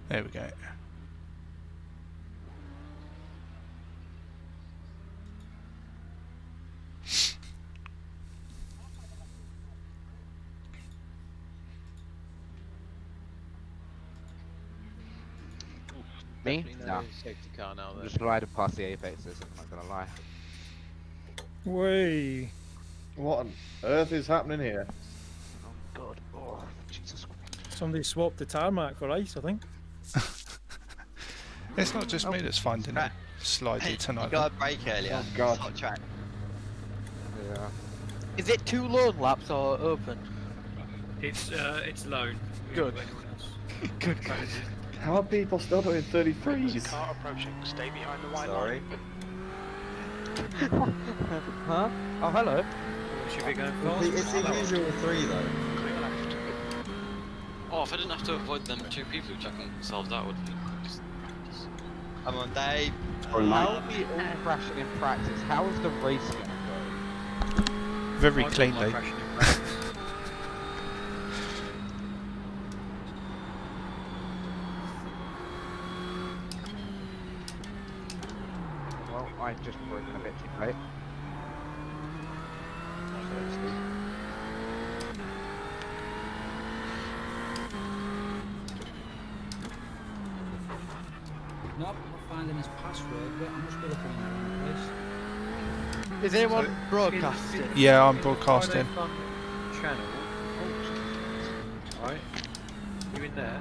There we go. Me? Definitely No. safety car now I'm then. just riding past the apexes, I'm not gonna lie. Way. What on earth is happening here? Oh god, oh Jesus Christ. Somebody swapped the tarmac for ice, I think. It's not just me that's finding it Right. slidey You tonight. got a break earlier. Oh, God. Hot track. Yeah. Is it 2 lone laps or open? It's loan. Good. Anyone else? Good. How are people still doing 33s? Car approaching. Stay behind the white Sorry. line. Huh? Oh, hello. Should we go fast? It's the usual 3 though. Clear left. Oh, if I didn't have to avoid them 2 people which I can solve, that would be just practice. I'm on Dave. How are we all crashing in practice? How is the race gonna go? Very I've got my cleanly. crashing in practice. Well, I just broken a bit too late. Nope, not finding his password, but I must be looking in the wrong place. Is anyone broadcasting? Yeah, I'm Is broadcasting. Friday Fun channel. Right. You in there?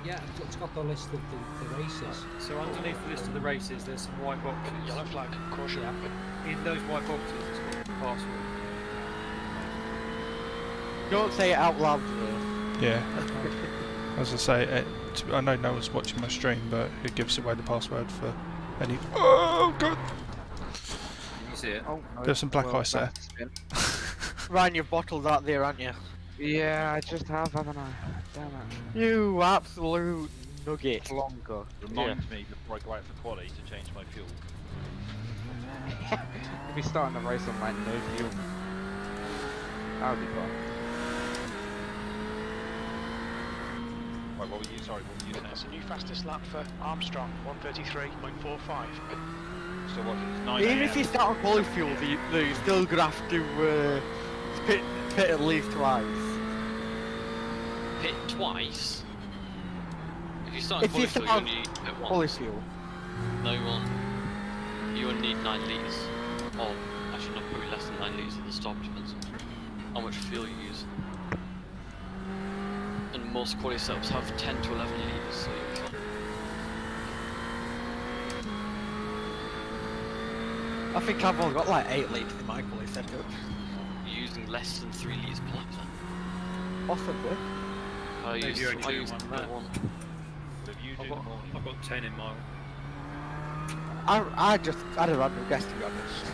Yeah, it's got the list of the races. So underneath the list of the races, there's some white boxes. Yellow flag. Caution. Yeah. In those white boxes, it's got the password. Don't say it out loud though. Yeah. As I say, I know no one's watching my stream, but it gives away the password for any. Oh god! Can you see it? Oh, no, There's some black well, ice there. that's spin. Ryan, you've bottled out there, aren't you? Yeah, I just have, haven't I? Damn it. You absolute nugget. Plonker. Remind me before I go out for quali to change my fuel. We'll be starting the race on like no fuel. That would be fun. Right, what were you? Sorry, what were you saying? That's a new fastest lap for Armstrong. 1:33.45. So what? It's 9 Even if AM. you start on quali fuel, you're still gonna have to pit at least twice. Pit twice? If you start If you at fuel, you start only hit Quali once. fuel. No one. You only need 9 litres. Or, actually, not probably less than 9 litres at the stop, depends on how much fuel you use. And most quali setups have 10 to 11 litres, so you'll be fine. I think I've only got like 8 litres in my quali setup. You're using less than 3 litres per lap then. Possibly. I Maybe use, you only I do use one about lap. 1. What have you do I've in the got, morning? I've got 10 in mine. I just had a random guess to be honest.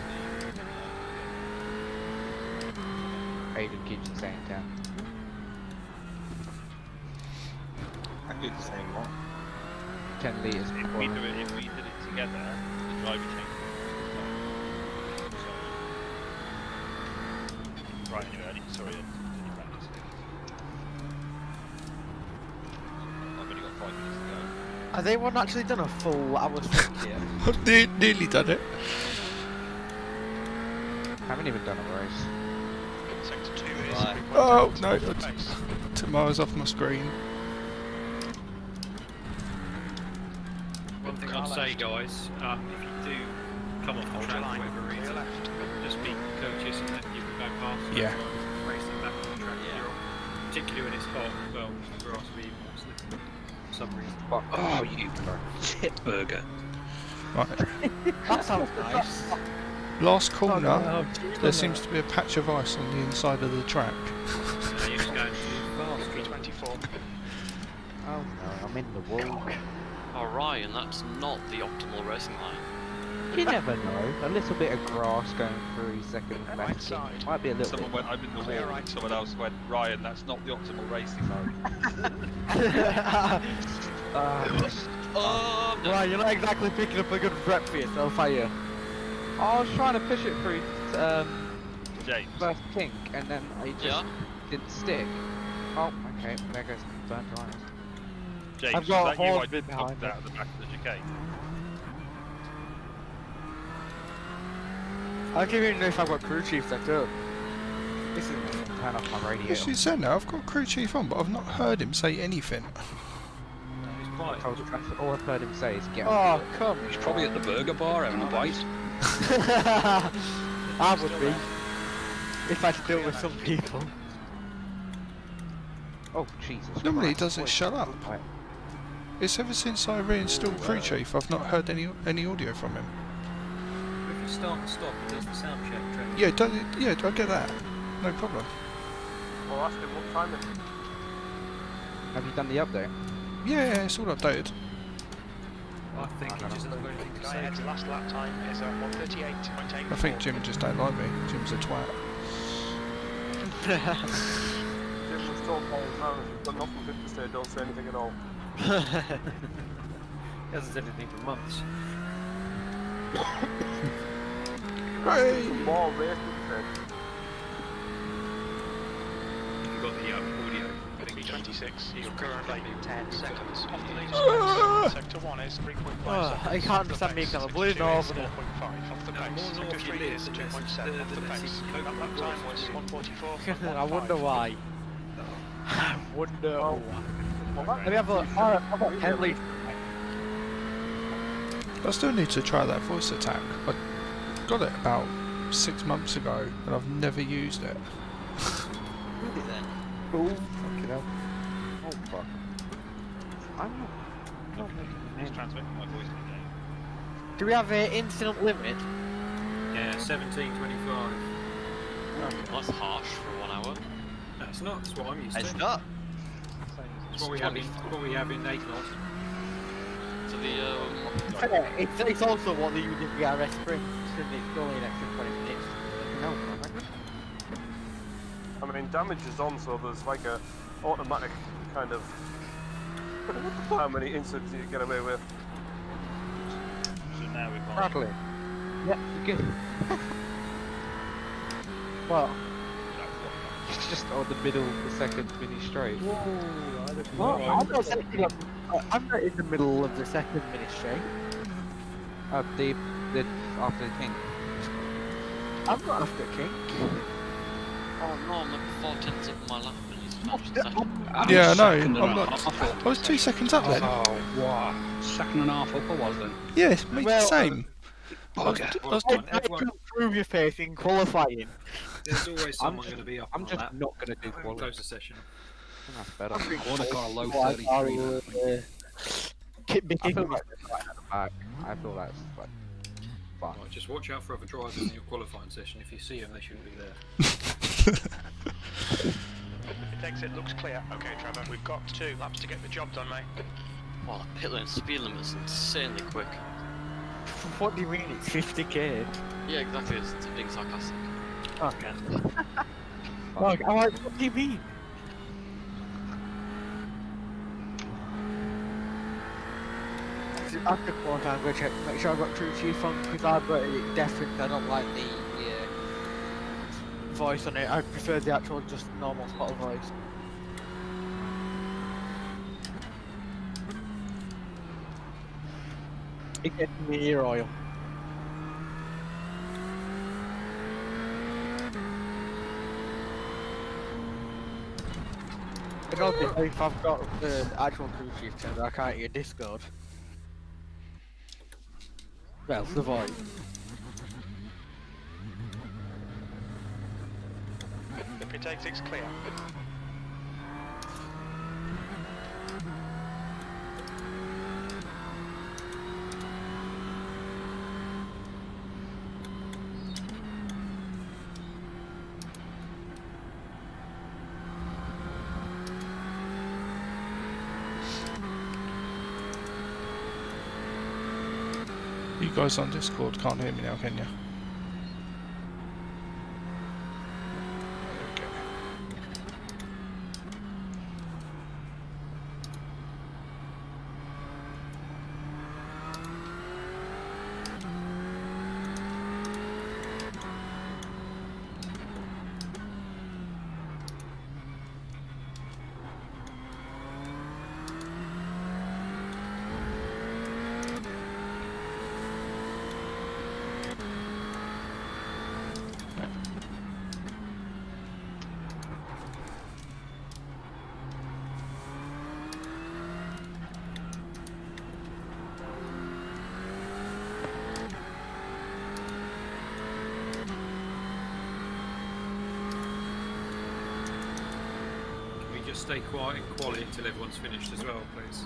Hayden keeps saying 10. I do the same one. 10 litres per If we quarter. do it, if we did it together, the driver changes. Right, anyway, sorry, I didn't practice it. I've only got 5 minutes to go. Has anyone actually done a full hour's work here? I've nearly done it. Haven't even done a race. Sector 2 is Right. 3.7 Oh no! I pace. took my eyes off my screen. One thing Car I'd say, left. guys, if you do come off the Hold your track for line. whatever Clear reason, left. just be courteous and let people go past. Yeah. Racing back on the track. Yeah. You're on. Particularly when it's hot as well, the grass will be more slippery for some reason. Oh, you Tit burger. Right. That sounds nice. Last corner. Oh, There seems to be a patch of ice on the inside of the track. You're just going too fast. 324. Oh no, I'm in the wall. Oh, Ryan, that's not the optimal racing line. You never know. A little bit of grass going through second and Right left. side. Might be a little Someone bit. went, I'm in the Clear wall, right. and someone else went, Ryan, that's not the optimal racing mode. Oh, no. Right, you're not exactly picking up a good rep for yourself, are you? I was trying to push it through James. first kink and then I just Yeah? didn't stick. Oh, okay. There goes burnt tires. James, I've was got a that you horn I bit behind knocked out of the back of the chicane? I don't even know if I've got crew chief set up. This is going to turn off my radio. As you said now, I've got crew chief on, but I've not heard him say anything. No, he's quiet. All I've heard him say is get Oh, on. come He's probably at the burger bar having a bite. I would be. If I could deal with some people. Oh, Jesus Normally he Christ. doesn't Wait, shut up. wait. It's ever since I reinstalled crew chief, I've not heard any audio from him. If you start and stop, it does the sound check. Trevor. Yeah, I get that. No problem. Well, ask him what time it is. Have you done the update? Yeah, it's all updated. I think he just hasn't got anything to say. Skyhead's last lap time is 1:38.84. I think Jim just don't like me. Jim's a twat. Jim was told by his man, if you've got nothing good to say, don't say anything at all. He hasn't said anything for months. Hey! More racing said. You've got the audio. 26, you're currently 10 seconds off the lead. Ah! Sector 1 is 3.5 Oh, seconds. I can't understand me because I'm a blue north. 4.5 off the No, pace. more Sector north you 3 live, is the less 2.7 off the less pace. you cope That with lap the time roads. was 1:44. I wonder why. I wonder Well, why. Let me have a look. Alright, I've got 10 litres. I still need to try that voice attack. I got it about 6 months ago, and I've never used it. Cool. Fucking hell. Oh, fuck. I'm not making the He's name. transmitting my voice to the game. Do we have an incident limit? Yeah, 17:25. That's harsh for 1 hour. No, it's not. It's what I'm used to. It's not. It's what we have in ACOS. For the It's also what they use in VRS Sprint, and it's only an extra 20 minutes. No, I mean, damage is on, so there's like a automatic kind of how many incidents you get away with. So now we've got Bradley. Yeah, you good. Well, it's just on the middle of the second mini straight. Well, I'm not in the middle of the second mini straight. The after the king. I'm not after king. oh no, I'm like 4/10 of my lap and he's finished second. Yeah, I know. I'm not. I was 2 seconds up then. Oh, what? Second and a half up I was then. Yeah, it's made the same. I was Everyone- everyone- Prove your faith in qualifying. There's always someone going to be up I'm on just that. not going to do qualifying. Close the session. That's better. I would have got a low Well, 33 I'll, then. keep me kicking me right at the back. I feel that's like fun. Right, just watch out for other drivers in your qualifying session. If you see them, they shouldn't be there. Pit exit looks clear. Okay, Trevor, we've got 2 laps to get the job done, mate. Wow, the pit lane speed limit's insanely quick. What do you mean it's 50k? Yeah, exactly, it's being sarcastic. Okay. Like, I'm like, what do you mean? After qualifying, I'm going to check, make sure I've got crew chief on, because I've got it deafened. I don't like the voice on it. I prefer the actual, just normal spot voice. It gets me ear oil. And also, if I've got the actual crew chief turned, I can't hear Discord. Well, the voice. The pit exit's clear. You guys on Discord can't hear me now, can you? Okay. stay quiet and quality until everyone's finished as well, please.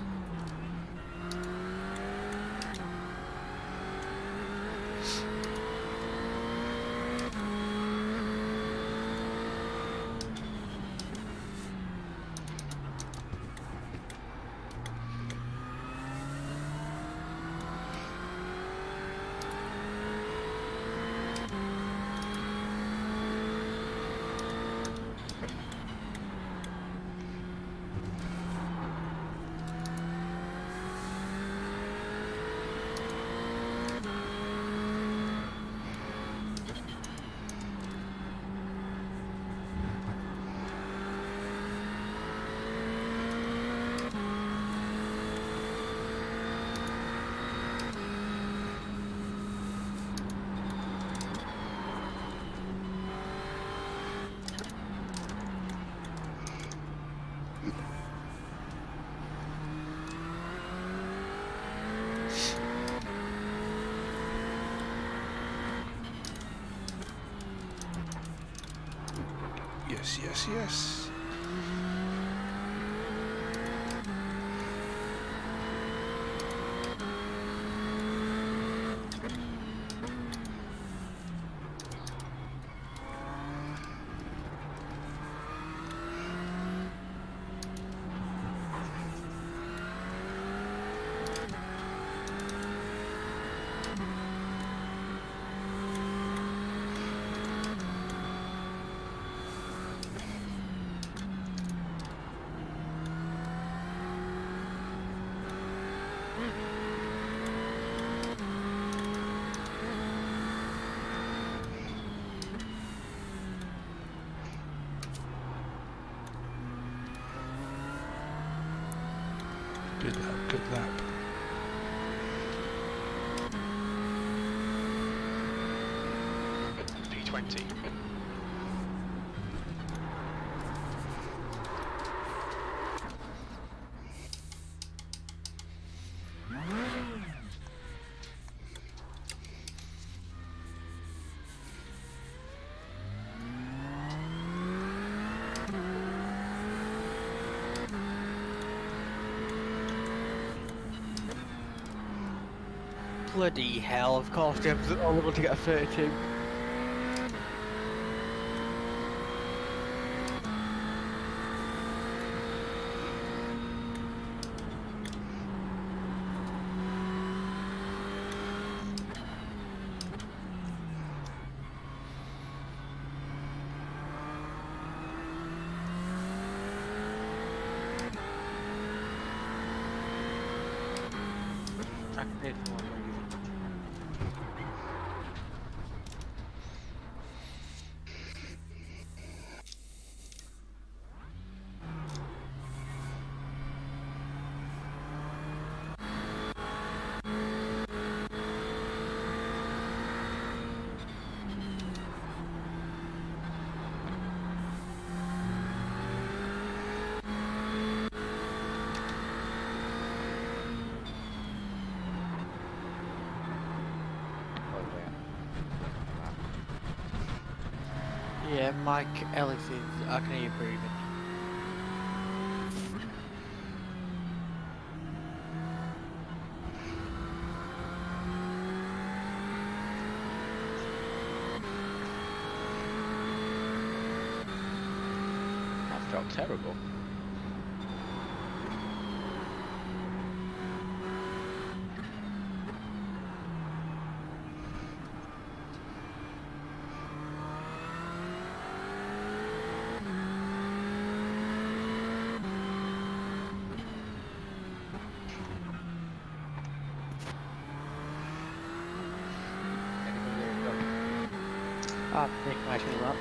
Yes, yes, yes. Good lap, good lap. P20. Bloody hell, of course James is only able to get a 32. I need more reason. Yeah, Mike Ellis is. I can hear you breathing. That felt terrible. Ah, Nick might be up.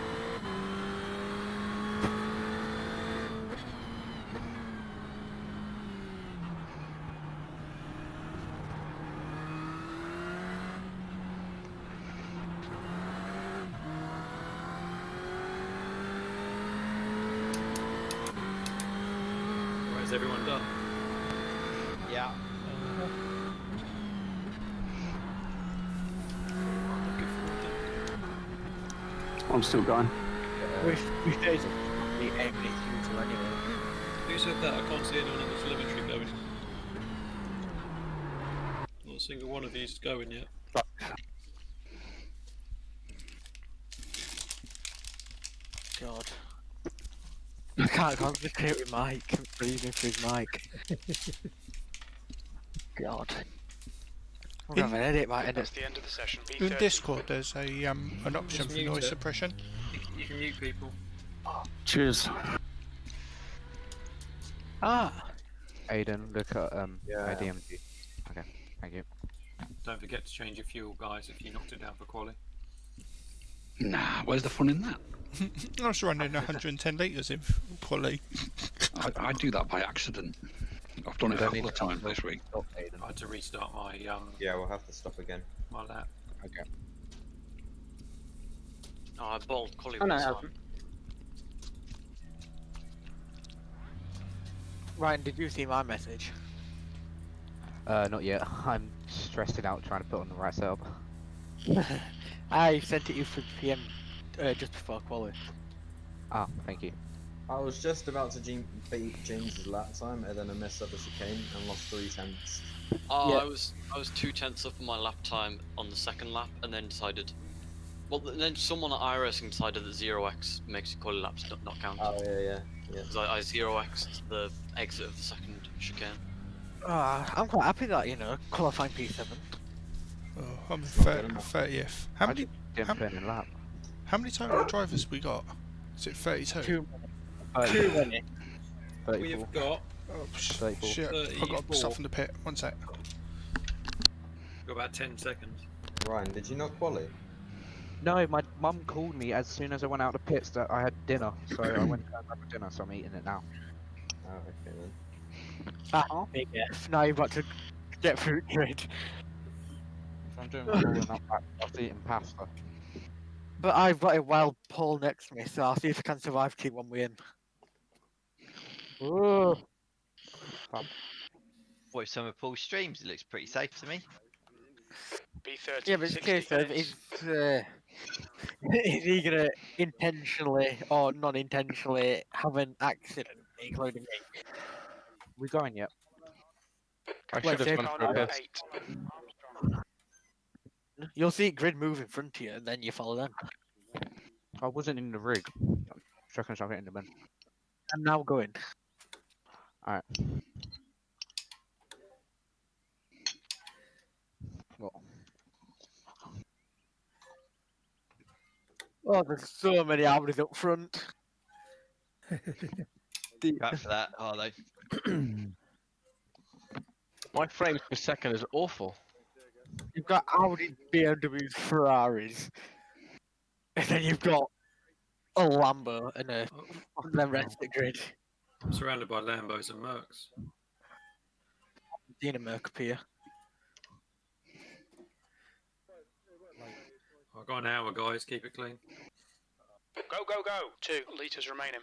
Right, is everyone done? Yeah. I'm still going. Which days are probably aiming at you anyway. you said that, I can't see anyone in the telemetry going. Not a single one of you is going yet. God. I can't concentrate with Mike. I'm breathing through his mic. God. I'm gonna have an edit, might edit. the end of the session. In Discord, there's a an option Just for mute noise it. suppression. You can mute people. Cheers. Ah! Aiden, look at Yeah. IDMG. Okay, thank you. Don't forget to change your fuel, guys, if you knocked it down for quali. Nah, where's the fun in that? I was running 110 litres in quali. I do that by accident. I've done it a couple of times this week. I had to restart my Yeah, we'll have to stop again. my lap. Okay. Oh, I bowled Collie Oh, no, this I time. haven't. Ryan, did you see my message? Not yet. I'm stressing out trying to put on the right setup. I sent it you for PM just before quality. Ah, thank you. I was just about to beat James's lap time, and then I messed up the chicane and lost 3 tenths. Oh, Yeah. I was 2/10 up on my lap time on the second lap, and then decided. Well, then someone at iRacing decided that 0x makes your quali laps not count. Oh yeah. Because I 0x'd the exit of the second chicane. I'm quite happy that, qualifying P7. Oh, I'm not good enough. 30th. How I many didn't turn in lap. total drivers we got? Is it 32? Too many. 34. We've got Oh, 34. shit. I've got stuff in the pit. One sec. about 10 seconds. Ryan, did you not quali? No, my mum called me as soon as I went out of the pits that I had dinner, so I went to have dinner, so I'm eating it now. Oh, okay then. Big F. Now you've got to get through grid. So I'm doing my rolling up back after eating pasta. But I've got a wild pole next to me, so I'll see if I can survive T1 win. Ooh. What, some of Paul's streams? It looks pretty safe to me. B30. Yeah, but it's a case of is he gonna intentionally or non-intentionally have an accident, including me? We going yet? I should have gone for a piss. You'll see grid move in front of you, and then you follow them. I wasn't in the rig. Checking something in the bin. I'm now going. Alright. Well, Oh, there's so many Audis up front. Back for that, are they? My frames per second is awful. You've got Audi, BMWs, Ferraris, and then you've got a Lambo and the rest of the grid. I'm surrounded by Lambos and Mercs. Seen a Merc appear. I've got an hour, guys. Keep it clean. Go, go, go. 2 litres remaining.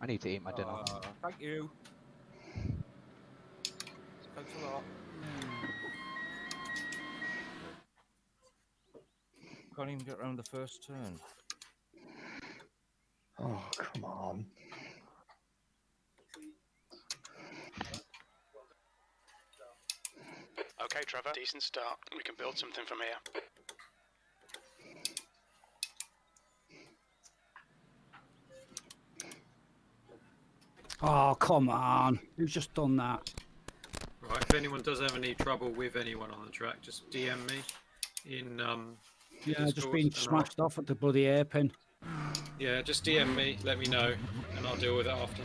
I need to eat my dinner. Thank you. Thanks a lot. Can't even get around the first turn. Oh, come on. Okay, Trevor. Decent start. We can build something from here. Oh, come on. Who's just done that? Right. If anyone does have any trouble with anyone on the track, just DM me in Yeah, just Discord, been and smashed off at the bloody hairpin. Yeah, just DM me. Let me know, and I'll deal with it after.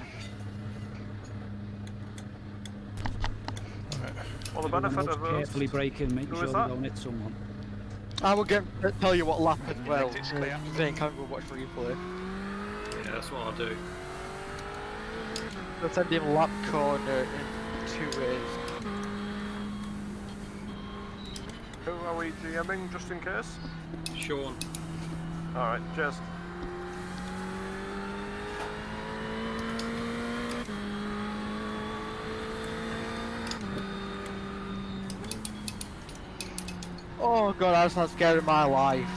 Well, the benefit of those. Carefully braking, making Who sure is they that? don't hit someone. I will tell you what lap as well. Exit's clear. Then can go watch replay. Yeah, that's what I'll do. I'll send him lap corner in 2 ways. Who are we DMing just in case? Sean. Alright, cheers. Oh god, that's not scared of my life.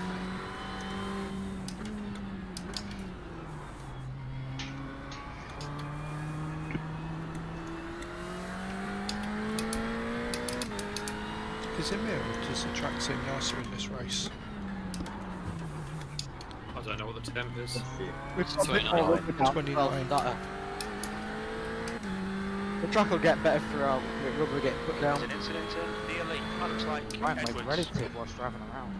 Is it me or does the track seem nicer in this race? I don't know what the temp is. It's 29. 29. The track will get better for rubber getting put down. An incident in the elite. That looks like I'm Edwards. like ready to whilst driving around.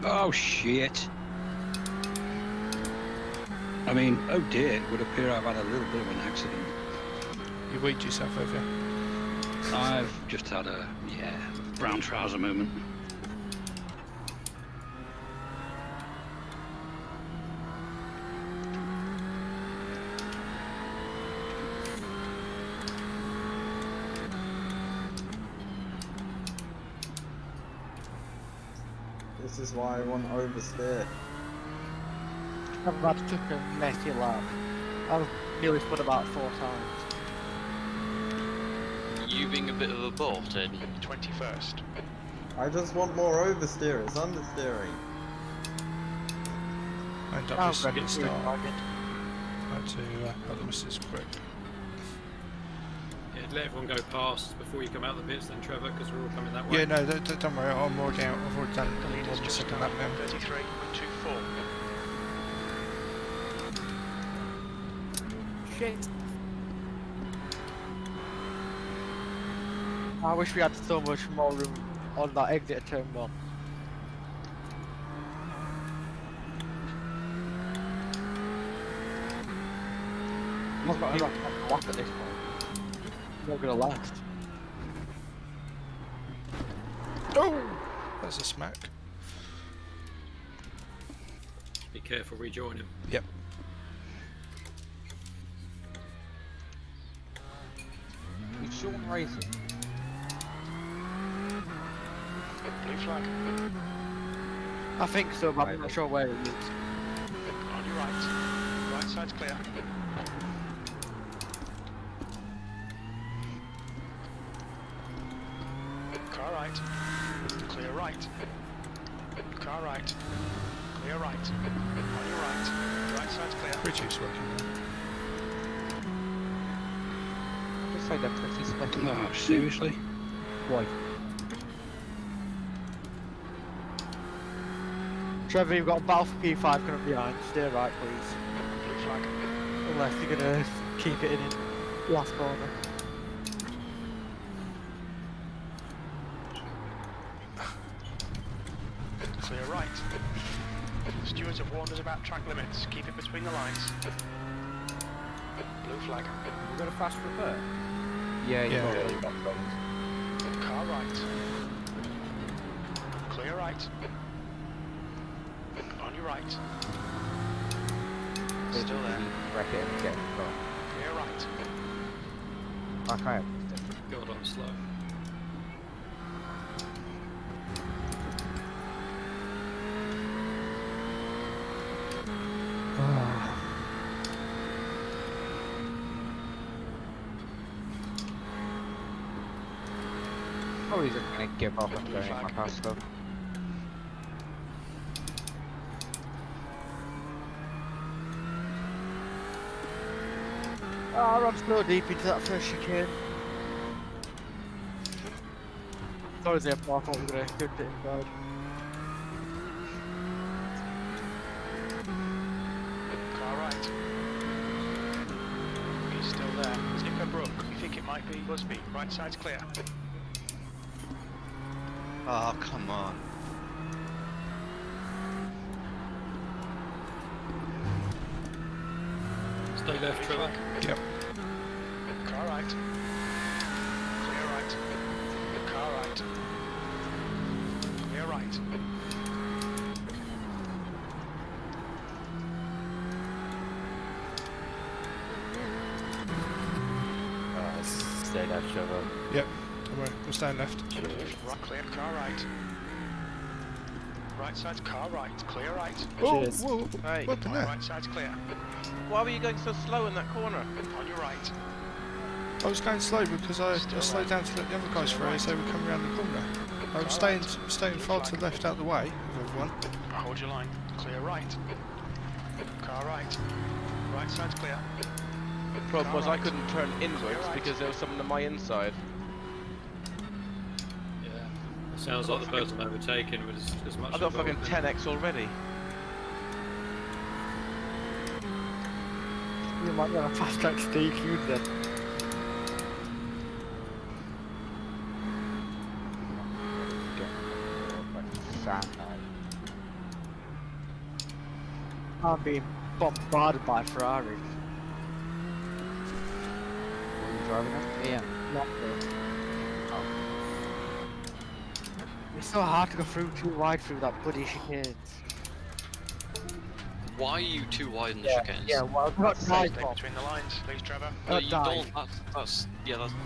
Oh shit. I mean, oh dear, it would appear I've had a little bit of an accident. You weighed yourself, have you? I've just had a, brown trouser moment. This is why I want oversteer. I've had to took a messy lap. I've nearly spun about 4 times. You being a bit of a bolt, Ed. 21st. I just want more oversteer, it's understeering. I end up I'm missing ready the to start. target. I had to have the missus quick. Yeah, let everyone go past before you come out the pits then, Trevor, because we're all coming that way. Yeah, no, don't worry, I'm already out. I've already done The more leader's than just second started. lap now. 33.24. Shit. I wish we had so much more room on that exit at turn 1. I'm not gonna lap at this point. It's not gonna last. Oh! That's a smack. Be careful, rejoin him. Yep. It's Sean racing. Blue flag. I think so, but I'm not sure where it is. On your right. Right side's clear. Car right. Clear right. Car right. Clear right. On your right. Right side's clear. Richie's working now. Looks like they're pretty slick. Oh, seriously? Why? Trevor, you've got a battle for P5 coming behind. Steer right, please. Blue flag. Unless you're gonna keep it in last corner. Clear right. Stewards have warned us about track limits. Keep it between the lines. Blue flag. We've got a fast repair. Yeah, Yeah. you got Car right. Clear right. On your right. Still there. Wreck it and get it. Clear right. Okay. God, I'm slow. Probably just gonna give up and go in my car stuff. Oh, I'm so deep into that first chicane. Sorry, Zip, I thought we were gonna get it inside. Car right. He's still there. Snipper Brook. You think it might be Busby. Right side's clear. Oh, come on. Stay left, Trevor. Yep. Car right. Clear right. Car right. Clear right. Stay there, Trevor. Yep. Don't worry, we're staying left. Right, clear. Car right. Right side's car right. Clear right. Oh, Cheers. whoa, Hey, what happened there? Right side's clear. why were you going so slow in that corner? On your right. I was going slow because I slowed down to let the other guys through as they were coming around the corner. I was staying far to the left out the way of everyone. Hold your line. Clear right. Car right. Right side's clear. The problem was I couldn't turn inwards because there was someone on my inside. Yeah. It sounds like the person overtaken was as much. I got fucking involved 10x already. You might get a fast track DQ then. I'm being bombarded by Ferraris. Are you driving them? Yeah. Not good. Oh. It's so hard to go through too wide through that bloody chicane. Why are you too wide in the chicanes? Yeah, well, I've got Stay drive off. between the lines, please, Trevor. You don't. That's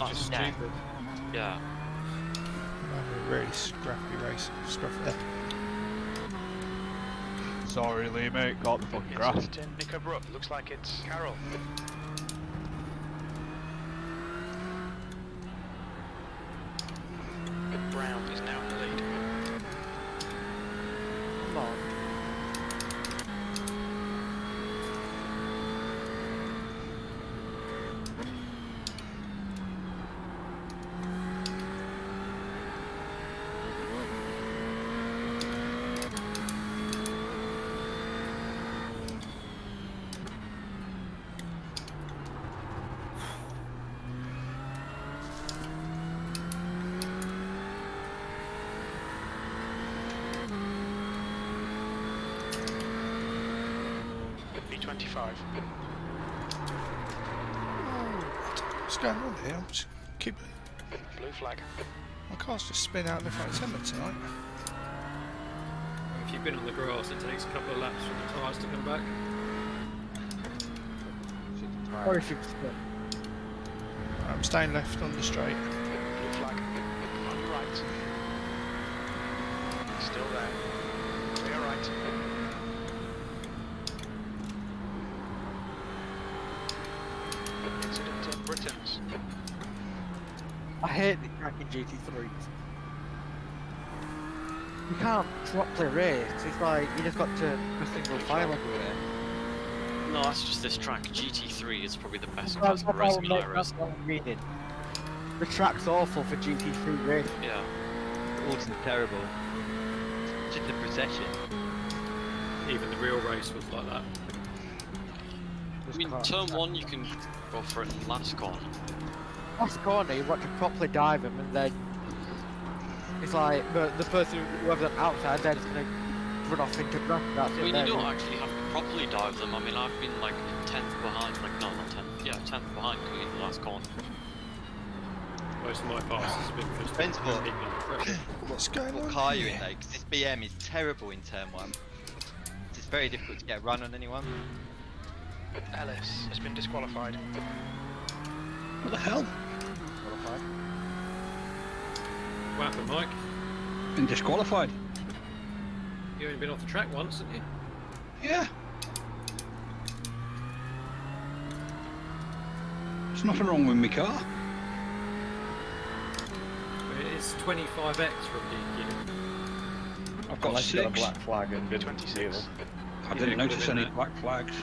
Just stupid. stupid. Yeah. A really scrappy race. Scruffy. Sorry, Lee, mate. Got the fucking grass. It's in Nico Brook. Looks like it's Carol. Brown is now in the lead. Come on. B25. What's going on here? I'm just Blue flag. my car's just spin out left right centre tonight. If you've been on the grass, it takes a couple of laps for the tyres to come back. Or if you spin. I'm staying left on the straight. Blue flag. On your right. Still there. Clear right. Incident in Britons. I hate the track in GT3s. You can't properly race. It's like you just got to a single file everywhere. No, that's just this track. GT3 is probably the best That's class of racing in that's what I'm meaning. The track's awful for GT3 racing. Yeah. Alton's terrible. Just the procession. Even the real race was like that. I mean, turn 1 you can go for it in last corner. Last corner, you want to properly dive him, and then it's like the person whoever's outside, they're just gonna run off into grass. That's I it. mean, there. you don't actually have to properly dive them. I mean, I've been like 10th behind, like, no, not 10th, yeah, 10th behind going into the last corner. Most of my passes have been just Depends what- keeping under pressure. What's going What on car here? you're in though, because this BM is terrible in turn 1. It's very difficult to get a run on anyone. Ellis has been disqualified. What the hell? What happened, Mike? Been disqualified. You only been off the track once, haven't you? Yeah. There's nothing wrong with my car. It's 25x from DQ. I've got Unless you got a 6. black flag and didn't 26. deal. I didn't Yeah, notice could've been any there. black flags.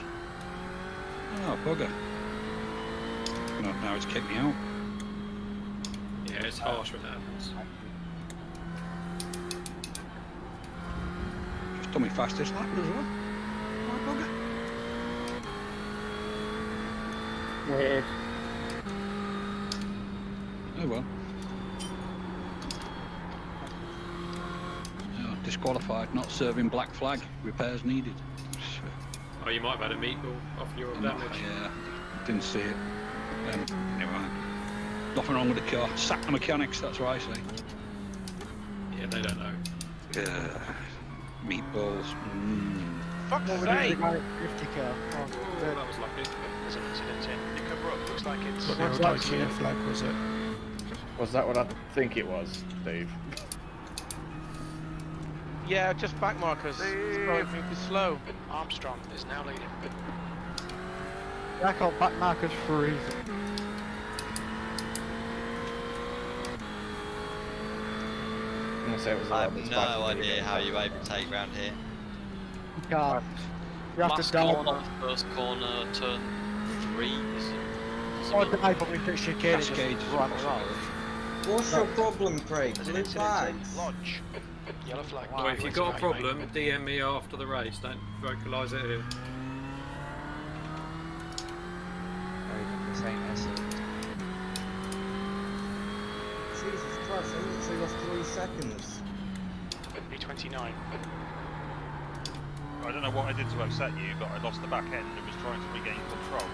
Oh, bugger. No, now it's kicked me out. Yeah, it's harsh when that happens. Just done my fastest lap as well. Oh, bugger. Weird. Oh well. Oh, disqualified, not serving black flag. Repairs needed. Oh, you might have had a meatball off your damage. Yeah, didn't see it. Anyway, nothing wrong with the car. Sack the mechanics, that's what I say. Yeah, they don't know. Meatballs. Fuck's What would you sake! do about 50 car? Oh, that was lucky. There's an incident in Nico Brook. Looks like it's. What the old IKEA flag was it? Was that what I think it was, Steve? Yeah, just back markers. It's driving too slow. Armstrong is now leading. I call back markers for a reason. gonna say it was a I lot. have no idea how you overtake round here. You can't. You have Last to dive corner, off. first corner, turn 3. Is it? Or dive up into chicane and just Cascades. run around. What's your problem, Craig? There's an Blue incident flags. in Lodge. Yellow flag. Well, if you've got a problem, DM me after the race. Don't vocalise it here. The same essence. Jesus Christ, I literally lost 3 seconds. B29. I don't know what I did to upset you, but I lost the back end and was trying to regain control.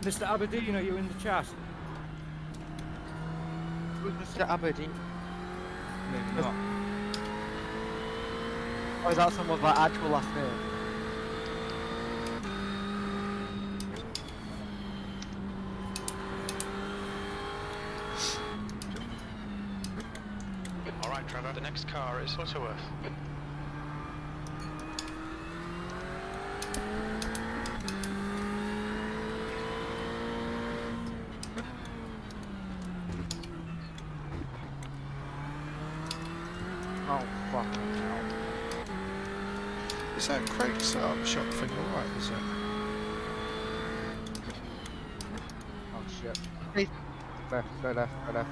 Mr. Aberdeen, are you in the chat? Who's Mr. Aberdeen? Maybe not. Or is that someone's like actual last name? Alright, Trevor, the next car is Butterworth. Oh, fucking hell. Is that Craig's setup shot thing alright, is it? Oh shit. Hey. Go left, go left.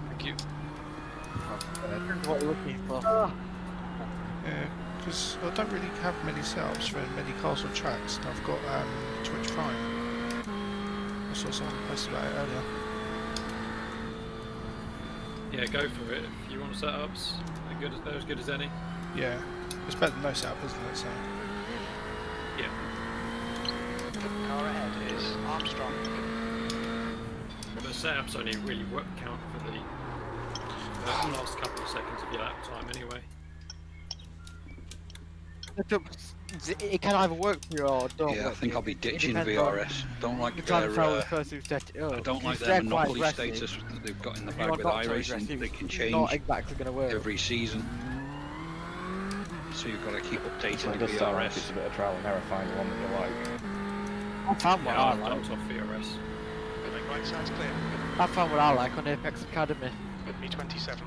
Thank you. What you're looking for. Yeah, because I don't really have many setups for many cars or tracks. I've got Twitch Prime. I saw someone posted about it earlier. Yeah, go for it. If you want setups, they're as good as any. Yeah, it's better than no setup, isn't it? So. Yeah. Car ahead is Armstrong. The setups only really count for the last couple of seconds of your lap time anyway. It can either work for you or don't Yeah, I work think for I'll be you. It ditching depends on VRS. Don't like the time their, trial the person who set it up. I don't like If their they're quite monopoly aggressive, status that they've got in the if bag you're with not so iRacing. aggressive, They can it's change not exactly going to work. every season. So you've got to keep updating It the does sound like VRS. it's a bit of trial and error finding one that you like. I found what Yeah, I I've like. jumped off VRS. Make right side's clear. I found what I like on Apex Academy. B27.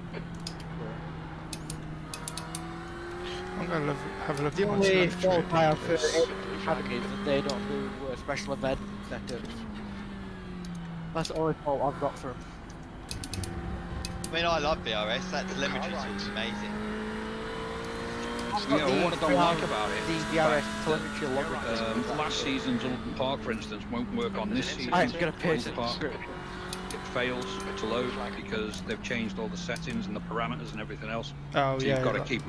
I'm going to have a look The at my only telemetry fault I have for because- Apex Academy is that they don't do special event setups. That's the only fault I've got for them. I mean, I love VRS. That telemetry tool's amazing. Yeah, what I don't like about it The is VRS telemetry logarithm. last season's Alton Park, for instance, won't work on this season's I'm gonna pay Alton Park. It fails to load because they've changed all the settings and the parameters and everything else. Oh So yeah. you've got to that- keep.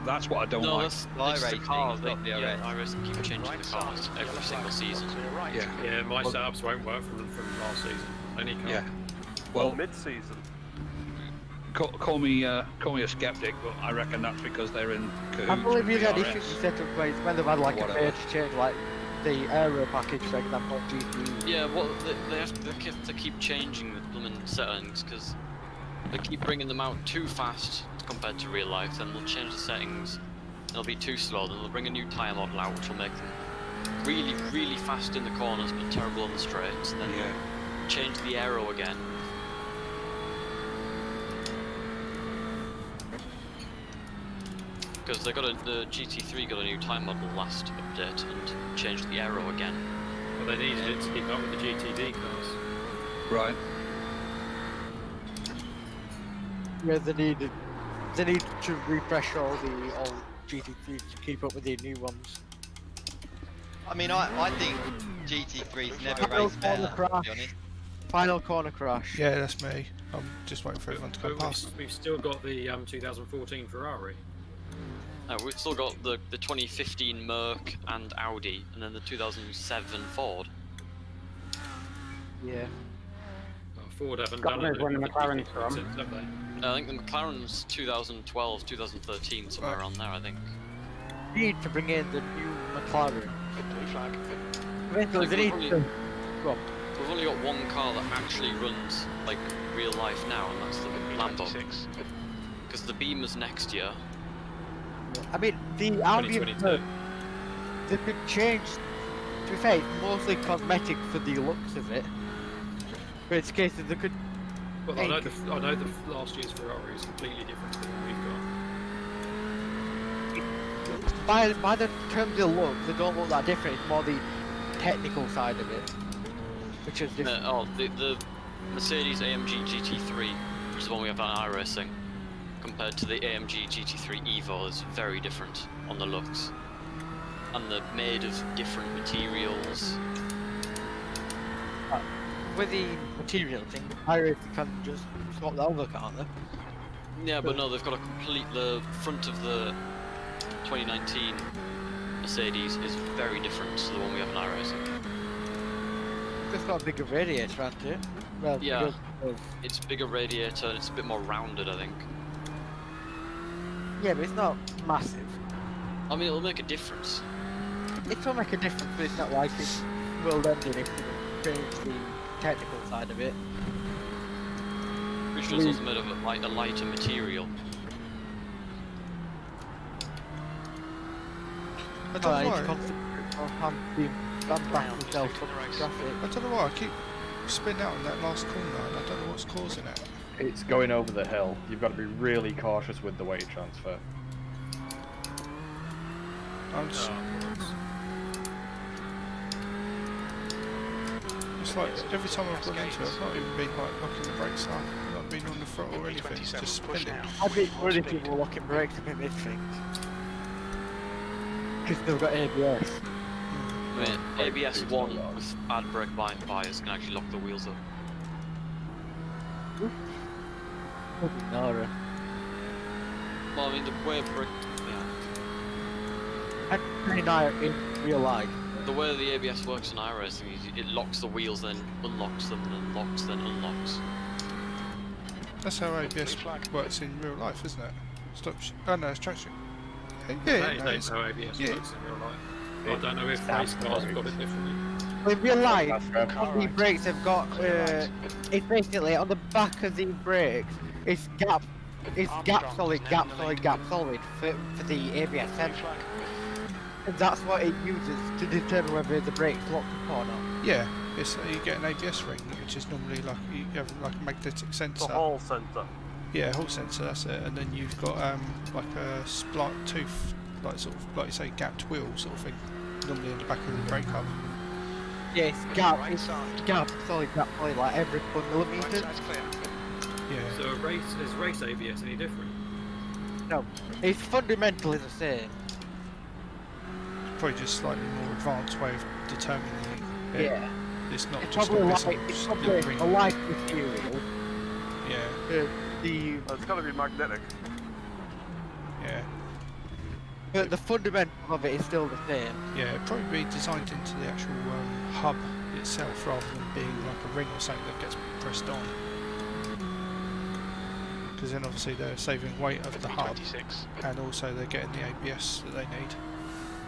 That's what I don't No, like. that's the iRacing, cars. not They, VRS. yeah, iRacing keep changing the cars every single season. Clear right. Yeah. Yeah, my setups won't work from last season. Any car. Yeah. Well, Well, mid-season. call me a skeptic, but I reckon that's because they're in cahoots I believe with you had VRS. issues with setup where when they've had like a Whatever. major change, like the aero package, for example, GT. Yeah, well, they have to keep changing the blooming settings because they keep bringing them out too fast compared to real life. Then they'll change the settings. They'll be too slow. Then they'll bring a new tyre model out, which will make them really, really fast in the corners but terrible on the straights. And then Yeah. they'll change the aero again. Because they the GT3 got a new tyre model last update and changed the aero again. But they needed it to keep up with the GTD cars. Right. Yeah, they need to refresh all the old GT3s to keep up with the new ones. I mean, I think GT3's never Final raced better, corner to be crash. honest. Final corner crash. Yeah, that's me. I'm just waiting for everyone to go But past. we've still got the 2014 Ferrari. We've still got the 2015 Merc and Audi, and then the 2007 Ford. Yeah. Ford haven't God done knows it. when the McLaren's from. Since, have they? I think the McLaren's 2012, 2013, somewhere around there, I think. They need to bring in the new McLaren. Blue flag. Eventually, they need to. Go on. We've only got one car that actually runs like real life now, and that's the Lambo. B26. Because the Beamer's next year. I mean, the Audi 2022. they could change. To be fair, it's mostly cosmetic for the looks of it. But it's a case that they could Well, I know the last year's Ferrari is completely different to the one we've got. By the terms of look, they don't look that different. It's more the technical side of it, which is different. The Mercedes AMG GT3, which is the one we have on iRacing, compared to the AMG GT3 Evo, is very different on the looks, and they're made of different materials. With the material thing, iRacing can just swap that over, can't they? Yeah, but no, they've got the front of the 2019 Mercedes is very different to the one we have in iRacing. It's got a bigger radiator, hasn't it? Well, Yeah, it's bigger radiator and it's a bit more rounded, I think. Yeah, but it's not massive. I mean, it'll make a difference. It will make a difference, but it's not like it's world-ending if you change the technical side of it. Pretty sure it's also made of a lighter material. I don't know why. I don't know why I keep spinning out in that last corner and I don't know what's causing it. It's going over the hill. You've got to be really cautious with the weight transfer. I'm just... It's like every time I've gone into it, I've not even been like locking the brakes up, I've not been on the throttle or anything, it's just spinning. I'd be worried if people were locking brakes up in this thing. Because they've got ABS. I mean, ABS 1 with bad brake bias can actually lock the wheels up. Nara. Well, I mean, the way brake... And in real life. The way the ABS works in iRacing is it locks the wheels, then unlocks them, then locks, then unlocks. That's how ABS works in real life, isn't it? Oh no, it's traction. That's how ABS works in real life. I don't know if race cars have got it differently. In real life, on the brakes have got, it's basically on the back of the brakes, it's gap solid for the ABS sensor. And that's what it uses to determine whether the brake's locked up or not. Yeah, it's you get an ABS ring, which is normally like you have like a magnetic sensor. The Hall sensor. Yeah, Hall sensor. That's it. And then you've got like a split tooth, like sort of like you say gapped wheel sort of thing, normally in the back of the brake hub. Yeah, it's solid, like every 1 millimeter. Yeah. So is race ABS any different? No, it's fundamentally the same. Probably just slightly more advanced way of determining it. Yeah. It's not It's just probably like like, it's probably a light material. Yeah. It's got to be magnetic. Yeah. But the fundamental of it is still the same. Yeah, it'd probably be designed into the actual hub itself rather tn being like a ring or something that gets pressed on. Because then obviously they're saving weight of the hub and also they're getting the ABS that they need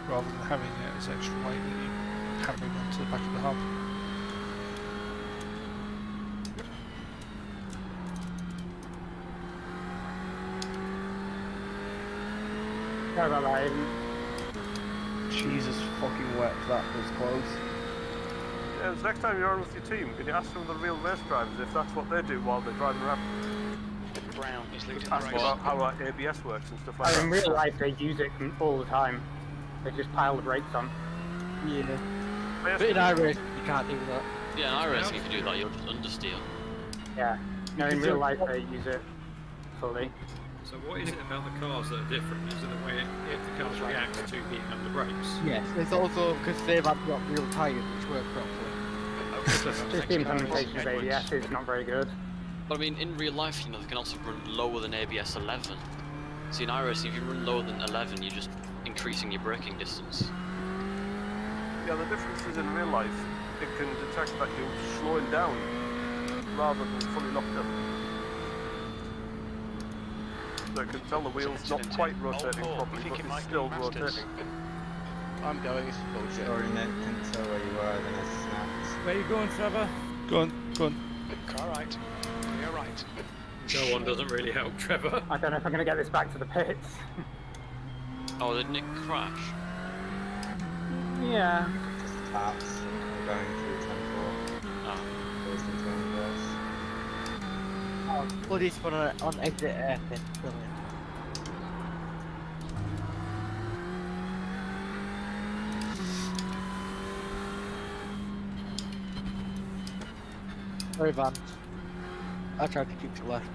rather than having it as extra weight that you hammering onto the back of the hub. Sorry about that, Aiden. Jesus fucking wet, that was close. Yeah, the next time you're on with your team, can you ask some of the real race drivers if that's what they do while they're driving around? Brown is leading the Ask race. about how like, ABS works and stuff like that. In real life, they use it all the time. They just pile the brakes on. Yeah. But But in iRacing, you can't do that. Yeah, in iRacing, if you do that, you'll just understeer. Yeah. No, in real life, they use it fully. So what is it about the cars that are different? Is it the way if the cars react to being under brakes? Yes, it's also because they've got real tyres which work properly. Just the implementation of ABS is not very good. But I mean, in real life, you know, they can also run lower than ABS 11. See, in iRacing, if you run lower than 11, you're just increasing your braking distance. Yeah, the difference is in real life, it can detect that you're slowing down rather than fully locked up. So it can tell the wheel's not quite rotating properly, but it's still rotating. I'm going, it's bullshit. Sorry, Nick, couldn't tell where you were, then I snapped. Where you going, Trevor? Go on, go on. Car right. Clear right. Go on doesn't really help, Trevor. I don't know if I'm going to get this back to the pits. Oh, did Nick crash? Yeah. Just taps, we're going through 10-4. Oh. Goes into reverse. Bloody spun on exit airpin. Brilliant. Sorry, Van. I tried to keep to left.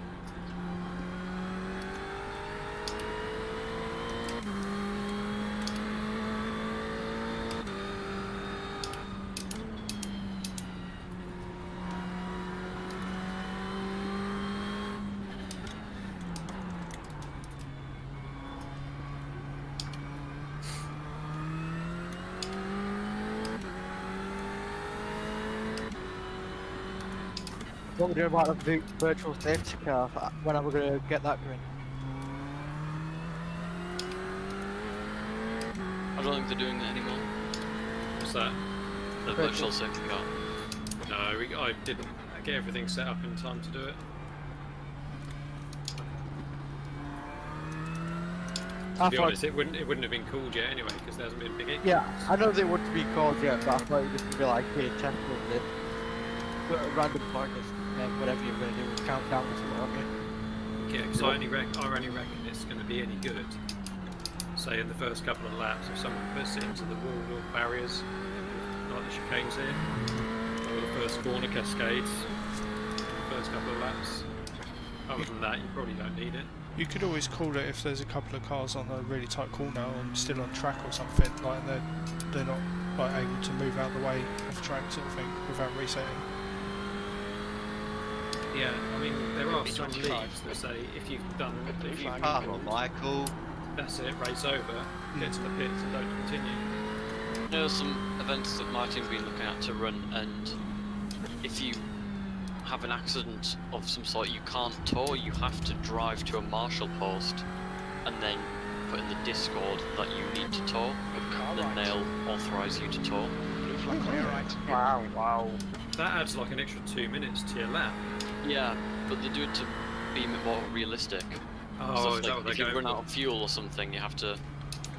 What we're doing about the virtual safety car, when are we going to get that going? I don't think they're doing that anymore. What's that? The virtual safety car. No, I didn't get everything set up in time to do it. To be honest, it wouldn't have been called yet anyway, because there hasn't been big increments. Yeah, I know they wouldn't be called yet, but I thought it was going to be like, hey, test with it. Random pointers, whatever you're going to do is count down to it, okay? Yeah, because I only reckon it's going to be any good. Say in the first couple of laps, if someone puts it into the wall or barriers, like the chicanes here, or the first corner cascades, first couple of laps. Other than that, you probably don't need it. You could always call it if there's a couple of cars on a really tight corner and still on track or something, like they're not like able to move out the way of track sort of thing without resetting. Yeah, I mean there are some leagues that say if you've Come on, Michael. that's it, race over, get to the pits and don't continue. There are some events that my team's been looking at to run, and if you have an accident of some sort you can't tow, you have to drive to a marshal post and then put in the Discord that you need to tow, and then they'll authorise you to tow. Wow. That adds like an extra 2 minutes to your lap. Yeah, but they do it to be more realistic. Oh, So is that what if they're you going run for? out of fuel or something, you have to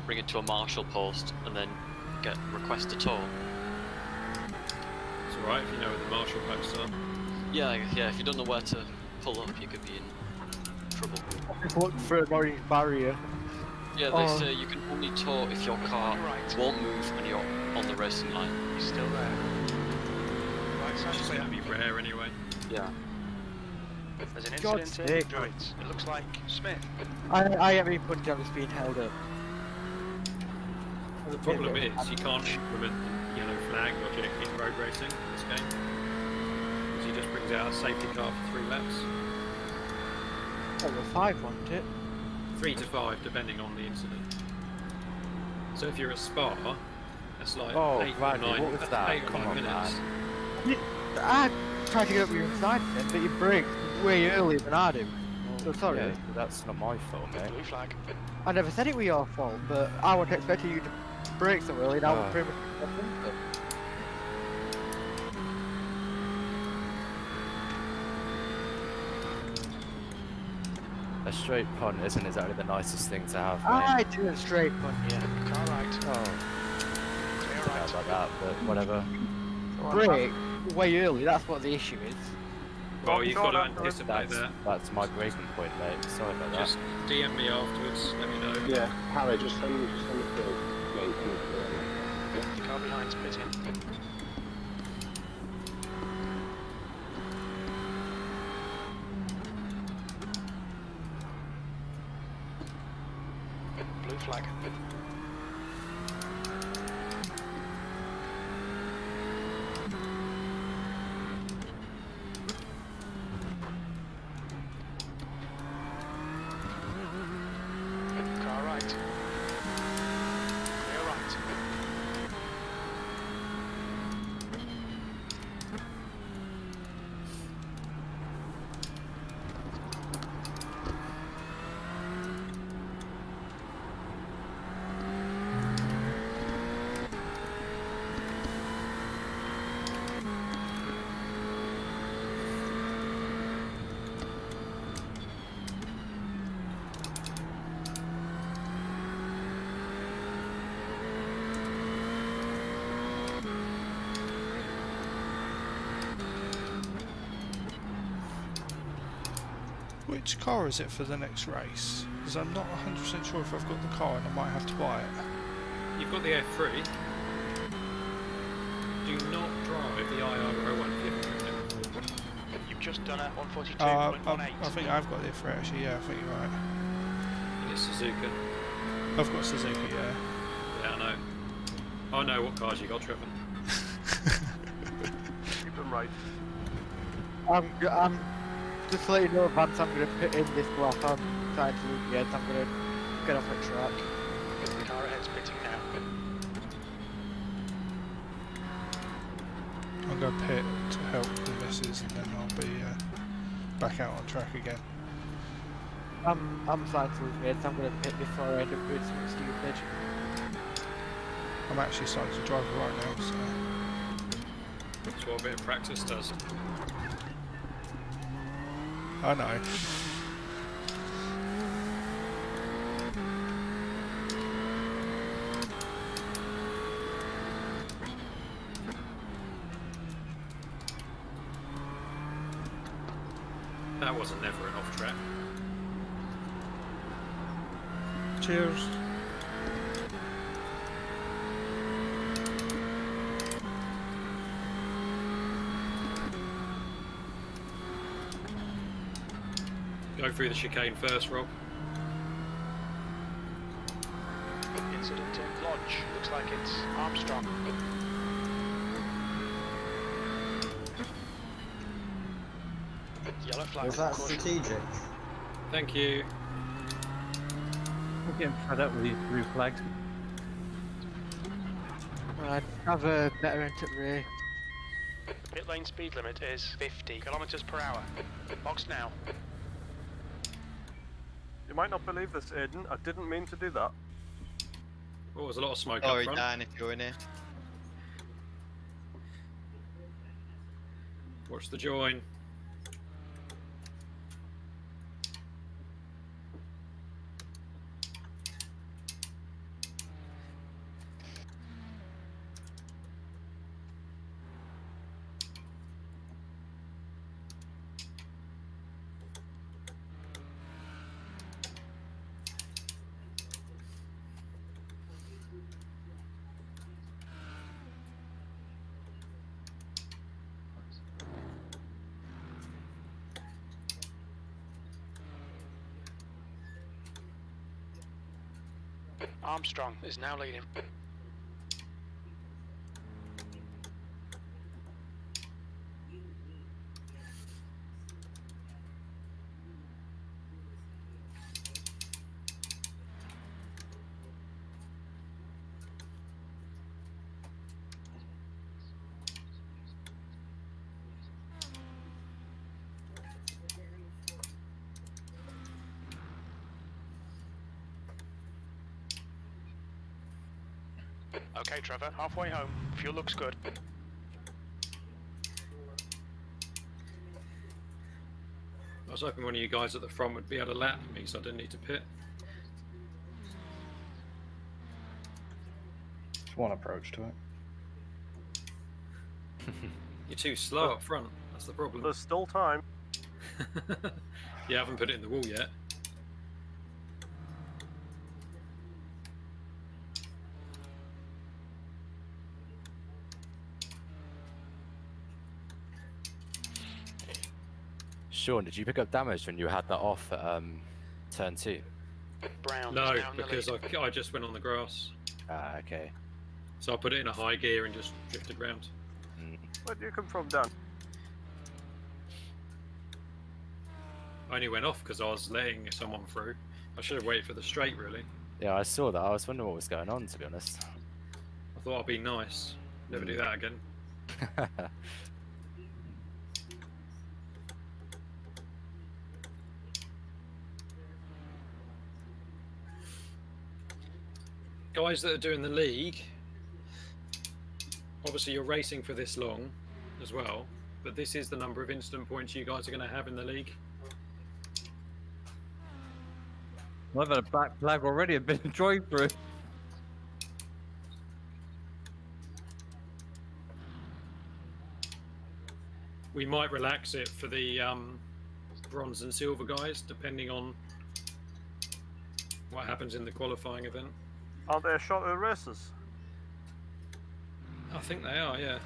bring it to a marshal post and then request a tow. It's alright if you know where the marshal posts are. Yeah, if you don't know where to pull up, you could be in trouble. Just look for an orange barrier. Yeah, they say you can only tow if your car won't move when you're on the racing line. He's still there. Right side It's clear. going to be rare anyway. Yeah. There's an God's incident in sake. Druids. It looks like Smith. I haven't even put down this being held up. The problem is you can't implement the yellow flag logic in road racing in this game. Because he just brings out a safety car for 3 laps. Over 5, wasn't it? 3 to 5 depending on the incident. So if you're at Spa, that's like Oh, 8 or Randy, 9, what was that's that? 8 or Come 9 on, minutes. I tried to get up your side then, but you braked way earlier than I do. So sorry. Yeah, that's not my fault, mate. Blue flag. I never said it was your fault, but I wasn't expecting you to brake so early, and I was Oh. pretty much expecting it. A straight punt isn't exactly the nicest thing to have, mate. I did a straight punt, yeah. Car right. Oh, Clear I don't know right. about that, but whatever. Brake way early, that's what the issue is. Well, you've got to anticipate That's, that. that's my breaking point, mate. Sorry about that. Just DM me afterwards, let me know. Yeah, Harry, just send it through. Car behind's pitting. Blue flag. Car right. Clear right. Which car is it for the next race? Because I'm not 100% sure if I've got the car and I might have to buy it. You've got the F3. Do not drive the IR01 if you haven't driven it before. You've just done a 142.18. I think I've got the F3 actually, yeah, I think you're right. And it's Suzuka. I've got Suzuki, yeah. Yeah, I know. I know what cars you got, Trevor. Keep them right. I'm just to let you know, Vance, I'm going to put in this block. I'm trying to lose again. I'm going to get off the track. The car ahead's pitting now. I'll go pit to help the missus and then I'll be back out on track again. I'm starting to lose again, so I'm going to pit before I end up doing something stupid. I'm actually starting to drive right now, so... That's what a bit of practice does. I know. That wasn't never an off track. Cheers. Go through the chicane first, Rob. Incident in Lodge. Looks like it's Armstrong. Yellow flag. Was that Caution. strategic? Thank you. I'm getting fed up with these blue flags. Right, have a better end at rear. Pit lane speed limit is 50 kilometers per hour. Box now. You might not believe this, Aiden. I didn't mean to do that. Oh, there's a lot of smoke Sorry, up front. Dan, if you're in here. Watch the join. Armstrong is now leading. Okay, Trevor, halfway home. Fuel looks good. I was hoping one of you guys at the front would be able to lap me so I didn't need to pit. Just one approach to it. You're too slow up front, that's the problem. There's still time. You haven't put it in the wall yet. Sean, did you pick up damage when you had that off at turn 2? Brown. No, because I just went on the grass. Ah, okay. So I put it in a high gear and just drifted round. Where do you come from, Dan? I only went off because I was letting someone through. I should have waited for the straight, really. Yeah, I saw that. I was wondering what was going on, to be honest. I thought I'd be nice. Never do that again. Guys that are doing the league, obviously you're racing for this long as well, but this is the number of incident points you guys are going to have in the league. I've had a black flag already. I've been drove through. We might relax it for the bronze and silver guys, depending on what happens in the qualifying event. Aren't they shorter races? I think they are, yeah.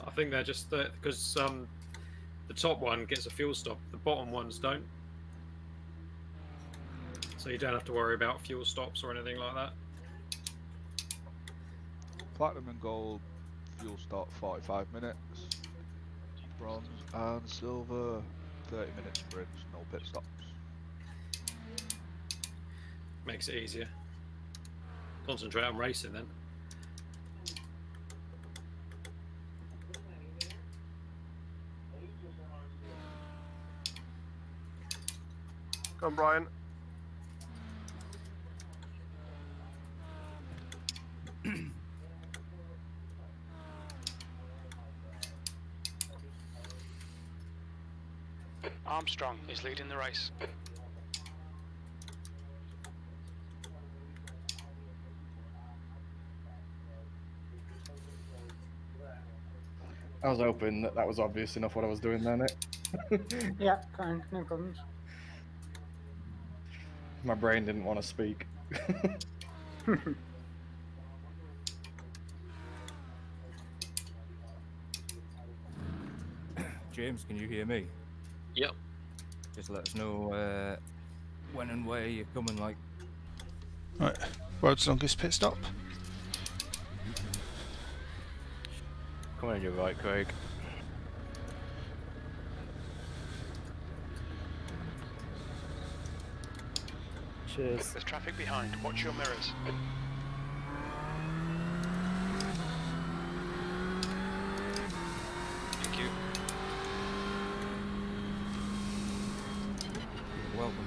I think they're just because the top one gets a fuel stop, the bottom ones don't. So you don't have to worry about fuel stops or anything like that. Platinum and gold fuel stop 45 minutes. Bronze and silver 30-minute sprints, no pit stops. Makes it easier. Concentrate on racing then. Come on, Brian. Armstrong is leading the race. I was hoping that was obvious enough what I was doing there, Nick. Yeah, fine, no problems. My brain didn't want to speak. James, can you hear me? Yep. Just let us know when and where you're coming, like. Right, world's longest pit stop. Come on, you're right, Craig. Cheers. There's traffic behind. Watch your mirrors. Thank you. You're welcome.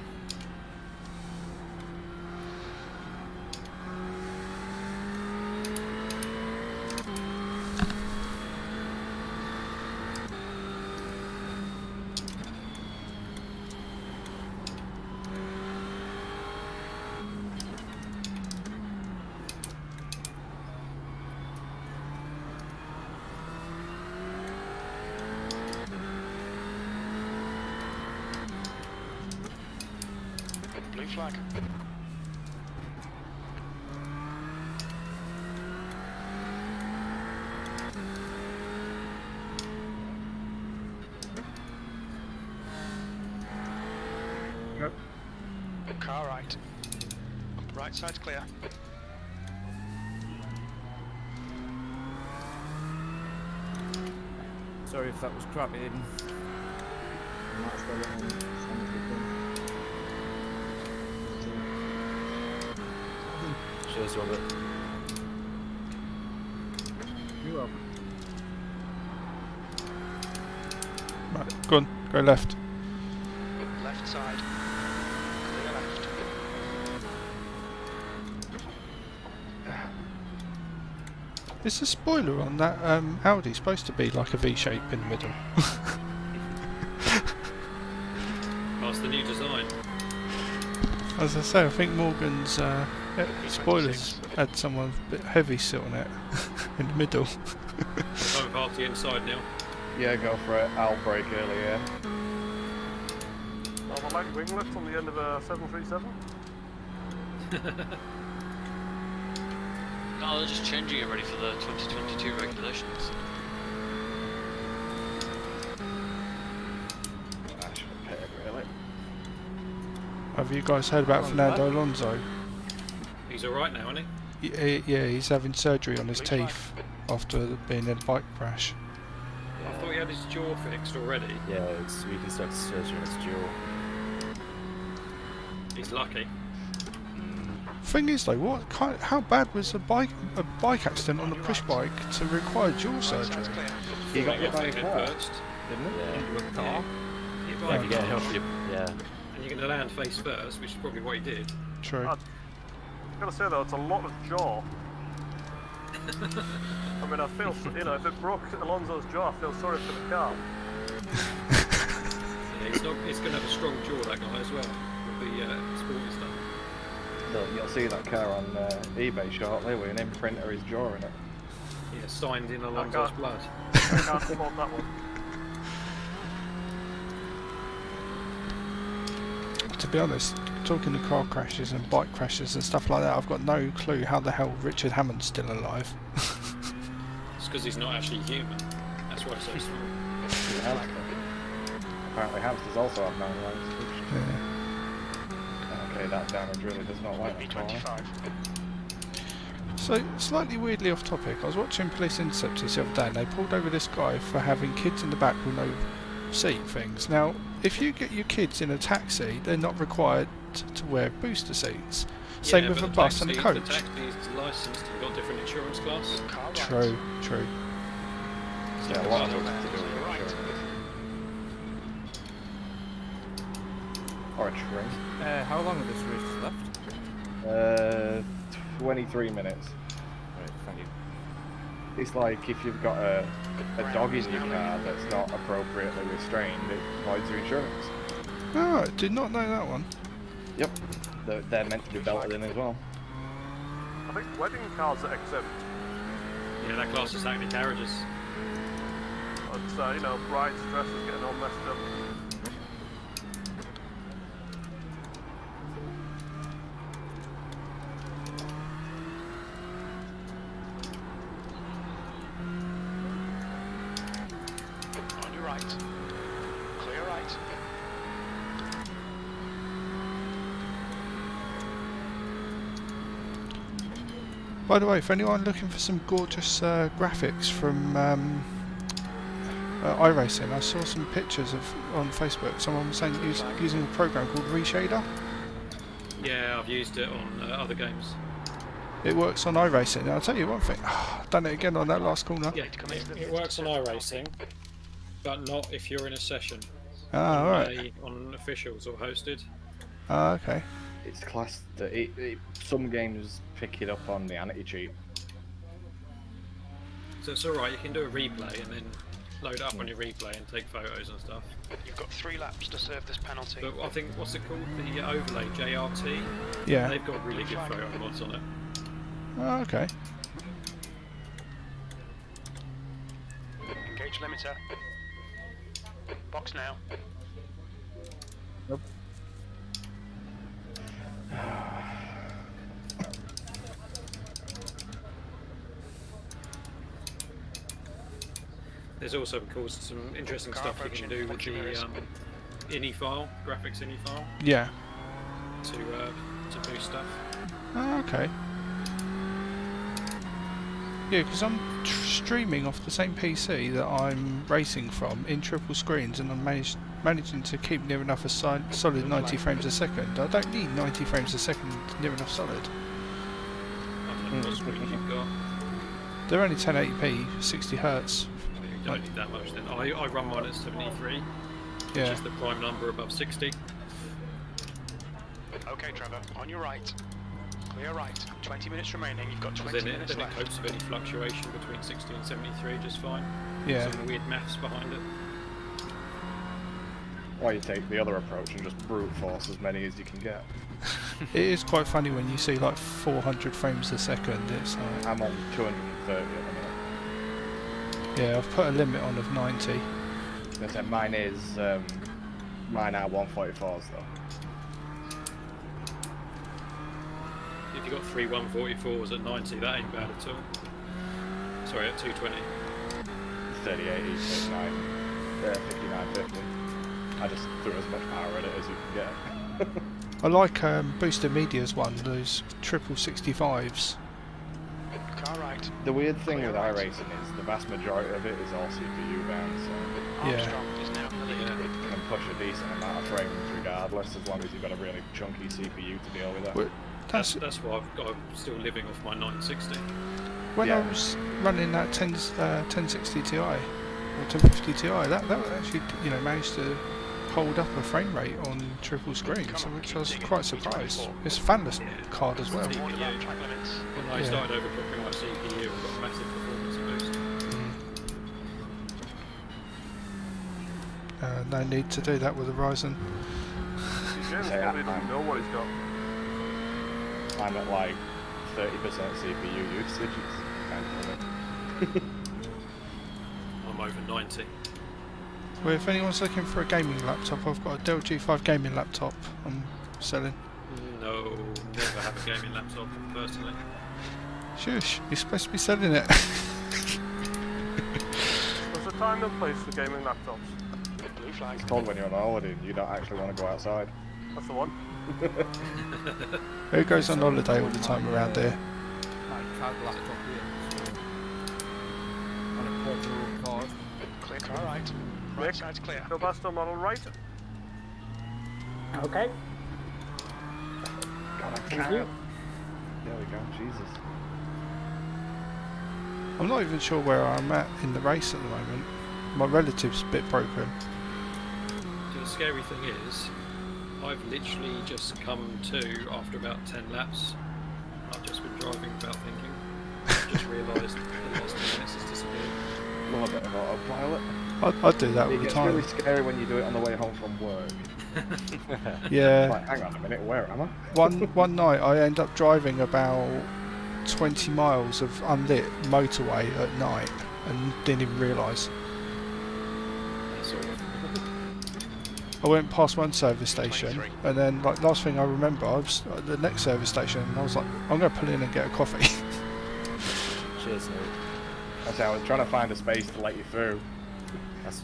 Blue flag. Yep. Car right. Right side's clear. Sorry if that was crap, Aiden. Cheers, Robert. You're welcome. Right, go on, go left. Left side. Clear left. Is the spoiler on that Audi supposed to be like a V shape in the middle? That's the new design. As I say, I think Morgan's spoilers had someone a bit heavy sit on it in the middle. Time past the inside now. Yeah, go for it. I'll brake early, yeah. Normal light winglets on the end of a 737. No, they're just changing it ready for the 2022 regulations. I should have pitted, really. Have you guys heard about Fernando Alonso? He's alright now, isn't he? Yeah, he's having surgery on his teeth after being in a bike crash. I thought he had his jaw fixed already. Yeah, it's reconstructed surgery on his jaw. He's lucky. Thing is though, how bad was a bike accident on a push bike to require jaw surgery? He got hit by a Head car, first. didn't it? Yeah. Into a car. Hit by Yeah, a if you get car. help, yeah. And you're going to land face first, which is probably what he did. True. I've got to say though, it's a lot of jaw. I mean, I feel, you know, if it broke Alonso's jaw, I feel sorry for the car. Yeah, he's going to have a strong jaw, that guy, as well, with the sporty stuff. You'll see that car on eBay shortly with an imprint of his jaw in it. Yeah, signed in Alonso's blood. I can't afford that one. to be honest, talking to car crashes and bike crashes and stuff like that, I've got no clue how the hell Richard Hammond's still alive. It's because he's not actually human. That's why he's so small. Apparently hamsters also have 9 lives. Yeah. Okay, that damage really does not like me. 25. So, slightly weirdly off topic, I was watching Police Interceptors the other day and they pulled over this guy for having kids in the back with no seat things. Now, if you get your kids in a taxi, they're not required to wear booster seats. Same Yeah, with but a the bus and a taxi- coach. The taxi is licensed and got different insurance class. True, true. Yeah, a lot of those to do with insurance. Or a train. How long of this race left? 23 minutes. Right, thank you. It's like if you've got a dog in your car that's not appropriately restrained, it voids your insurance. Oh, I did not know that one. Yep. They're meant to be belted in as well. I think wedding cars are exempt. Yeah, that class is active carriages. But, you know, brides' dresses getting all messed up. On your right. Clear right. By the way, for anyone looking for some gorgeous graphics from iRacing, I saw some pictures on Facebook. Someone was saying using a program called Reshader. Yeah, I've used it on other games. It works on iRacing. And I'll tell you one thing, done it again on that last corner. Yeah, it works on iRacing, but not if you're in a session. Ah, alright. On officials or hosted. Ah, okay. It's classed that some games pick it up on the anti-cheat. So it's alright, you can do a replay and then load it up on your replay and take photos and stuff. You've got 3 laps to serve this penalty. But I think, what's it called? The overlay, JRT? Yeah. They've got really good photo mods on it. Oh, okay. Engage limiter. Box now. Nope. There's also, of course, some interesting stuff you can do with the ini file, graphics ini file. Yeah. To boost stuff. Oh, okay. Yeah, because I'm streaming off the same PC that I'm racing from in triple screens, and I'm managing to keep near enough a solid 90 frames a second. I don't need 90 frames a second near enough solid. I don't know what screens you've got. They're only 1080p, 60 hertz. You don't need that much then. I run mine at 73, which Yeah. is the prime number above 60. Okay, Trevor, on your right. Clear right. 20 minutes remaining. You've got 20 Then minutes it left. copes with any fluctuation between 60 and 73 just fine. Yeah. Some weird maths behind it. Or you take the other approach and just brute force as many as you can get. It is quite funny when you see like 400 frames a second. It's like, I'm on 230 at the minute. yeah, I've put a limit on of 90. I said mine is mine are 144s though. If you've got 3 144s at 90, that ain't bad at all. Sorry, at 220. 38, 39, 59, 50. I just threw as much power at it as you can get. I like Booster Media's one, those triple 65s. Car right. The weird thing with iRacing is the vast majority of it is all CPU bound, so Armstrong is now in the lead. you can push a decent amount of frames regardless, as long as you've got a really chunky CPU to deal with that. Well, That's why I'm still living off my 960. When I was running that 1060 Ti or 1050 Ti, that actually managed to hold up a frame rate on triple screens, which I was quite surprised. It's a fanless card as well. When I started overclocking my CPU, I got a massive performance boost. No need to do that with a Ryzen. James probably doesn't know what he's got. I'm at like 30% CPU usage, it's kind of funny. I'm over 90. Well, if anyone's looking for a gaming laptop, I've got a Dell G5 gaming laptop I'm selling. No, never have a gaming laptop personally. Shush, you're supposed to be selling it. There's a time and place for gaming laptops. Blue flag. It's cold when you're on holiday and you don't actually want to go outside. That's the one. Who goes on holiday all the time around here? My CAD laptop here. On a portable card. Clear car right. Right side's clear. Robusto model right. Okay. God, I Thank can't. you. There we go, Jesus. I'm not even sure where I'm at in the race at the moment. My relative's a bit broken. So the scary thing is, I've literally just come to after about 10 laps. I've just been driving without thinking. I've just realised the last 10 minutes has disappeared. Love a bit of autopilot. I do that all It the gets time. really scary when you do it on the way home from work. Yeah. Like, hang on a minute, where am I? One night I end up driving about 20 miles of unlit motorway at night and didn't even realise. That's all. I went past one service station and then like last thing I remember I was at the next service station and I was like, I'm going to pull in and get a coffee. Cheers, mate. I say I was trying to find a space to let you through. That's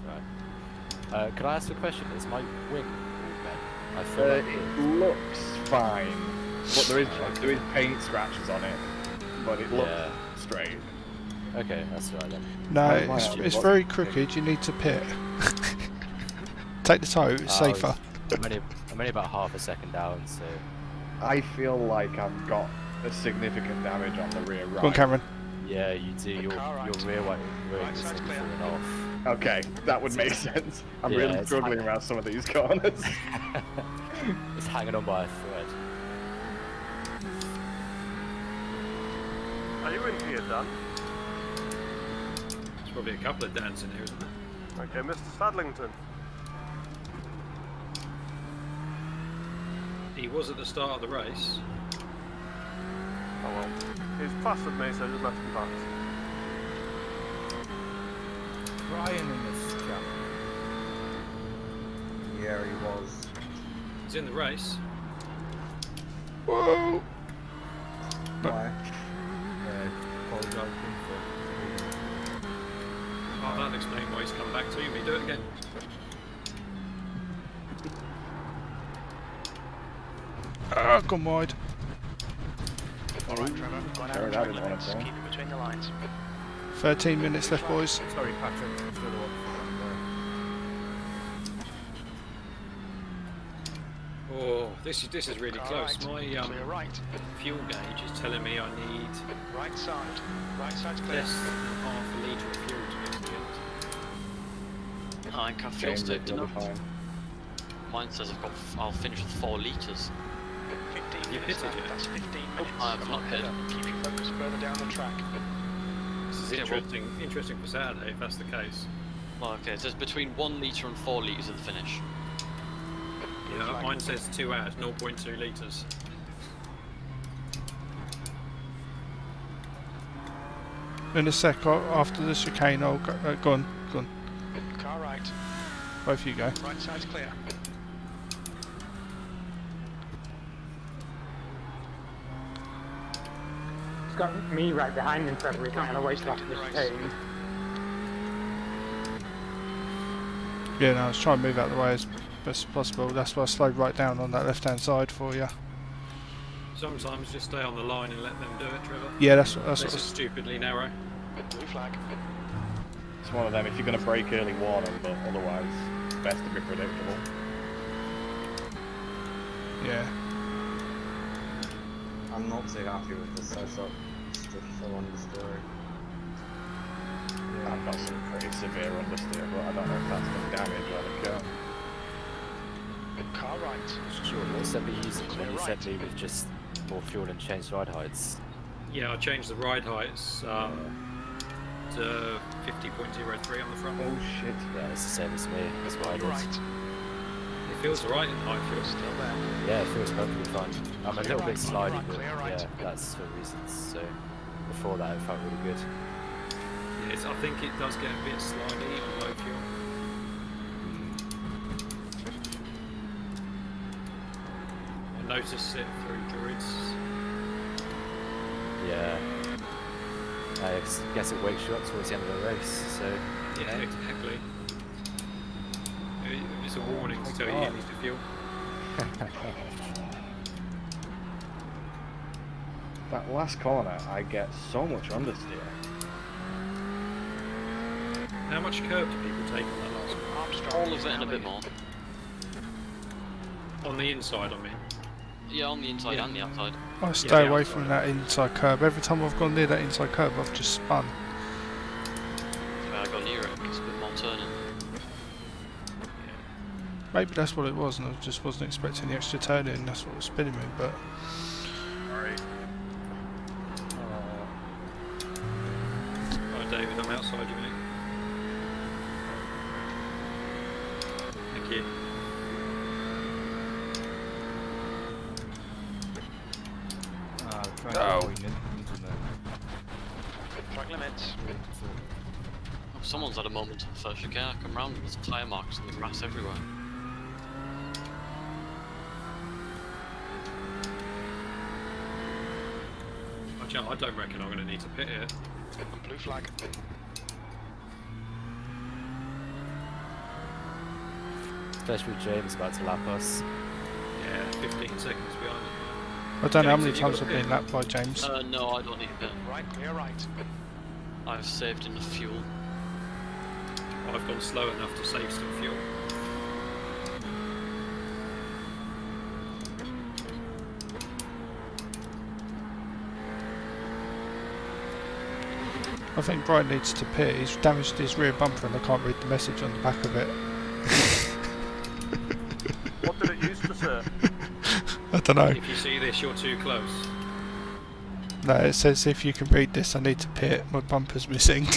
right. Could I ask a question? Is my wing all bent? I feel like It looks fine, but there is paint scratches on it, but it looks straight. Okay, that's right then. No, Might have it's it. very crooked, you need to pit. Take the toe, it's safer. I'm only about half a second down, so... I feel like I've got a significant damage on the rear right. Go on, Cameron. Yeah, you do. Your rear wing is falling off. Okay, that would make sense. I'm Yeah, really it's struggling around some of these corners. It's hanging on by a thread. Are you in here, Dan? There's probably a couple of Dans in here, isn't there? Okay, Mr. Stadlington. He was at the start of the race. Oh well. He's faster than me, so I just left him pass. Brian in this cam. Yeah, he was. He's in the race. Whoa! Why? Apologise for. Oh, that'll explain why he's come back to me. Do it again. Ah, gone wide. Alright, Trevor. Going out Sorry, of that track was limits. one of Keep it between the lines. 13 minutes left, boys. Sorry, Patrick. It's the other one. Oh, this is really Car close. right. My Clear right. fuel gauge is telling me I need Right side. Right side's clear. less than half a litre of fuel to get to the end. I think I fuel James, saved you'll be enough. fine. Mine says I'll finish with 4 litres. 15 You minutes hit it left. yet? That's 15 minutes. I've not hit. Keep your focus further down the track. This is Okay, well- interesting for Saturday if that's the case. Well, okay, so it's between 1 litre and 4 litres at the finish. Yeah, mine says 2 hours, 0.2 litres. In a sec, after the chicane, I'll go, go on. Car right. Both of you go. Right side's clear. It's got me right behind him, Trevor. He's not going to waste after this chicane. Yeah, no, I was trying to move out of the way as best as possible. That's why I slowed right down on that left-hand side for you. Sometimes just stay on the line and let them do it, Trevor. Yeah, that's This what is stupidly narrow. Blue flag. It's one of them, if you're going to break early, warn them, but otherwise, it's best to be predictable. Yeah. I'm not too happy with the setup. Just to fill on the story. I've got some pretty severe understeer, but I don't know if that's going to damage or the car. Car right. Sure, what set me using Clear when you right. set me with just more fuel and changed ride heights? Yeah, I changed the ride heights to 50.03 on the front. Oh shit. Yeah, it's the same as me. That's what I did. Right. It feels alright in high fuel. Still there. Yeah, it feels perfectly fine. I'm a Clear little bit right, slidey, right, but clear right. yeah, that's for reasons. So before that, it felt really good. Yes, I think it does get a bit slidey on low fuel. notice it through druids. Yeah. I guess it wakes you up towards the end of the race, so, you know. Exactly. It's a warning to tell you need to fuel. That last corner, I get so much understeer. How much curb do people take on that last one? Armstrong All of it and a bit more. On the inside, I mean. Yeah, on the inside and the outside. I stay away from that inside curb. Every time I've gone near that inside curb, I've just spun. Where I got near it, it's a bit more turning. Maybe that's what it was, and I just wasn't expecting the extra turning. That's what was spinning me. But Alright. Alright, David, I'm outside you, mate. Thank you. Track limits. Oh, someone's had a moment of first chicane. I come round and there's tyre marks and the grass everywhere. I don't reckon I'm going to need to pit here. Blue flag. Especially James about to lap us. Yeah, 15 seconds behind. I don't know how James, many have you times got I've a been pit? lapped by James. No, I don't need a pit. Right, clear right. I've saved enough fuel. I've gone slow enough to save some fuel. I think Brian needs to pit. He's damaged his rear bumper and I can't read the message on the back of it. What did it used to say? I don't know. If you see this, you're too close. No, it says if you can read this, I need to pit. My bumper's missing.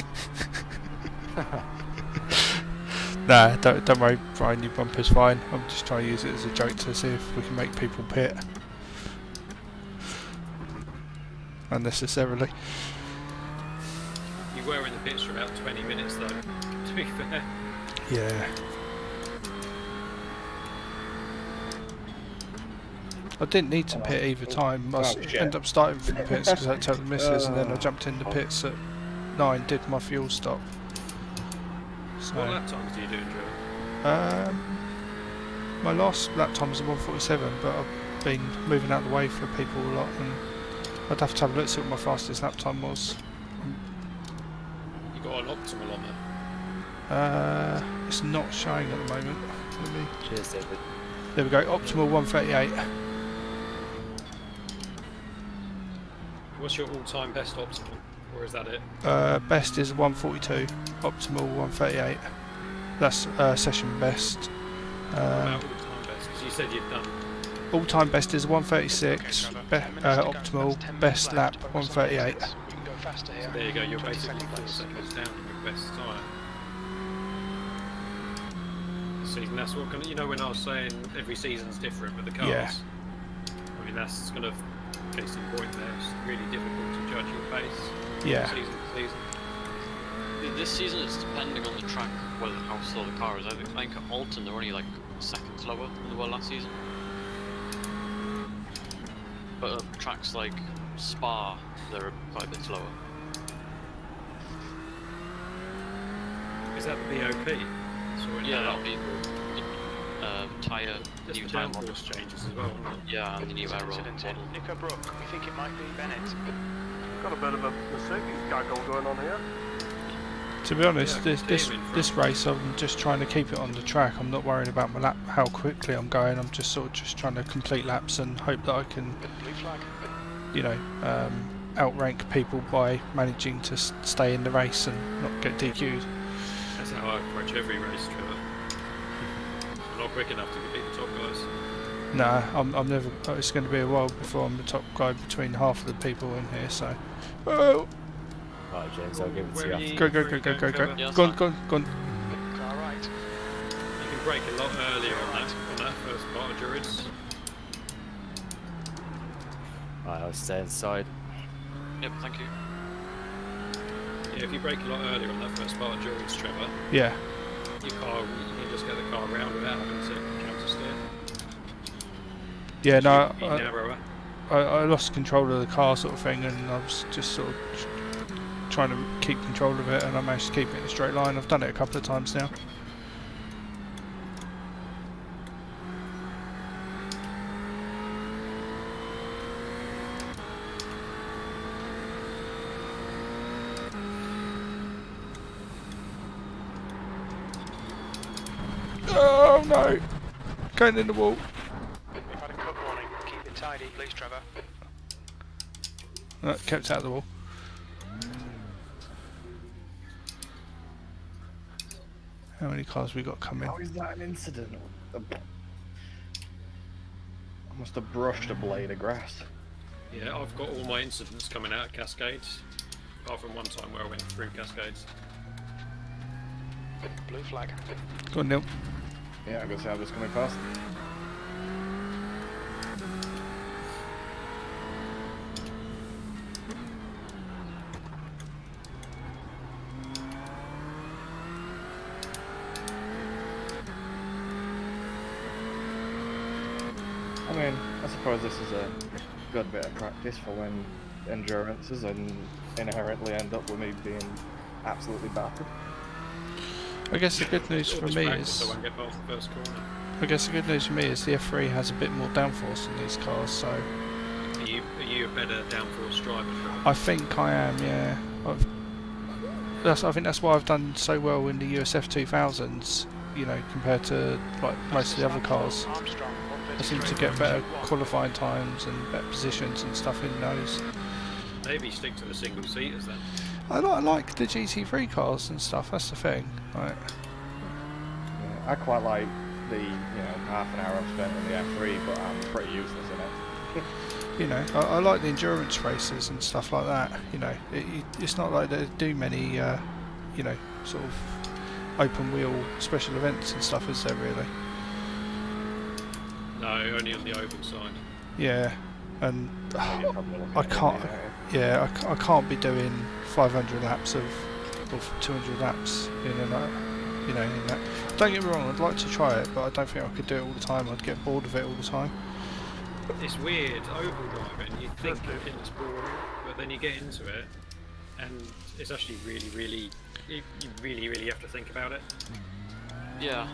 Nah, don't worry, Brian. Your bumper's fine. I'm just trying to use it as a joke to see if we can make people pit. Unnecessarily. You were in the pits for about 20 minutes, though. To be fair. Yeah. I didn't need to pit either time. I ended up starting from the pits because I took the misses, and then I jumped in the pits at 9, did my fuel stop. So, What lap times do you do, Joe? my last lap time was a 1:47, but I've been moving out of the way for people a lot, and I'd have to have a look to see what my fastest lap time was. You got an optimal on there. It's not showing at the moment. Let me. Cheers, David. There we go. Optimal 1:38. What's your all-time best optimal? Or is that it? Best is 1:42. Optimal 1:38. That's session best. About all-time best? Because you said you'd done. All-time best is 1:36. Optimal best lap 1:38. We can go faster here. So there you go, you're 20 basically second 4 place. seconds down on your best tyre. Season, that's what you know when I was saying every season's different with the cars. Yeah. I mean that's kind of case in point there. It's really difficult to judge your pace. Yeah. Season to season. This season it's depending on the track, whether how slow the car is. I think at Alton they're only like a second slower than they were last season. But tracks like Spa, they're quite a bit slower. Is that the BOP? So Yeah, that'll be tyre, Just new the tyre model. downforce changes as well. Isn't it? Yeah, and the new aero Incident in model. Nico Brook. We think it might be Bennett. Got a bit of a Mercedes gaggle going on here. To be honest, Yeah, this race, I'm just trying to keep it on the track. I'm not worrying about my lap, how quickly I'm going. I'm just sort of just trying to complete laps and hope that I can, Blue flag. you know, outrank people by managing to stay in the race and not get DQ'd. That's how I approach every race, Trevor. I'm not quick enough to beat the top guys. Nah, I'm never. It's going to be a while before I'm the top guy between half of the people in here. So, oh, Right, James, I'll give it Where to are you. you? go, go, Where go, are go, you go, going, go. Trevor? Yeah, Go on, fine. go on, go on. Car right. You can brake a lot earlier on that first part of Druids. Right, I'll stay inside. Yep, thank you. Yeah, if you brake a lot earlier on that first part of Druids, Trevor, Yeah, your car, you can just get the car around without having to counter steer. Yeah, no, Be narrower. I lost control of the car sort of thing, and I was just sort of trying to keep control of it, and I managed to keep it in a straight line. I've done it a couple of times now. Oh no! Going in the wall. We've had a cut warning. Keep it tidy, please, Trevor. Kept out of the wall. How many cars we got coming? How is that an incident? I must have brushed a blade of grass. Yeah, I've got all my incidents coming out of Cascades, apart from one time where I went through Cascades. Blue flag. Go on, Neil. Yeah, I can see how this coming fast. I mean, I suppose this is a good bit of practice for when endurances and inherently end up with me being absolutely battered. I guess the good news for me is. I won't get past the first corner. I guess the good news for me is the F3 has a bit more downforce in these cars, so. Are you a better downforce driver? I think I am, yeah. I think that's why I've done so well in the USF 2000s, you know, compared to like most of the other cars. I seem to get better qualifying times and better positions and stuff in those. Maybe stick to the single seaters then. I like the GT3 cars and stuff. That's the thing. Right. Yeah, I quite like the half an hour I've spent in the F3, but I'm pretty useless in it. You know, I like the endurance races and stuff like that. You know, it's not like they do many, you know, sort of open wheel special events and stuff, is there really? No, only on the oval side. Yeah, and I can't. Yeah, I can't be doing 500 laps or 200 laps in a, you know, in that. Don't get me wrong, I'd like to try it, but I don't think I could do it all the time. I'd get bored of it all the time. It's weird, oval driving, you think it's boring, but then you get into it, and it's actually really, you really have to think about it. Yeah.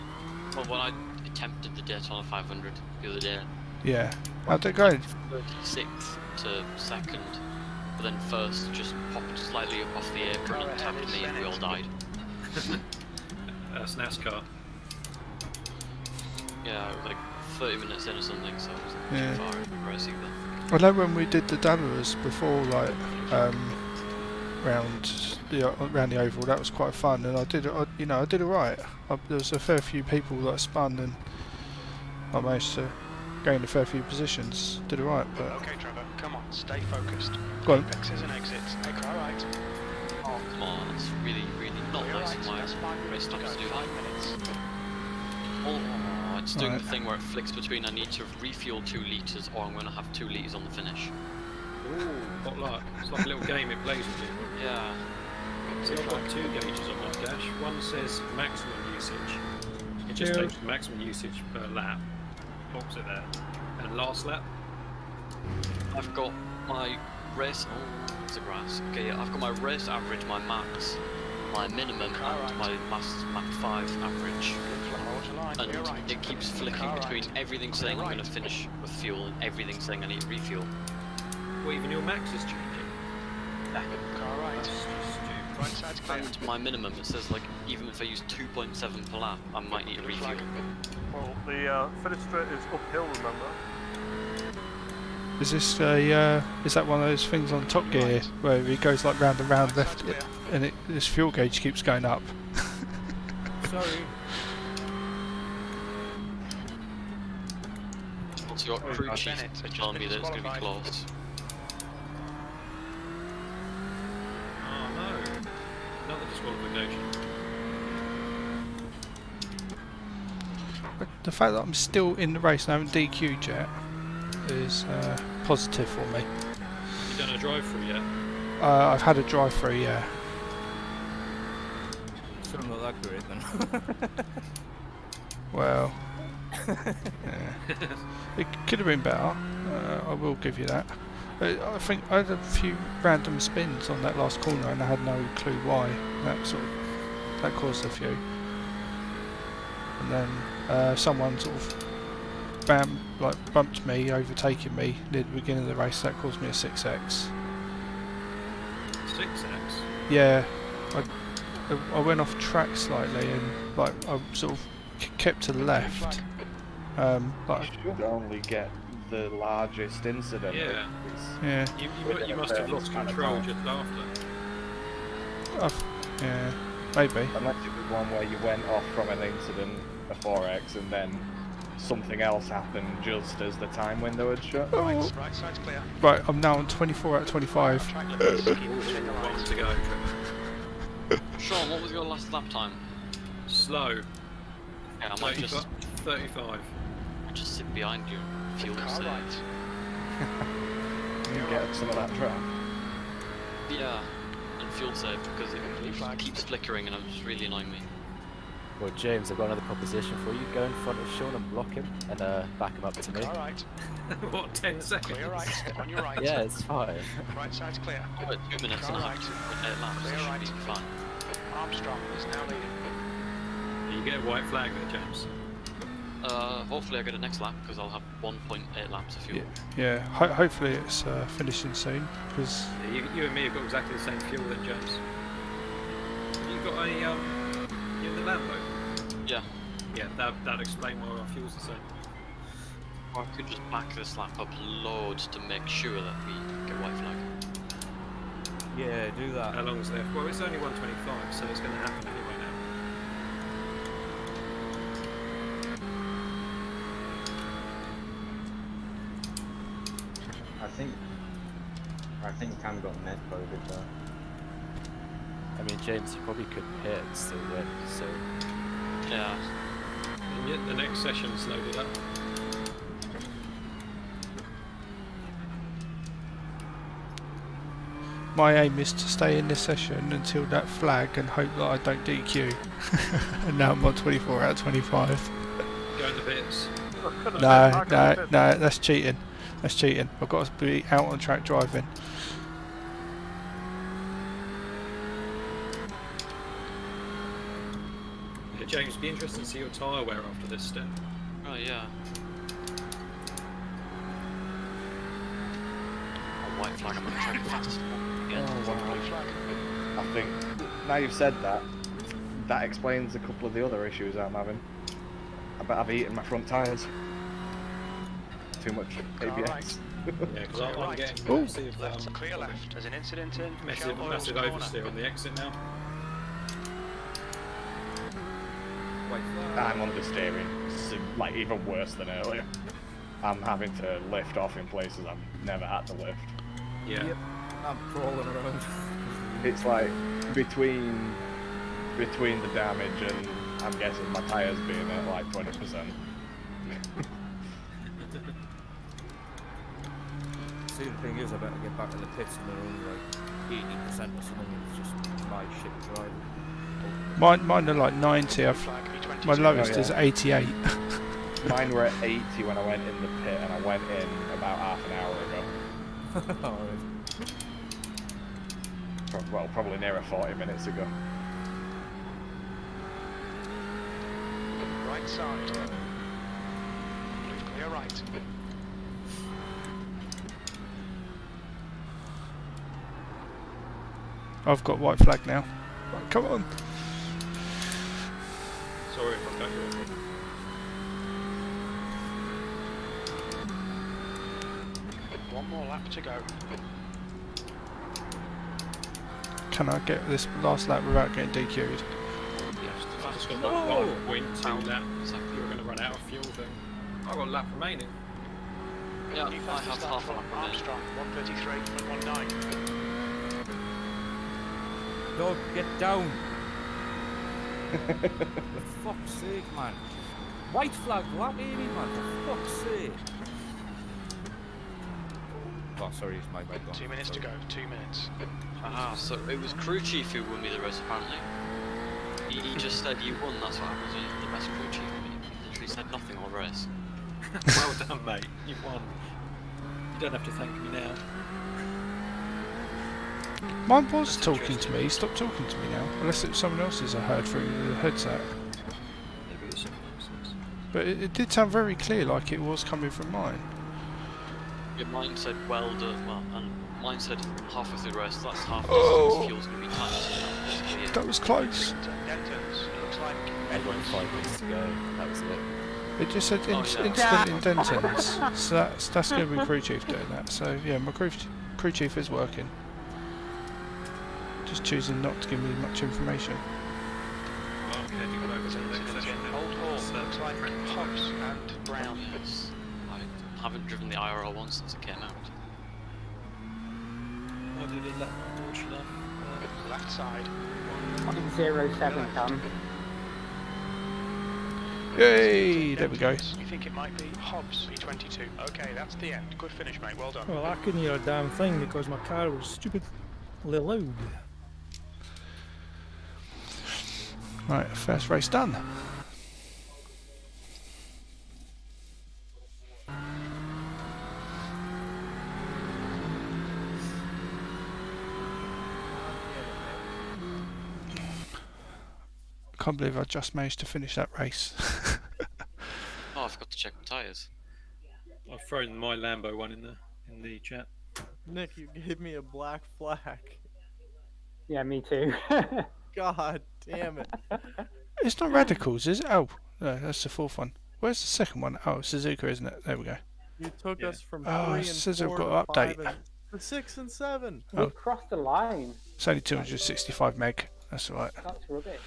Well, when I attempted the Daytona 500 the other day. Yeah. How'd it go? 36th to 2nd, but then first just popped slightly up off the apron and tapped me and we all died. That's NASCAR. Yeah, like 30 minutes in or something, so it wasn't Yeah. too far in the race either. I know when we did the Dallas before, like round the oval, that was quite fun, and I did alright. There was a fair few people that spun, and I managed to gain a fair few positions. Did alright, but. Okay, Trevor, come on, stay focused. Go on. Apexes and exits. Make all right. Oh, come on, it's really not You're nice right, for my race stops to do 5 that. minutes. Oh, it's doing Right. the thing where it flicks between I need to refuel 2 litres or I'm going to have 2 litres on the finish. Ooh, what luck. It's like a little game it plays with you. Yeah. See, I've got 2 gauges on my dash. One says maximum usage. It just takes the maximum usage per lap. Pops it there. And last lap. I've got my race. Oh, it's a grass. Okay, yeah, I've got my race average, my max, my minimum, and my Mach 5 average. And it keeps flicking between everything saying I'm going to finish with fuel and everything saying I need to refuel. Well, even your max is changing. Car right. Right side's clear. And my minimum, it says like even if I use 2.7 per lap, I might need to refuel. Well, the finish straight is uphill, remember? Is this is that one of those things on Top Gear where it goes like round and round left, and this fuel gauge keeps going up? Sorry. Also got crew chief telling me that it's going to be close. Oh no. Another disqualification. The fact that I'm still in the race and I haven't DQ'd yet is positive for me. You done a drive-through yet? I've had a drive-through, yeah. Still not that great then. Well, Yeah. It could have been better. I will give you that. I think I had a few random spins on that last corner and I had no clue why. That caused a few. And then someone sort of bumped me, overtaking me near the beginning of the race. That caused me a 6x. 6x? Yeah, I went off track slightly and I sort of kept to the left. You should only get the largest incident. Yeah. Yeah. You must have lost control just after. Yeah, maybe. Unless it was one where you went off from an incident, a 4x, and then something else happened just as the time window had shut. Oh. Right side's clear. Right, I'm now on 24 out of 25. Track limits, keep pushing the One right. to go. Sean, what was your last lap time? Slow. Yeah, I might just 35. just sit behind you and fuel Car save. right. You get some of that draft. Yeah, and fuel save because it keeps flickering and it's really annoying me. Well, James, I've got another proposition for you. Go in front of Sean and block him, and back him up to me. Car right. What, 10 seconds? Clear right. On your right. Yeah, it's fine. Right side's clear. I've got 2 minutes and a Car half right. 2.8 laps, Clear so it right. should be fine. Armstrong is now leading. You get a white flag there, James. Hopefully I get it next lap because I'll have 1.8 laps of fuel. Yeah, hopefully it's finishing soon because Yeah, you and me have got exactly the same fuel then, James. You got a you in the Lambo? Yeah. Yeah, that'd explain why our fuel's the same. Or I could just back this lap up loads to make sure that we get white flag. Yeah, do that. How long is left? Well, it's only 125, so it's going to happen anyway now. I think Cam got net COVID there. I mean, James, you probably could hit and still win, so... Yeah. And yet the next session's loaded up. my aim is to stay in this session until that flag and hope that I don't DQ. And now I'm on 24 out of 25. Going to bits. No, that's cheating. That's cheating. I've got to be out on track driving. Yeah, James, it'd be interesting to see your tyre wear after this step. Oh yeah. A white flag, I'm gonna try fast. I think, now you've said that, that explains a couple of the other issues I'm having. I bet I've eaten my front tyres. Too much ABS. Yeah, because I'm getting Ooh. massive, Clear left. There's an incident in massive oversteer on the exit now. I'm understeering, like even worse than earlier. I'm having to lift off in places I've never had to lift. Yeah. Yep. I'm crawling around. It's like between the damage and I'm guessing my tyres being at like 20%. See, the thing is, I better get back in the pits and they're only like 80% or something. It's just my shit driving. Mine are like 90. My lowest is 88. Mine were at 80 when I went in the pit, and I went in about half an hour ago. Alright. Well, probably nearer 40 minutes ago. Right side. Clear right. I've got white flag now. Right, come on. Sorry if I cut you off. One more lap to go. Can I get this last lap without getting DQ'd? I've just got 1.2 laps. You're going to run out of fuel then. I've got a lap remaining. Yeah, New I have fastest lap half a from lap remaining. Armstrong, 133.19. Dog, get down! For fuck's sake, man. White flag, lap 80, man, for fuck's sake. Oh, sorry, it's my bike gone. 2 minutes to go, 2 minutes. Aha, so it was crew chief who won me the race apparently. He just said you won, that's what happens when you're the best crew chief. literally said nothing all race. Well done, mate. You've won. You don't have to thank me now. Mine was talking to me. He stopped talking to me now. Unless it was someone else's I heard through the headset. Maybe it was someone else's. But it did sound very clear, like it was coming from mine. Yeah, mine said well done. Well, and mine said halfway through the race. That's half Oh. distance. Fuel's gonna be tight. That was close. Dentons, it looks like. Everyone 5 minutes to go. That was it. It just said yeah. incident in Denton's. So that's going to be crew chief doing that. So yeah, my crew chief is working. Just choosing not to give me much information. Well, I'm heading over to the next Dentons session. in Old Hall, looks like Hobbs and Brown. Yes. I haven't driven the IRL one since it came out. I did a lap launch enough. Left side. 07 come. Yay! There we go. You think it might be Hobbs V22? Okay, that's the end. Good finish, mate. Well done. Well, I couldn't hear a damn thing because my car was stupidly loud. Right, first race done. Can't believe I just managed to finish that race. Oh, I forgot to check my tyres. I've thrown my Lambo one in the chat. Nick, you gave me a black flag. Yeah, me too. God damn it. It's not Radicals, is it? Oh, no, that's the fourth one. Where's the second one? Oh, Suzuka, isn't it? There we go. You took us from 3 Oh, and it says 4 I've to got to 5 update. and to 6 and 7. Oh. We crossed the line. It's only 265 meg. That's alright. That's rubbish.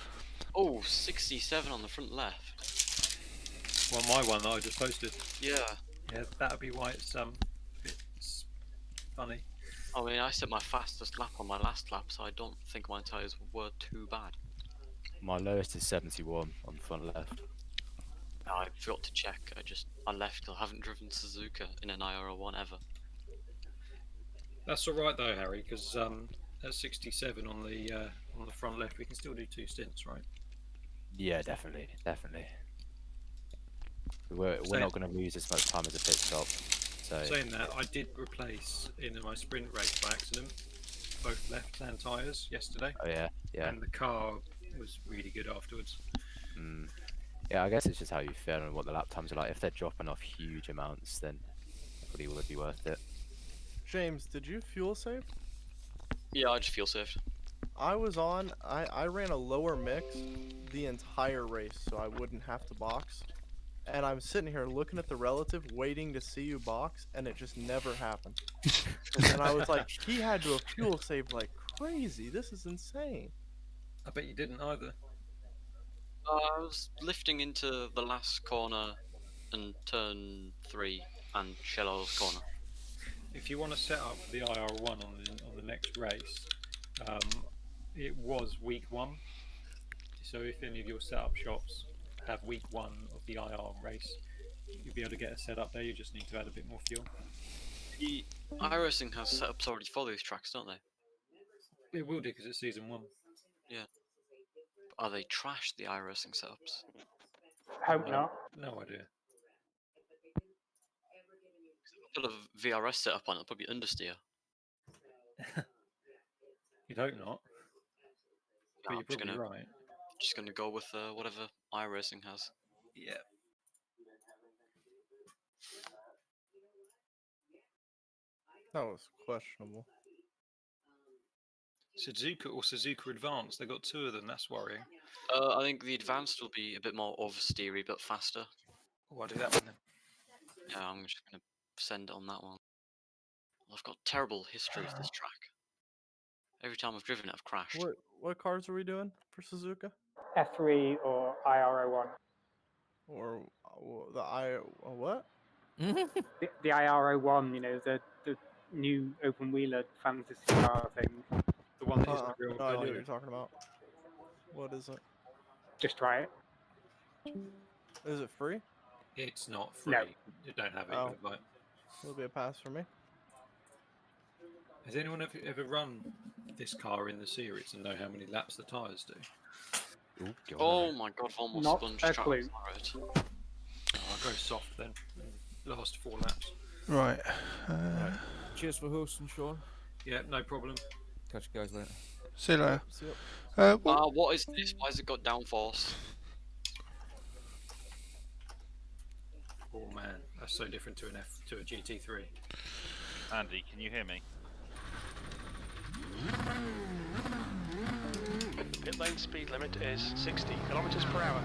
Oh, 67 on the front left. Well, my one that I just posted. Yeah. Yeah, that'd be why it's funny. I mean, I set my fastest lap on my last lap, so I don't think my tyres were too bad. My lowest is 71 on the front left. I forgot to check. I left. I haven't driven Suzuka in an IRL1 ever. That's all right though, Harry, because at 67 on the front left, we can still do 2 stints, right? Yeah, definitely. We're not going to lose as much time as a pit stop. So saying that, I did replace in my sprint race by accident both left-hand tyres yesterday. Oh yeah. And the car was really good afterwards. Yeah, I guess it's just how you feel and what the lap times are like. If they're dropping off huge amounts, then it probably would be worth it. James, did you fuel save? Yeah, I just feel safe. I ran a lower mix the entire race so I wouldn't have to box. And I'm sitting here looking at the relative, waiting to see you box, and it just never happened. And I was like, he had to have fuel saved like crazy. This is insane. I bet you didn't either. I was lifting into the last corner and turn 3 and Shellow's corner. If you want to set up the IR1 on the next race, it was week 1. So if any of your setup shops have week 1 of the IR race, you'll be able to get a setup there. You just need to add a bit more fuel. The iRacing has setups already for these tracks, don't they? It will do because it's season 1. Yeah. Are they trash, the iRacing setups? Hope not. No idea. Put a VRS setup on, it'll probably understeer. You'd hope not. But I'm you're just probably gonna, right. Just gonna go with whatever iRacing has. Yeah. That was questionable. Suzuka or Suzuka Advanced, they got 2 of them, that's worrying. I think the Advanced will be a bit more oversteery, but faster. Oh, I'll do that one then. Yeah, I'm just gonna send it on that one. I've got terrible history with this track. Every time I've driven it, I've crashed. What cars are we doing for Suzuka? F3 or IRO1. Or the what? The IRO1, you know, the new open wheeler fantasy car thing. The one that isn't a real no idea what guy. you're talking about. What is it? Just try it. Is it free? It's not free. No. You don't have it. Oh. But It'll be a pass for me. has anyone ever run this car in the series and know how many laps the tyres do? Oh my god, I've almost Not sponged a track clue. on it. Go soft then. Last 4 laps. Right. Right. Cheers for hosting, Sean. Yeah, no problem. Catch you guys later. See you later. See ya. What is this? Why has it got downforce? Oh man, that's so different to a GT3. Andy, can you hear me? The pit lane speed limit is 60 kilometers per hour.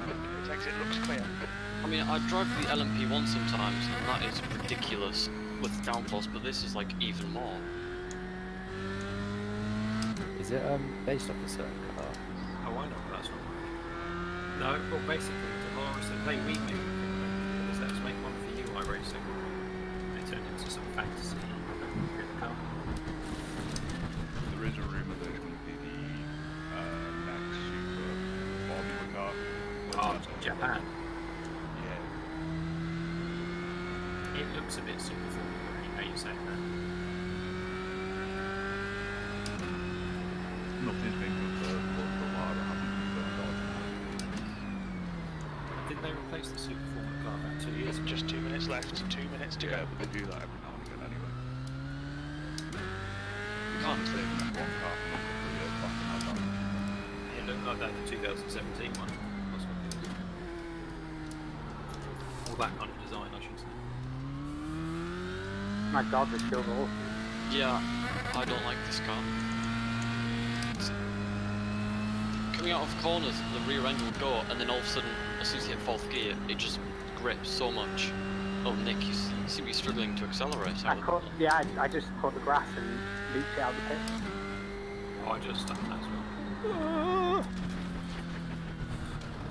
Pit exit looks clear. I mean, I drive the LMP1 sometimes, and that is ridiculous with downforce, but this is like even more. Is it based off a certain car? Oh, I know, that's not right. No, well, basically, Dolores said, hey, we make because let's make one for you, iRacing. They turned into some fantasy car. There is a rumour that it's going to be the next Super Formula car. Oh, Japan. Yeah. It looks a bit super formula, you know, you say that. Nothing's been confirmed, but the law hasn't confirmed all. Didn't they replace the super formula car about 2 years ago? Just 2 minutes left. 2 minutes to Yeah, go. but they do that every now and again anyway. You can't say that one car from a couple of years back and have that. It looked like that, the 2017 one. That's what it is. All that kind of design, I should say. My God, this feels awful. Yeah, I don't like this car. Coming out of corners, the rear end will go, and then all of a sudden, as soon as you hit 4th gear, it just grips so much. Oh, Nick, you seem to be struggling to accelerate. I just caught the grass and looped it out of the pit. Oh, I just done that as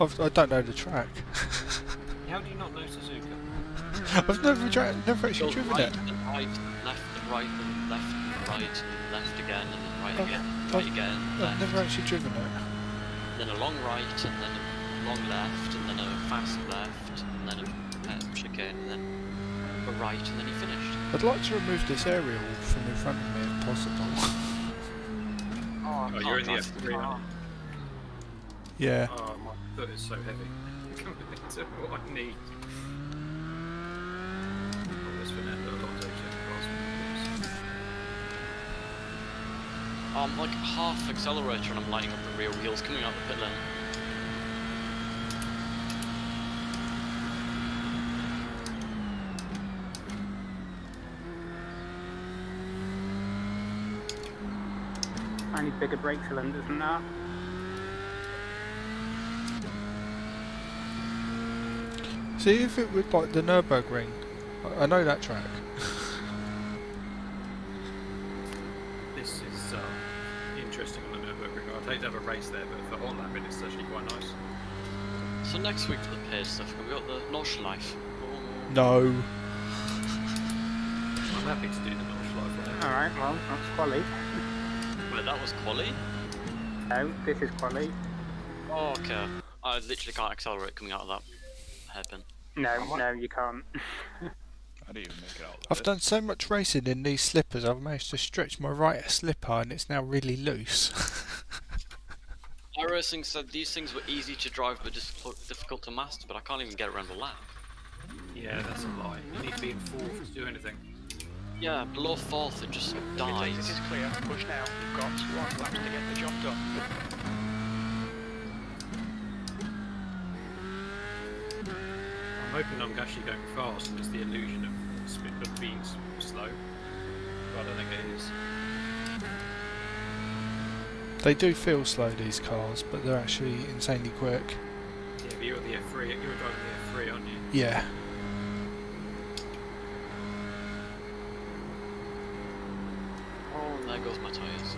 well. I don't know the track. How do you not know Suzuka? I've never actually driven right it. and right, and left and right and left and right and left again and then right again, I've- right again, I've left. never actually driven it. Then a long right and then a long left and then a fast left and then a chicane and then a right and then he finished. I'd like to remove this aerial from in front of me if possible. Oh, you're in the F3, aren't you? Yeah. Oh, my foot is so heavy. It's what I need. Oh, there's Fernando Alonso taking past me. Like half accelerator and I'm lighting up the rear wheels coming out the pit lane. I need bigger brake cylinders than that. See if it would like the Nürburgring. I know that track. This is interesting on the Nürburgring. I'd hate to have a race there, but for on that bit, it's actually quite nice. So next week for the paid stuff, we got the Nordschleife. No. I'm happy to do the Nordschleife. Alright, well, that's quali. Wait, that was quali? No, this is quali. Oh, okay. I literally can't accelerate coming out of that hairpin. No, you can't. I didn't even make it out. I've done so much racing in these slippers, I've managed to stretch my right slipper and it's now really loose. iRacing said these things were easy to drive but difficult to master, but I can't even get around the lap. Yeah, that's a lie. You need to be in 4th to do anything. Yeah, below 4th it just dies. This is clear. Push now. You've got 1 lap to get the job done. I'm hoping I'm actually going fast and it's the illusion of being slow. But I don't think it is. They do feel slow, these cars, but they're actually insanely quick. Yeah, but you're the F3. You're driving the F3, aren't you? Yeah. Oh, there goes my tyres.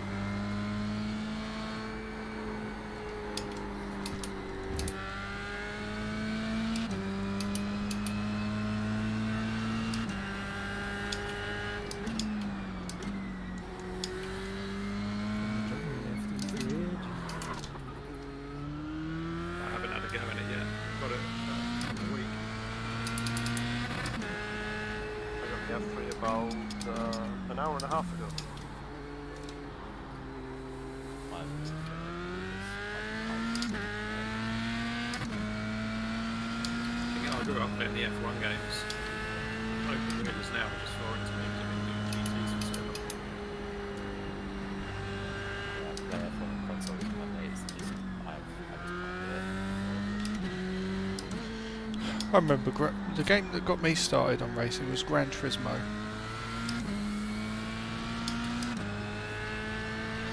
I haven't had a go in it yet. Got it in a week. I got the F3 about an hour and a half ago. I grew up playing the F1 games. Open wheelers now are just foreign to me. 'Cause I've been doing GTs for so long. Yeah, I play F1 on console with my mates. I just can't do it. I remember the game that got me started on racing was Gran Turismo.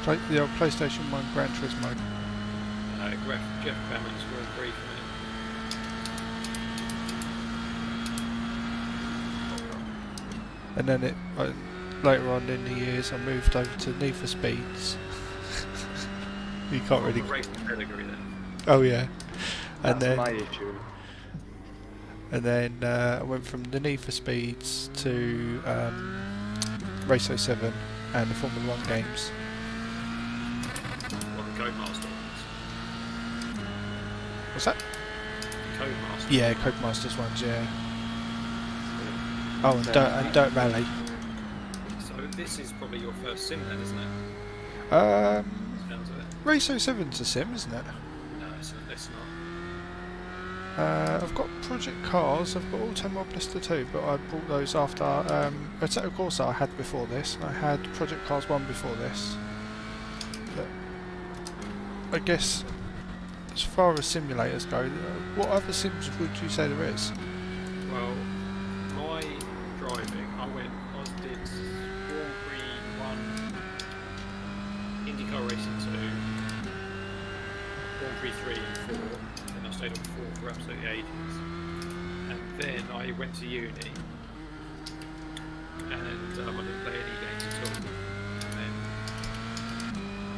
The old PlayStation 1 Gran Turismo. Jeff Clements Grand Prix for me. And then later on in the years I moved over to Need for Speeds. You can't really... Racing pedigree then. Oh yeah. And That's then, my issue. And then I went from the Need for Speeds to Race 07 and the Formula 1 games. What the Codemaster ones? What's that? Codemaster. Yeah, Codemasters ones, yeah. Oh, and Dirt Rally. So this is probably your first sim then, isn't it? Sounds of it. Race 07's a sim, isn't it? No, it's not. I've got Project Cars, I've got Auto Mob Blister 2, but I bought those after Assetto Corsa I had before this. I had Project Cars 1 before this. But I guess as far as simulators go, what other sims would you say there is? Well, my driving, I did Grand Prix 1, IndyCar Racing 2, Grand Prix 3 and 4, then I stayed on 4 for absolutely ages. And then I went to uni, and I didn't play any games at all. And then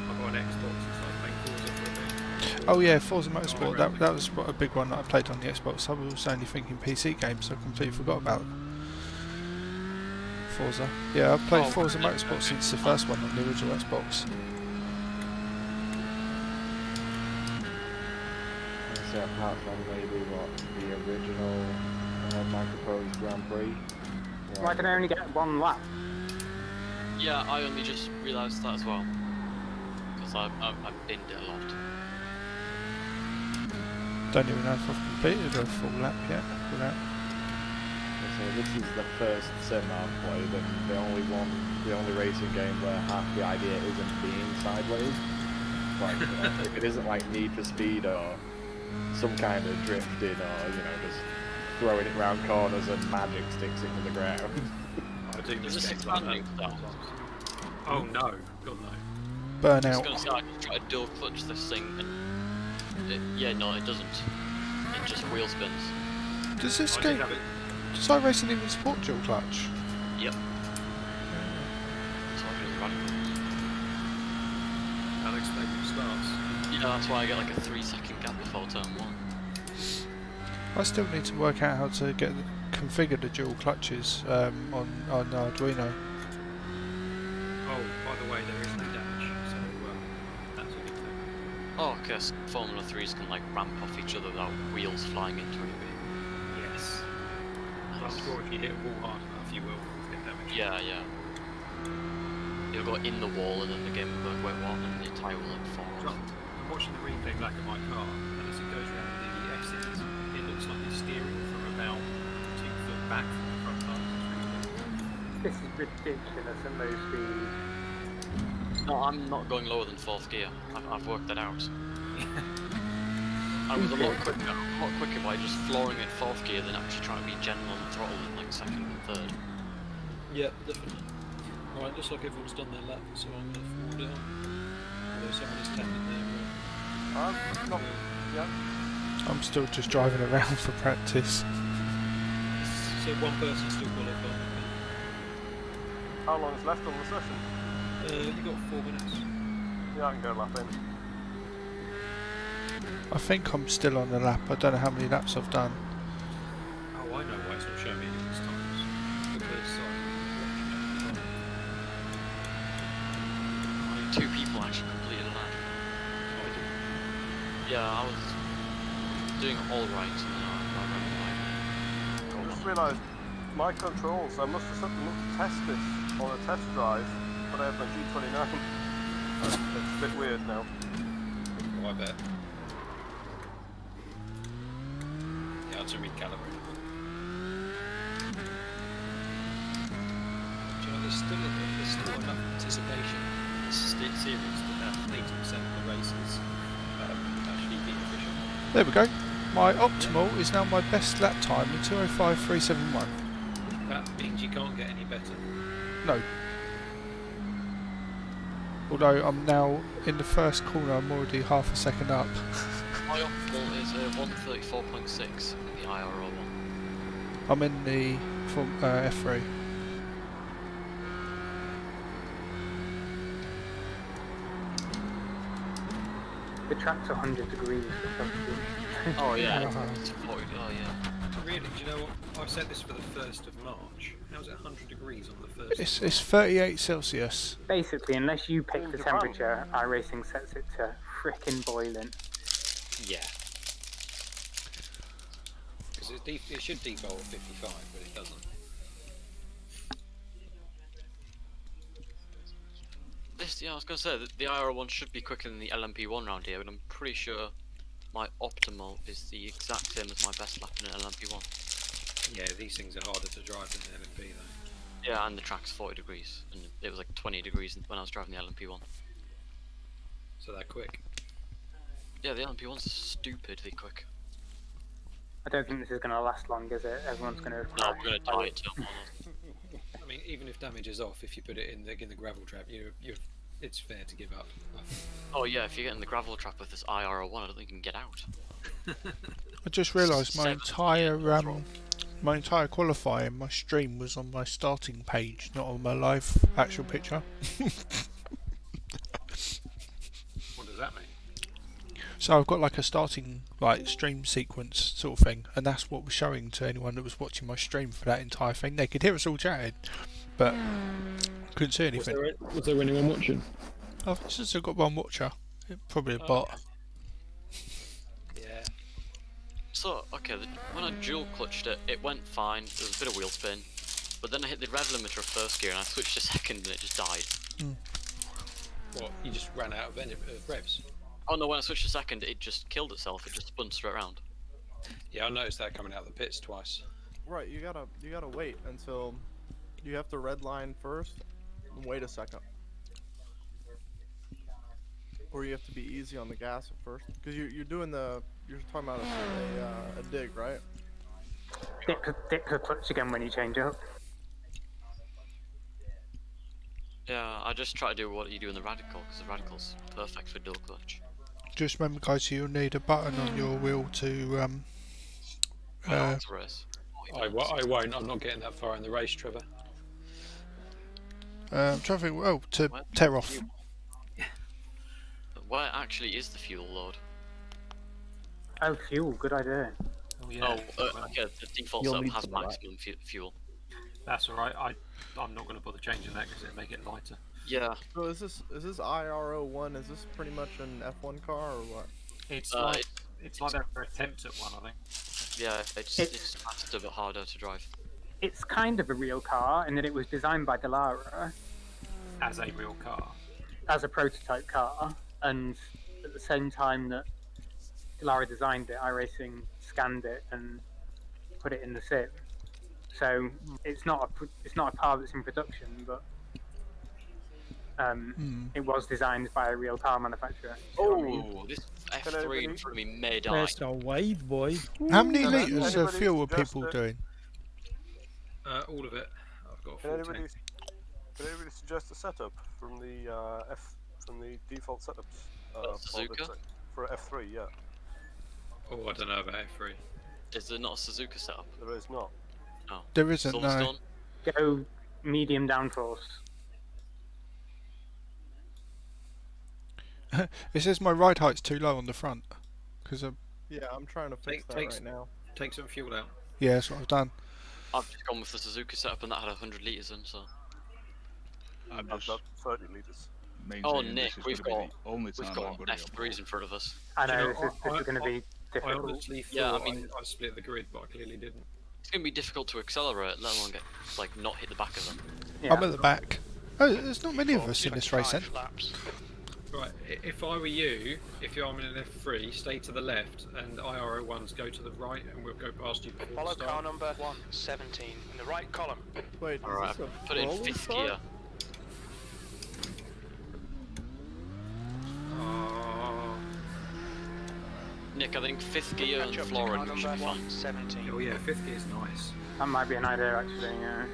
I got an Xbox and started playing Forza for a bit. Oh yeah, Forza Motorsport, that was a big one that I played on the Xbox. I was only thinking PC games, so I completely forgot about Forza. Yeah, I've played Forza Motorsport since the first one on the original Xbox. So apart from maybe the original Microprose Grand Prix. Why can I only get one lap? Yeah, I only just realised that as well. Because I've binned it a lot. Don't even know if I've completed a full lap yet without. So this is the first sim I've played, and the only racing game where half the idea isn't being sideways. Like if it isn't like Need for Speed or some kind of drifting or just throwing it round corners and magic sticks into the ground. I do Is miss this games like that. expanding stuff? Oh no, God no. I was Burnout. gonna say I can try to dual clutch this thing and yeah, no it doesn't. It just wheel spins. Does this I game, did have it. does iRacing even support dual clutch? Yep. That's why really radical. Alex Baker starts. Yeah, that's why I get like a 3-second gap before turn 1. I still need to work out how to configure the dual clutches on Arduino. Oh, by the way, there is no damage, so that's a good thing. Oh, because Formula 3s can like ramp off each other without wheels flying into it. Yes. I'm sure if you hit a wall hard enough, you will get damage. Yeah, yeah. You'll go in the wall and then the game will go, wait, what? And the tyre will like fall off. I'm watching the replay back of my car, and as it goes around the exit, it looks like it's steering from about 2 foot back from the front tires. This is ridiculous at low speed. No, I'm not going lower than 4th gear. I've worked that out. I was a lot quicker by just flooring at 4th gear than actually trying to be gentle on the throttle in like 2nd and 3rd. Yeah, definitely. Alright, looks like everyone's done their lap, so I'm going to forward it on. Although someone is tapping there. I'm still just driving around for practice. So one person still qualified. How long is left on the session? You got 4 minutes. Yeah, I can go lap in. I think I'm still on the lap. I don't know how many laps I've done. Oh, I know why it's not showing me these times. Because Only 2 people actually completed a lap. Yeah, I was doing all right, and then I ran away. I just realised my controls, I must have set them up to test this on a test drive, but I have my G29. It's a bit weird now. Oh, I bet. Yeah, I had to recalibrate. there's still enough participation in the series to have 80% of the races actually being official. There we go. My optimal is now my best lap time in 2:05.371. That means you can't get any better. No. Although I'm now in the first corner, I'm already half a second up. My optimal is 134.6 in the IRL one. I'm in the F3. The track's 100 degrees or something. Oh yeah, it's 40, oh yeah. Really, do you know what? I said this for the 1st of March. How's it 100 degrees on the 1st? It's 38 Celsius. Basically, unless you pick the temperature, iRacing sets it to frickin' boiling. Yeah. Because it should default at 55, but it doesn't. Yeah, I was going to say that the IRL one should be quicker than the LMP1 round here, but I'm pretty sure my optimal is the exact same as my best lap in an LMP1. Yeah, these things are harder to drive than the LMP though. Yeah, and the track's 40 degrees, and it was like 20 degrees when I was driving the LMP1. So they're quick. Yeah, the LMP1's stupidly quick. I don't think this is going to last long, is it? Everyone's going to. No, we're going to die it till I mean, even if damage is off, if you put it in the gravel trap, it's fair to give up. Oh yeah, if you get in the gravel trap with this IRL1, I don't think you can get out. I just realised my entire qualifying, my stream was on my starting page, not on my live actual picture. What does that mean? So I've got like a starting stream sequence sort of thing, and that's what was showing to anyone that was watching my stream for that entire thing. They could hear us all chatting, but couldn't see anything. Was there anyone watching? I've just got one watcher, probably a bot. Yeah. So, okay, when I dual clutched it, it went fine, there was a bit of wheel spin, but then I hit the rev limiter of first gear and I switched to second and it just died. What, you just ran out of revs? Oh no, when I switched to second, it just killed itself, it just spun straight around. Yeah, I noticed that coming out of the pits twice. Right, you gotta wait until you have to redline first and wait a second. Or you have to be easy on the gas at first, because you're talking about a dig, right? Dip the clutch again when you change up. Yeah, I just try to do what you do in the Radical, because the Radical's perfect for dual clutch. Just remember, guys, you'll need a button on your wheel to race. I won't, I'm not getting that far in the race, Trevor. traffic to tear off. Where actually is the fuel load? Oh, fuel, good idea. Oh, yeah. Okay, the default setup has maximum fuel. That's alright, I'm not going to bother changing that because it'll make it lighter. Yeah. So is this IRO1, is this pretty much an F1 car or what? It's like their attempt at one, I think. Yeah, it's just a bit harder to drive. It's kind of a real car in that it was designed by Dallara. As a real car. As a prototype car, and at the same time that Dallara designed it, iRacing scanned it and put it in the sim. So it's not a car that's in production, but it was designed by a real car manufacturer. Oh, this F3 in front of me may die. That's a wide boy. How many litres of fuel are people doing? All of it. I've got a Can full tank. anybody suggest a setup from the default setups Suzuka? for F3? Yeah. Oh, I don't know about F3. Is there not a Suzuka setup? There is not. Oh. There isn't, no. Silverstone? Go medium downforce. It says my ride height's too low on the front. Yeah, I'm trying to fix that right now. Take some fuel out. Yeah, that's what I've done. I've just gone with the Suzuka setup and that had 100 litres in, so... I've got 30 litres. Oh, Nick, we've got F3s in front of us. I know, this is going to be difficult. I honestly thought Yeah, I mean, I split the grid, but I clearly didn't. It's going to be difficult to accelerate, let alone get, not hit the back of them. I'm at the back. Oh, there's not many of us in this race then. Right, if I were you, if you're in an F3, stay to the left, and IRO1s go to the right, and we'll go past you before Follow the start. car number 117 in the right column. Wait, Alright, put in 5th gear. Nick, I think 5th gear and Florin should be fine. 17. Oh yeah, 5th gear's nice. That might be an idea, actually. Yeah.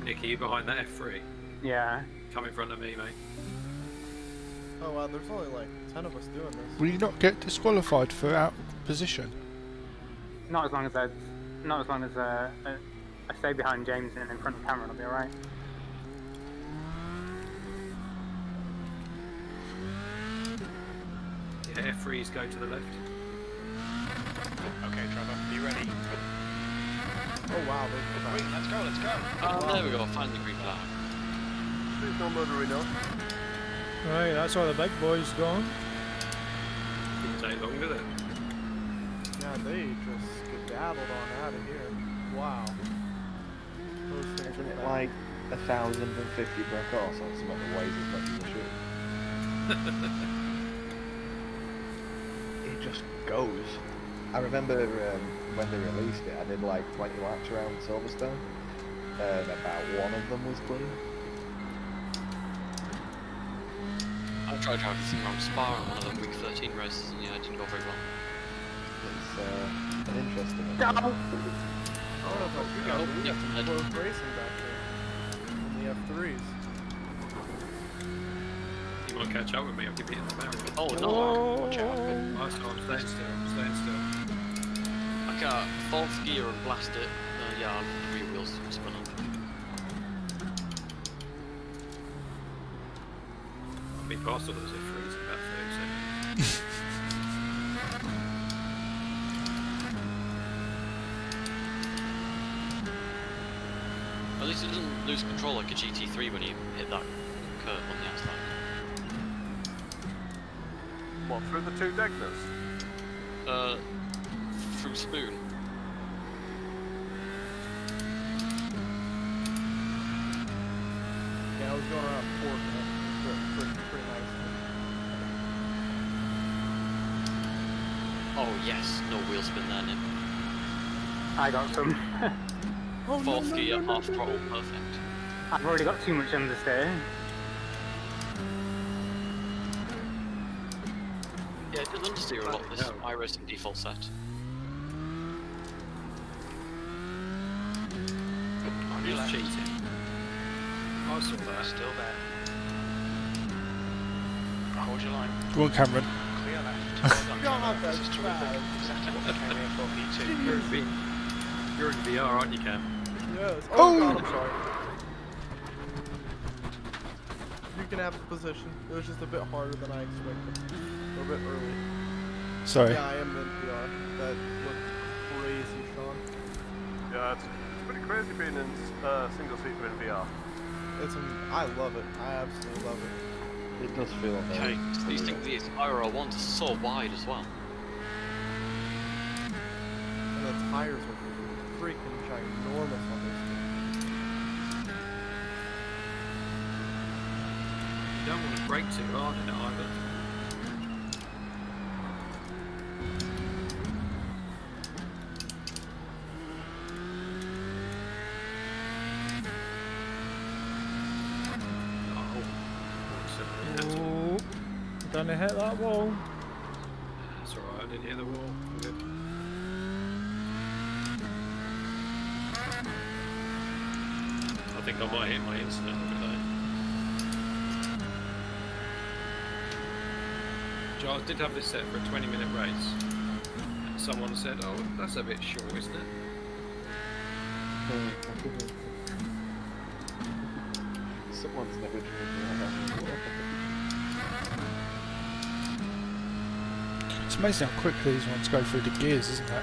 Nick, are you behind that F3? Yeah. Come in front of me, mate. Oh wow, there's only like 10 of us doing this. Will you not get disqualified for out position? Not as long as I stay behind James and in front of Cameron. I'll be alright. Yeah, F3s go to the left. Okay, Trevor, be ready. Oh wow, Wait, let's go, let's go. Oh, there we go, find the green flag. There's no motoring on. Right, that's all the big boys gone. Didn't take long, did it? Yeah, they just skedaddled on out of here. Wow. Those things Isn't are it bad. like 1,050 per car, so it's about the weight as much as it should. It just goes. I remember when they released it, I did like 20 laps around Silverstone, and about one of them was clean. I tried driving this thing around Spa on one of them week 13 races, and yeah, it didn't go very well. It's an interesting one. I don't know if you guys Oh, yep, are both racing back there. In the F3s. You might catch up with me, I'll give you in the barrier. Oh no! Watch out. Nice time, I'm staying still, I'm staying still. I can't 4th gear and blast it. Yeah, the rear wheels spun up. I've been past all those F3s in about 30 seconds. At least it doesn't lose control like a GT3 when you hit that curve on the outside. What, through the two Degners? Through Spoon. Yeah, I was going around 4 pretty nice. Oh yes, no wheel spin there, Nick. I got some. 4th gear, half throttle, perfect. I've already got too much understeer. Yeah, it does understeer a lot, this iRacing default set. On your left. Cheating. I saw that. Still there. Hold your line. Go on, Cameron. Clear left. Well done, God, Trevor. that's This is terrific. bad. Exactly what they came here for, P2. You're in VR, aren't you, Cam? Yes. Oh! Oh god, I'm sorry. You can have the position. It was just a bit harder than I expected. A bit early. Sorry. Yeah, I am in VR. That looked crazy, Sean. Yeah, it's pretty crazy being in single seater in VR. I love it. I absolutely love it. It does feel Okay, these things, these IRL1s are so wide as well. And the tires are freaking ginormous on this thing. You don't want to brake too hard in it either. Oh, gonna hit that wall. That's alright, I didn't hit the wall. We're good. I think I might hit my incident over there. Giles did have this set for a 20-minute race. And someone said, oh, that's a bit short, isn't it? Someone's never driven before. It's amazing how quickly these ones go through the gears, isn't it?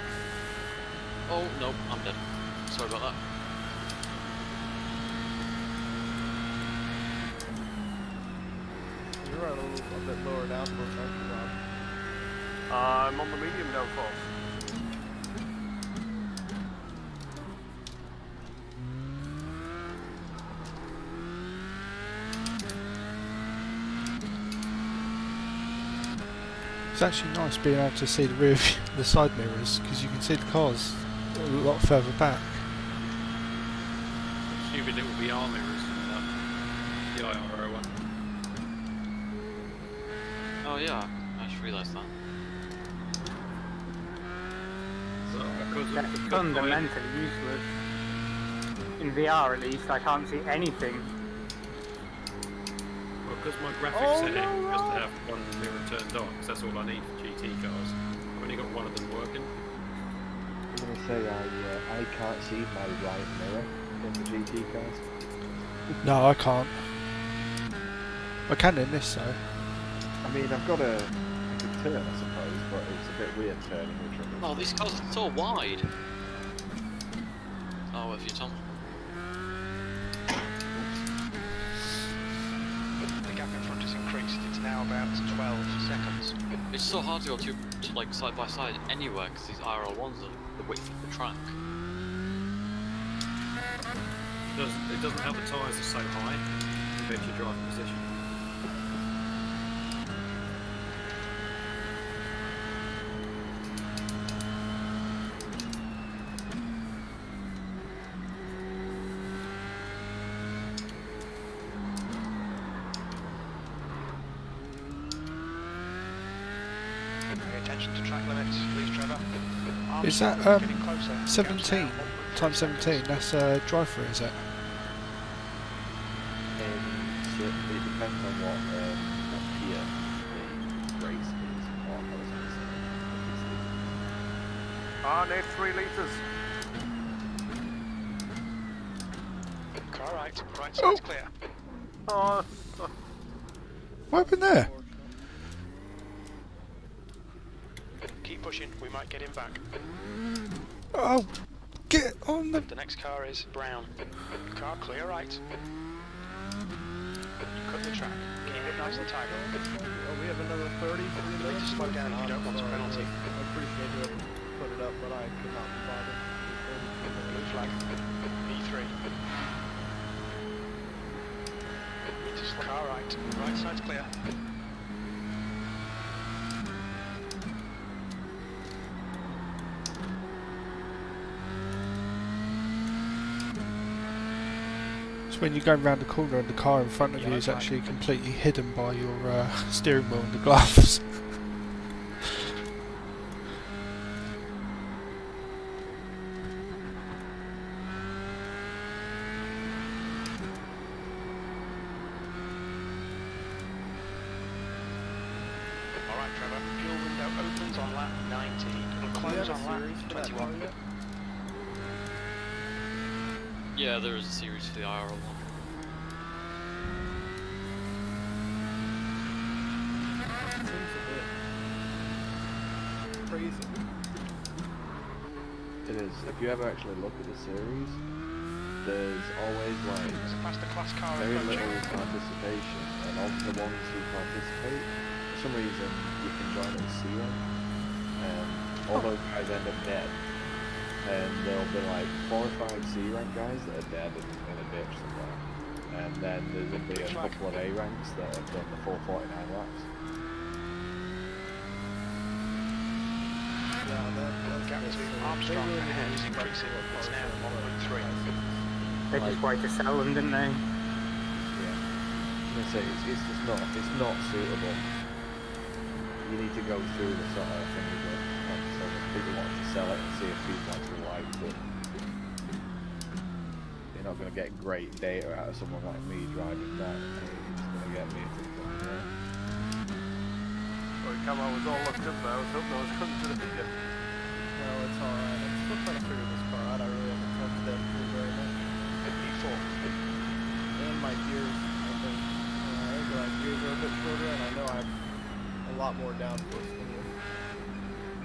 Oh, no, I'm dead. Sorry about that. You're a bit lower down for a second, Rob. I'm on the medium downforce. It's actually nice being able to see the rear view, the side mirrors, because you can see the cars a lot further back. Stupid little VR mirrors in the IRO one. Oh yeah, I just realised that. So, That's fundamentally useless. In VR at least, I can't see anything. Well, because my graphics set it just to have one mirror turned on, because that's all I need for GT cars. I've only got one of them working. I'm gonna say I can't see my right mirror in the GT cars. No, I can't. I can in this though. I mean, I've got a good turn, I suppose, but it's a bit weird turning with triggers. Oh, these cars are so wide. Oh, with you, Tom. The gap in front has increased. It's now about 12 seconds. It's so hard to go to like side by side anywhere because these IRL1s are the width of the track. It doesn't help the tyres are so high compared to your driving position. Pay attention to track limits, please, Trevor. Is that Getting closer. 17 times 17? That's drive through, is it? So it depends on what tier the race is. Or I need 3 litres. Car right, right side's clear. Oh, What happened there? Keep pushing, we might get him back. Oh, get on the... The next car is brown. Car clear right. You cut the track. Keep it nice and tight. Oh, we have another 30 You need to slow down if you don't want a penalty. I appreciate whoever put it up, but I could not be bothered. Blue flag. B3. Just car right. Right side's clear. It's when you go round the corner and the car in front of you is actually completely hidden by your steering wheel and the gloves. Alright, Trevor. Fuel window opens on lap 19. It'll close on lap 21. Yeah, there is a series for the IRL1. Seems a bit crazy. It is. If you ever actually look at the series, there's always like There's a faster class car very approaching. little participation, and of the ones who participate, for some reason you can join at C rank, and all those guys end up dead. And there'll be like 4 or 5 C rank guys that are dead in a ditch somewhere, and then there'll be a couple of A ranks that have done the full 49 laps. Yeah, that's Gap between Armstrong and ahead is increasing. It's now 1.3. They just wanted to sell them, didn't they? Yeah, I'm gonna say it's just not suitable. You need to go through the sort of thing that like so if people want to sell it and see if people actually like it. You're not gonna get great data out of someone like me driving that. You're just gonna get me to come here. Sorry, Cam, I was all looked up there. I was hoping I was coming to the video. No, it's alright. I'm still trying to figure this car out. I really haven't touched that tool very much. B4. And my gears, I think. I think my gears are a bit shorter, and I know I have a lot more downforce than you.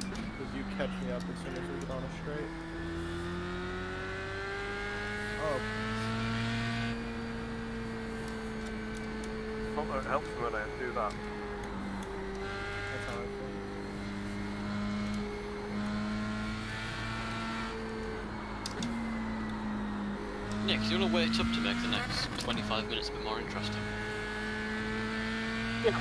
Because you catch me up as soon as we get on a straight. Oh. Hope it helps me when I do that. That's how I feel. Nick, do you want to wait up to make the next 25 minutes a bit more interesting? Yeah.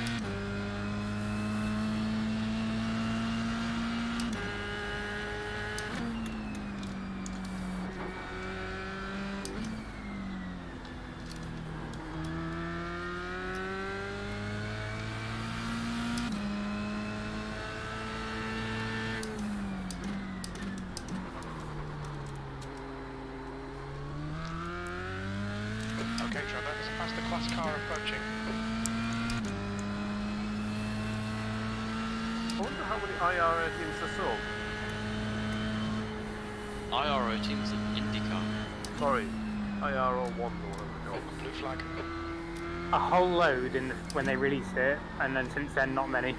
last car approaching. I wonder how many IR teams are sold. IRO teams in IndyCar. Sorry, IRO 1 or whatever they're called. Blue flag. A whole load when they released it, and then since then, not many.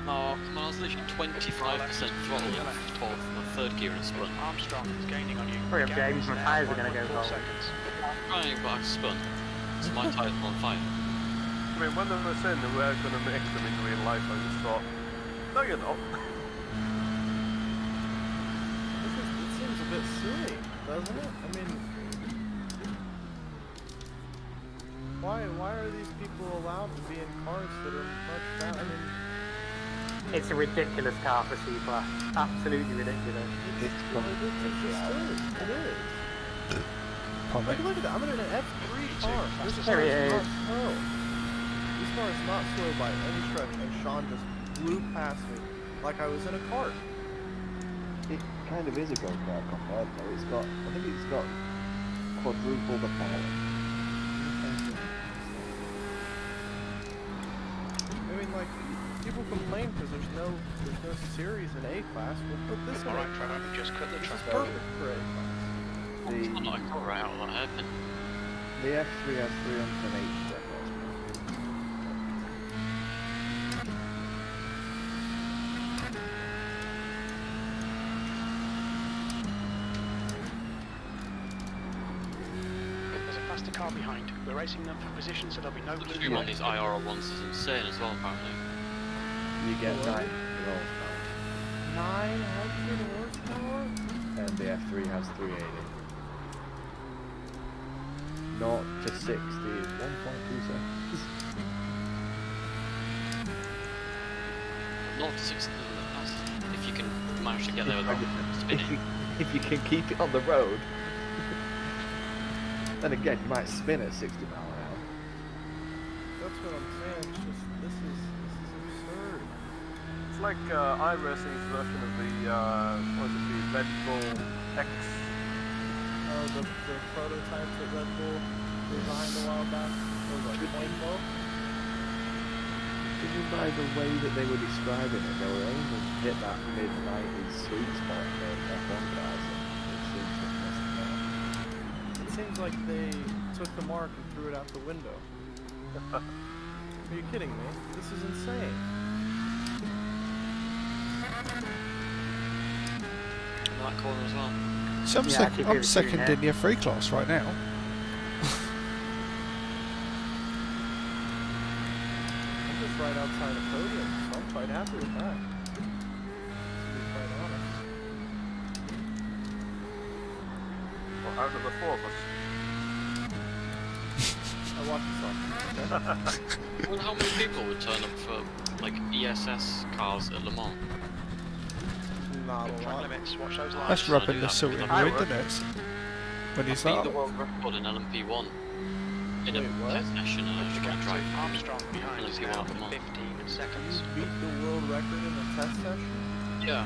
Oh, come on, I was literally 25% throttle in the third gear and spun. Armstrong is gaining on you. Hurry up, Gap James, is my now tyres are going to go 1.4 cold. seconds. I'm trying, but I spun. So my tyre's on fire. I mean, when they were saying they were going to make them in real life, I just thought, no, you're not. It seems a bit silly, doesn't it? I mean, why are these people allowed to be in cars that are much faster? I mean, It's a ridiculous car for C-Class. Absolutely ridiculous. it's silly. It is. Pardon Like, me? look at that. I'm in an F3 car. This car There he is not is. slow. This car is not slow by any stretch, and Sean just blew past me like I was in a cart. It kind of is a go-kart compared though. It's got, I think it's got quadruple the power. I mean, like, people complain because there's no series in A-Class. We'll put this in Alright, A-Class. Trevor, just cut the This is track. perfect for A-Class. It's not like alright out of that happen. The F3 has 380 horsepower. There's a faster car behind. We're racing them for position, so there'll be no The blue zoom on flag. these IRL1s is insane as well, apparently. You get What? 900 horsepower. 900 horsepower? And the F3 has 380. 0 to 60 is 1.2 seconds. Not 60, that's if you can manage to get there without spinning. If you can keep it on the road. Then again, you might spin at 60 mile an hour. That's what I'm saying. It's just, this is absurd. It's like iRacing's version of the, what is it, the Red Bull X. Oh, the prototypes that Red Bull designed a while back. What was it, like 2012? Judging by the way that they were describing it, they were aiming to hit that mid-90s sweet spot for F1 cars. And it seems to have messed them up. It seems like they took the mark and threw it out the window. Are you kidding me? This is insane. That corner as well. So I'm, Yeah, I keep I'm hearing second here. in the F3 class right now. I'm just right outside the podium, so I'm quite happy with that. To be quite honest. Well, out of the four of us. I watched this on. Well, how many people would turn up for like ESS cars at Le Mans? Not a Track lot. limits, watch those lines. That's Should I rubbing do the that? salt in Because your I internet. When you beat start. the world record in LMP1 in Wait, a what? test session, and I just want to drive Armstrong behind is LMP1 now at Le Mans. 15 seconds. You beat the world record in the test session? Yeah.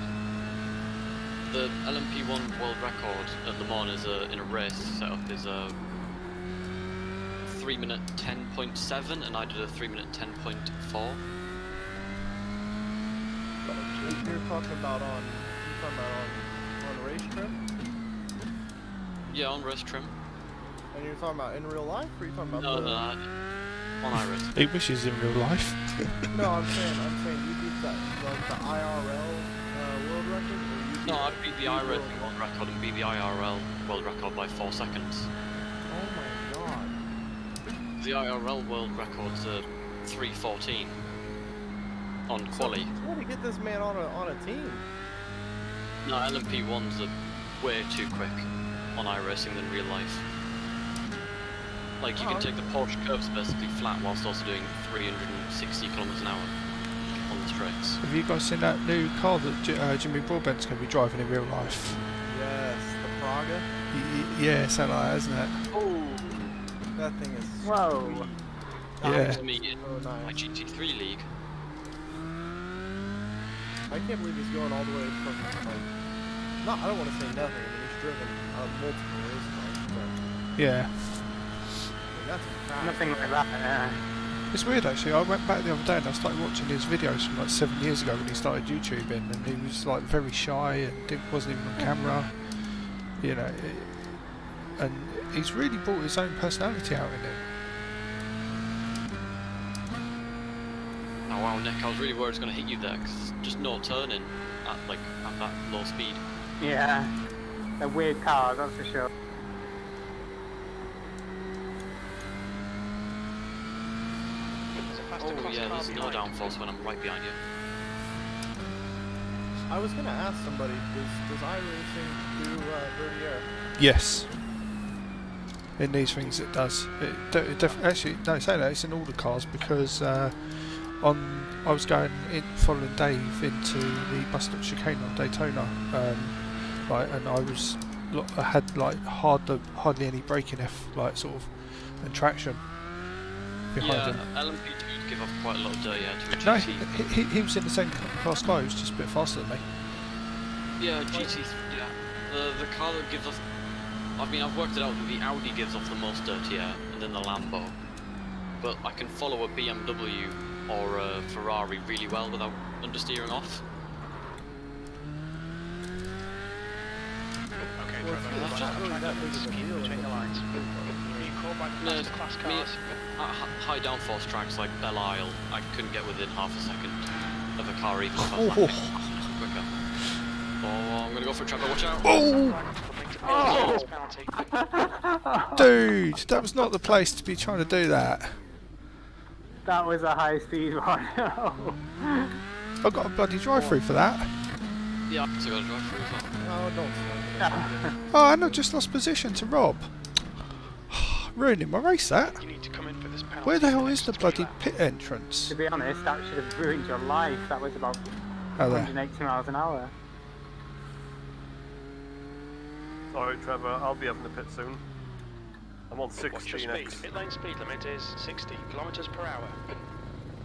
The LMP1 world record at Le Mans is in a race setup is a 3-minute 10.7, and I did a 3-minute 10.4. You're talking about on race trim? Yeah, on race trim. And you're talking about in real life, or are you talking about No, the... no, on iRace. He wishes in real life. No, I'm saying you beat that, like the IRL world record, or you beat No, I beat the world iRacing world record and beat the IRL world record by 4 seconds. Oh my god. The IRL world record's 3:14 on quali. So how to get this man on a team? No, LMP1s are way too quick on iRacing than real life. Like, you can take the Porsche curves basically flat whilst also doing 360 kilometers an hour on the straights. Have you guys seen that new car that Jimmy Broadbent's going to be driving in real life? Yes, the Praga. Yeah, something like that, isn't it? Oh, that thing is Whoa. Yeah. That was me in so my nice. GT3 league. I can't believe he's going all the way from like. No, I don't want to say nothing. I mean, he's driven multiple race cars, but Yeah. nothing fast. Nothing like that. It's weird actually. I went back the other day and I started watching his videos from like 7 years ago when he started YouTubing, and he was like very shy and wasn't even on camera. You know, and he's really brought his own personality out in it. Oh wow, Nick, I was really worried it was going to hit you there, because just no turning at that low speed. Yeah, they're weird cars, that's for sure. Oh yeah, there's no downforce when I'm right behind you. I was gonna ask somebody, does iRacing do Vertier? Yes. In these things it does. Actually, no, say that, it's in all the cars, because I was going in, following Dave into the bus stop chicane on Daytona, right, and I had like hardly any braking and traction behind him. LMP2 give off quite a lot of dirt, yeah, to No, a GT. he was in the same class guy, he was just a bit faster than me. Yeah, GT, yeah. The car that gives off... I mean, I've worked it out that the Audi gives off the most dirt, yeah, and then the Lambo. But I can follow a BMW or a Ferrari really well without understeering off. Okay, Well, Trevor, it's not really that big of a deal. between the lines. Are you called by No, faster class cars? At high downforce tracks like Belle Isle, I couldn't get within half a second of a car even if I was lapping quicker. Oh, I'm gonna go for a Trevor, watch out! Dude, that was not the place to be trying to do that. That was a high speed one. I got a bloody drive-through for that. Yeah, I also got a drive through as well. Oh, don't. Oh, and I just lost position to Rob. Ruining my race, that. You need to come in for this penalty. Where the hell is the bloody pit entrance? To be honest, that should have ruined your life. That was about Oh, there. 180 miles an hour. Sorry, Trevor, I'll be having the pit soon. I'm on What's your 16 speed? X. Pit lane speed limit is 60 kilometers per hour.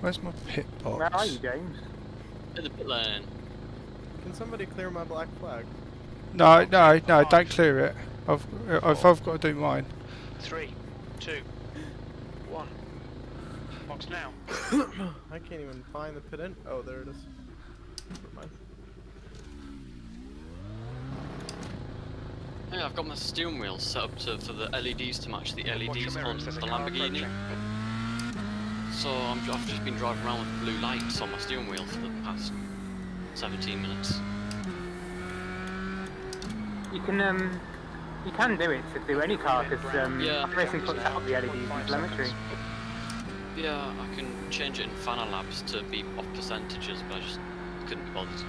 Where's my pit box? Where are you, James? In the pit lane. Can somebody clear my black flag? No, don't clear it. I've got to do mine. 3, 2, 1. Box now. I can't even find the pit in. Oh, there it is. Never mind. Yeah, I've got my steering wheel set up for the LEDs to match the Watch your LEDs on mirrors, the there's a car Lamborghini. So I've just been driving around with blue lights on my steering wheel for the past 17 minutes. You can do it to do any car because racing puts out the LEDs and telemetry. Yeah, I can change it in Fana Labs to be off percentages, but I just couldn't be bothered.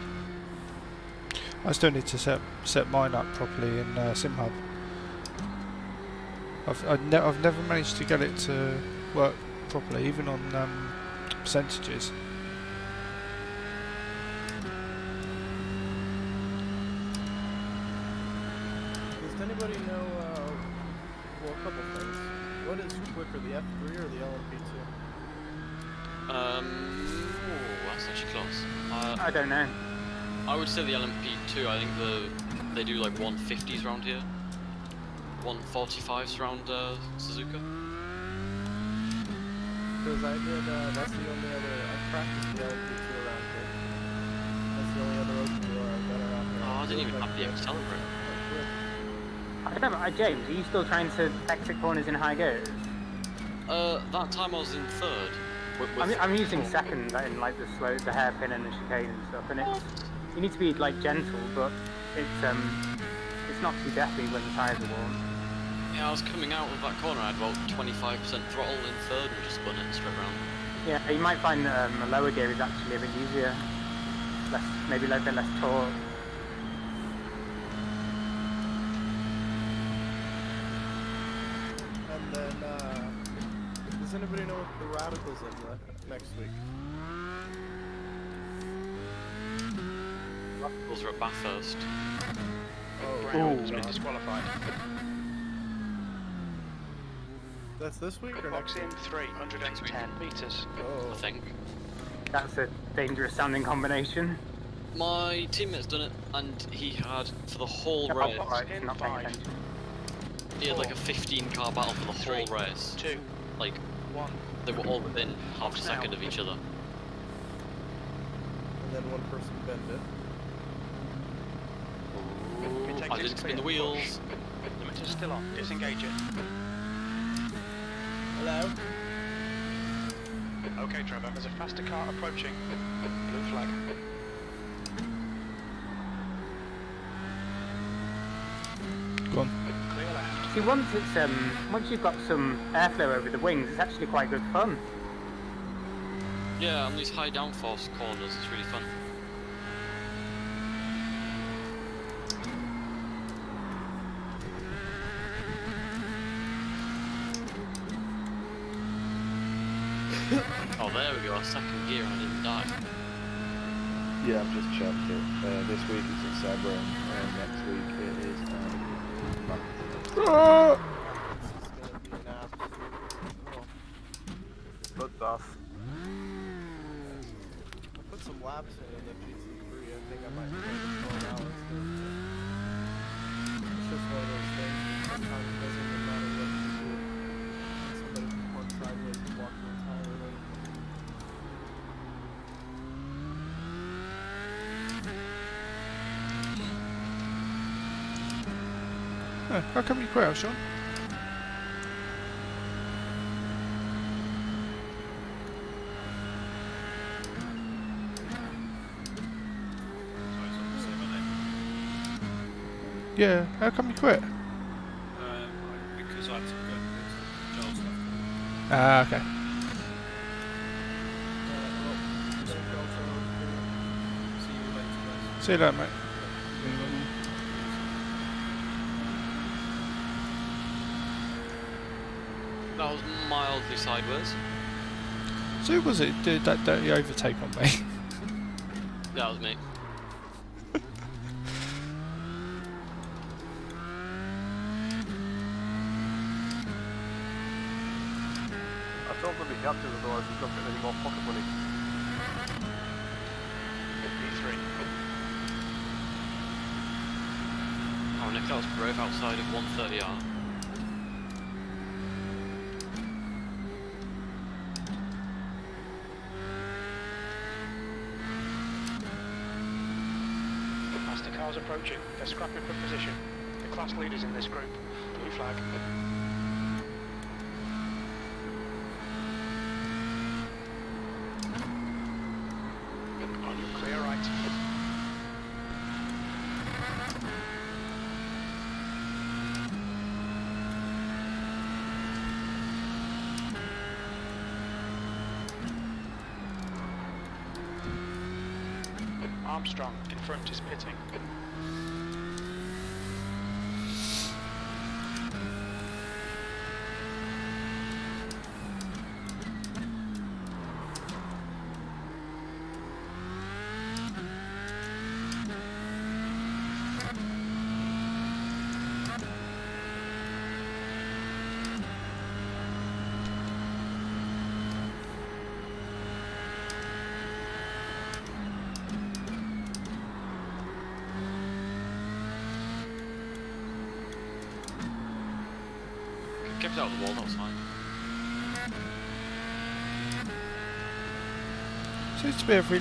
I still need to set mine up properly in SimHub. I've never managed to get it to work properly, even on percentages. Does anybody know, well, a couple things. What is quicker, the F3 or the LMP2? That's actually close. I don't know. I would say the LMP2. I think they do like 150s around here, 145s around Suzuka. Because I did, that's the only other, I practiced the LMP2 around here. That's the only other open wheel I've got around here. Oh, I didn't even have the accelerator. I don't know, James, are you still trying to exit corners in high gears? That time I was in third. I'm using second in like the hairpin and the chicane and stuff, and you need to be like gentle, but it's not too deathly when the tyres are warm. Yeah, I was coming out of that corner. I had about 25% throttle in third and just spun it straight round. Yeah, you might find that a lower gear is actually a bit easier, maybe a bit less torque. And then, does anybody know what the radicals in next week? Radicals are at Bathurst. Brown's been disqualified. That's this week or Box next in week? 310 meters. Oh. I think. That's a dangerous sounding combination. My teammate's done it, and he had for the whole Yeah, race. right, not paying attention. He had like a 15-car battle for the whole race. 2, Like, 1. they were all within half a second of each other. And then one person bent it. I didn't spin the wheels. Limiter's still on. Disengage it. Hello? Okay, Trevor, there's a faster car approaching. Blue flag. Go on. Clear left. See, once you've got some airflow over the wings, it's actually quite good fun. Yeah, on these high downforce corners, it's really fun. Oh, there we go, second gear and I didn't die. Yeah, I've just checked it. This week it's at Sebring, and next week it is Bloodbath. I put some laps in the GT3. I think I might play the 12 hours. It's just one of those things. Sometimes it doesn't even matter what you do. Somebody can park sideways and walk the entire way. How come you quit, Sean? Yeah, how come you quit? Because I had to go to Joel's stuff. Ah, okay. See you later, mate. That was mildly sideways. So who was it who did that dirty overtake on me? That was me. I told them to be captain, otherwise he's not getting any more pocket money. B3. Oh, Nick, that was brave outside of 130R. Faster cars approaching. They're scrapping for position. The class leaders in this group. Blue flag. On your clear right. Armstrong in front is pitting. Kept it out of the wall, that was fine. Seems to be every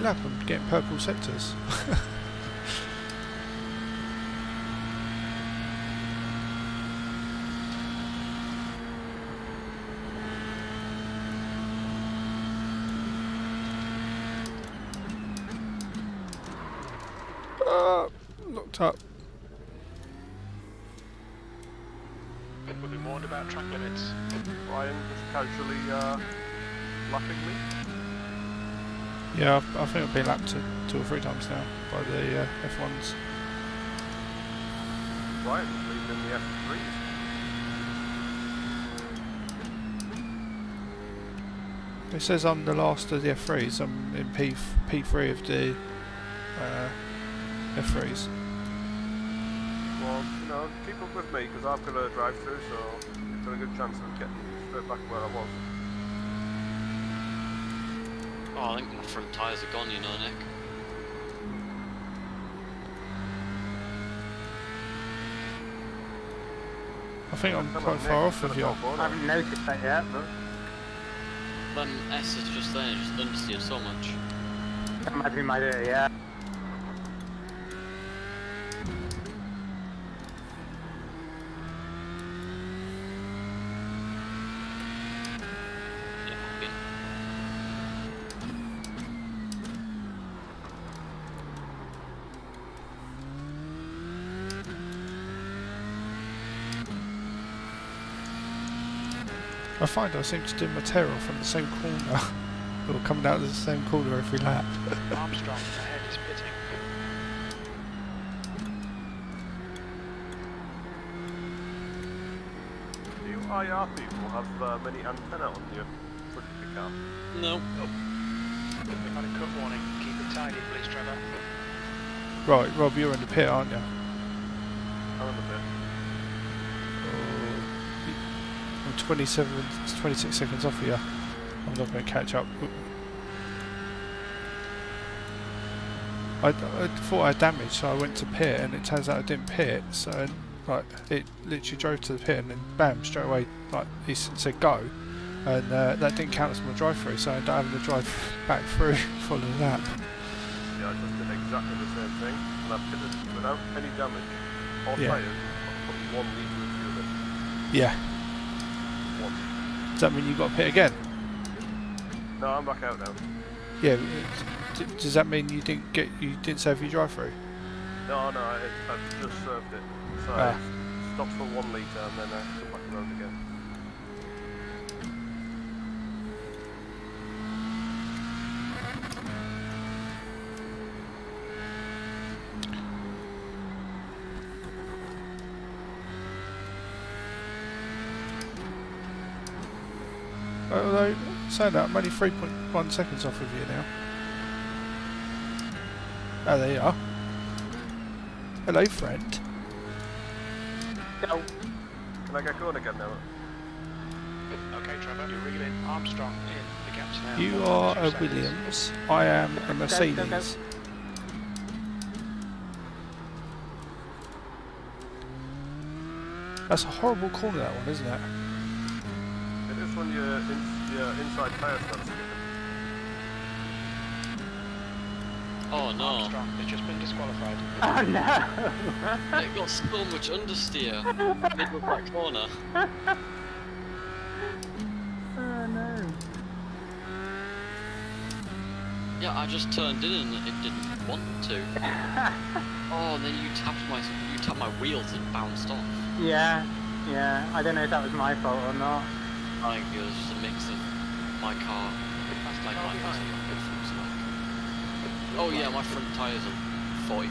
lap I'm getting purple sectors. Locked up. We'll be warned about track limits. Ryan just casually lapping me. Yeah, I think I've been lapped 2 or 3 times now by the F1s. Ryan was leading in the F3s. It says I'm the last of the F3s. I'm in P3 of the F3s. Well, you know, keep up with me because I've got a drive through, so you've got a good chance of getting straight back where I was. Oh, I think my front tyres are gone, you know, Nick. I think I'm quite far off of you. I haven't noticed that yet, but Then S is just there, just understeered so much. that might be my day, yeah. I find I seem to do my tail off from the same corner. Or coming out of the same corner every lap. Armstrong ahead is pitting. Do you IR people have many antenna on your front of your car? No. We've had a cut warning. Keep it tidy, please, Trevor. Right, Rob, you're in the pit, aren't you? I'm in the pit. I'm 26 seconds off of you. I'm not going to catch up. I thought I had damage, so I went to pit, and it turns out I didn't pit. So, like, it literally drove to the pit, and then bam, straight away, like he said go, and that didn't count as my drive-through, so I ended up having to drive back through following that. Yeah, I just did exactly the same thing, and I pitted without any damage or Yeah. tyres. I put 1 litre of fuel in. Yeah. One. Does that mean you got to pit again? No, I'm back out now. Yeah. Does that mean you didn't save your drive-through? No, I've just served it. So Ah. I stopped for 1 litre and then I come back around again. Although, saying that, I'm only 3.1 seconds off of you now. Oh, there you are. Hello, friend. Go. Can I get going again now? Okay, Trevor, you're reeling. Armstrong in the gaps now. You are a Williams. I am a Mercedes. That's a horrible corner, that one, isn't it? It is when your inside tyre starts skipping. Oh no. Armstrong has just been disqualified. Oh no! It got so much understeer. Middle of that corner. Oh no. Yeah, I just turned in and it didn't want to. Oh, and then you tapped my wheels and bounced off. Yeah, yeah. I don't know if that was my fault or not. I think it was just a mix of my car. Like my oh yeah, my front tyres are 40%.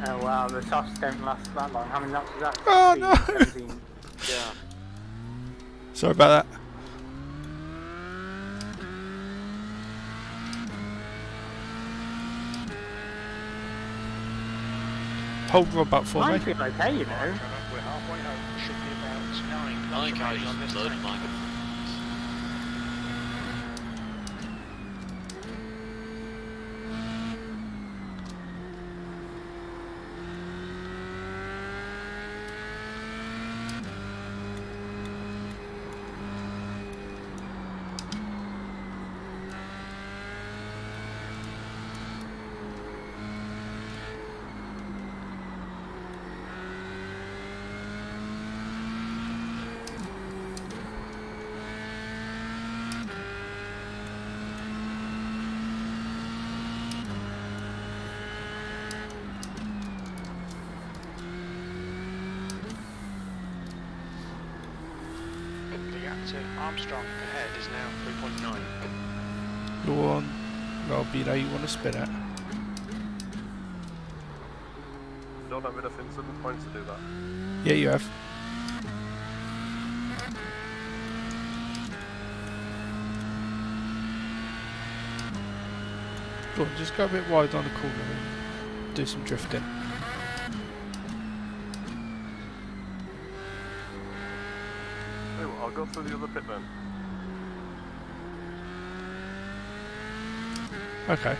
Oh wow, the softs don't last that long. How many laps was that? Oh no! 17. Yeah. Sorry about that. Hold Rob up for Mine me. feel okay, you know. We're halfway home. Should be about 9 I think I laps on just this loaded tank. mine. The gap to Armstrong ahead is now 3.9. Go on. Rob, you know you want to spin it. Don't have enough incident points to do that. Yeah, you have. Go on, just go a bit wide on the corner and do some drifting. Tell you what, I'll go through the other pit then. Okay.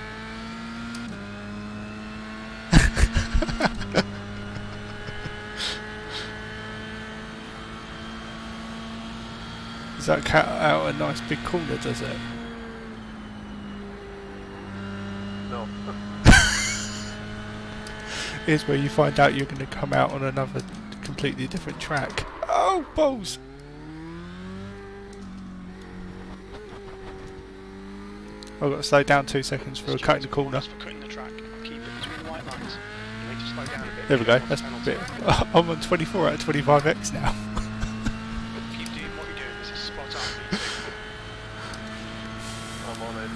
Does that cut out a nice big corner, does it? No. Here's where you find out you're going to come out on another completely different track. Oh, balls! I've got to slow down 2 seconds for cutting the corner. For cutting the track, keep it between the white lines. You need to slow down a bit. There we go. That's a bit. I'm on 24 out of 25x now. Keep doing what you're doing. This is spot on. I'm on 18.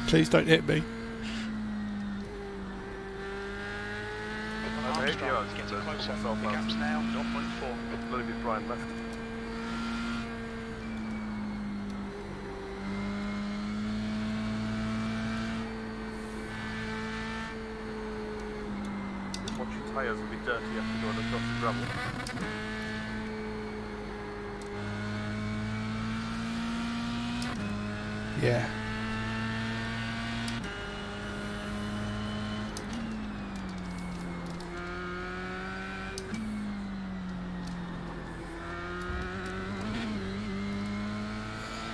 Please don't hit me. I'm 8 yards. Getting closer. The gap's now 0.4. A little bit Brian left. Watch your tyres will be dirty after going across the gravel. Yeah.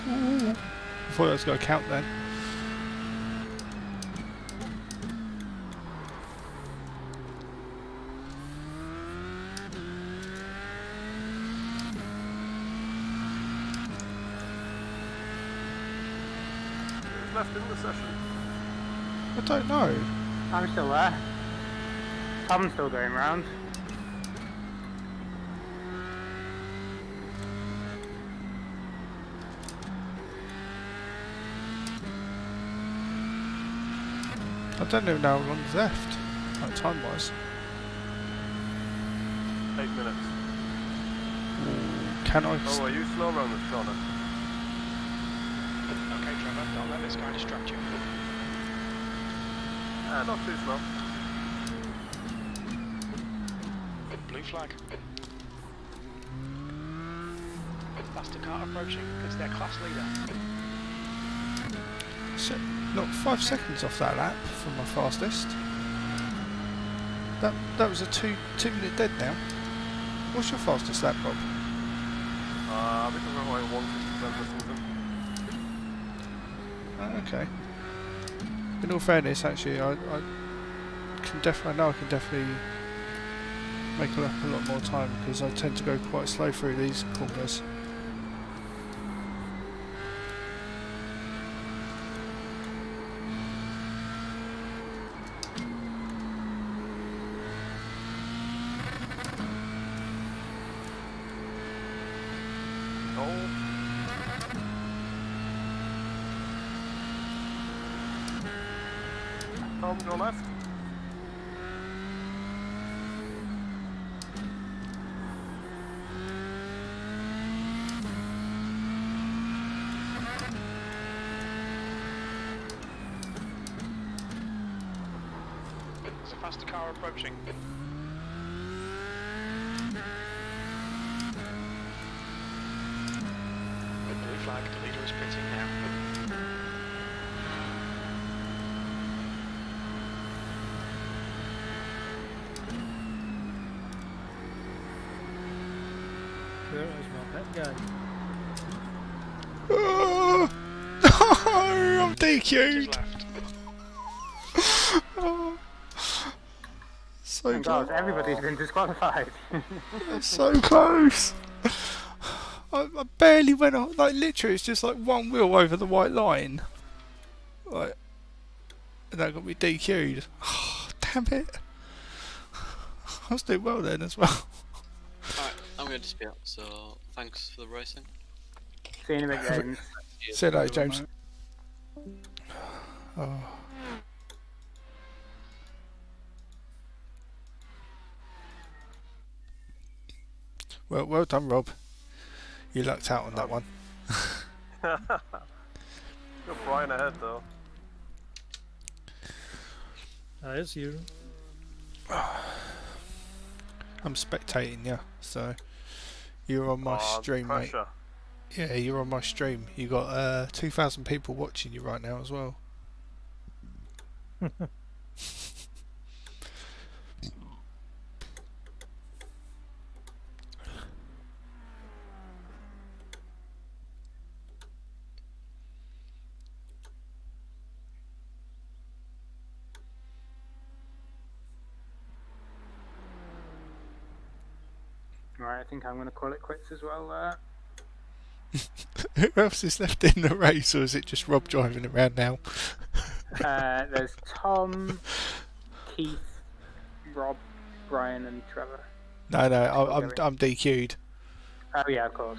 I thought I was going to count then. Who's left in the session? I don't know. I'm still there. Tom's still going round. I don't even know how long's left, like time-wise. 8 minutes. Can I? Oh, are you slow around this corner? Okay, Trevor, don't let this guy distract you. Not too slow. Blue flag. Faster car approaching. It's their class leader. So, not 5 seconds off that lap from my fastest. That was a 2-minute dead now. What's your fastest lap, Rob? Because I'm like 150% or something. Okay. In all fairness, actually, I can definitely know I can definitely make a lot more time because I tend to go quite slow through these corners. Tom, go left. There's a faster car approaching. Blue flag, the leader is pitting now. Where is my pet guy? Oh, no, I'm DQ'd. Oh, so God, close. everybody's been disqualified. So close. I barely went on. Like literally, it's just like one wheel over the white line. Like, and that got me DQ'd. Oh, damn it. I was doing well then as well. Alright, I'm going to dispute, so thanks for the racing. See you in a bit, James. Say that, James. Oh. Well done, Rob. You lucked out on that one. Got Brian ahead though. It's you. I'm spectating you, so you're on my stream, mate. Pressure. Yeah, you're on my stream. You got 2,000 people watching you right now as well. Right, I think I'm going to call it quits as well there. Who else is left in the race, or is it just Rob driving around now? There's Tom, Keith, Rob, Brian, and Trevor. No, I'm DQ'd. Oh yeah, of course.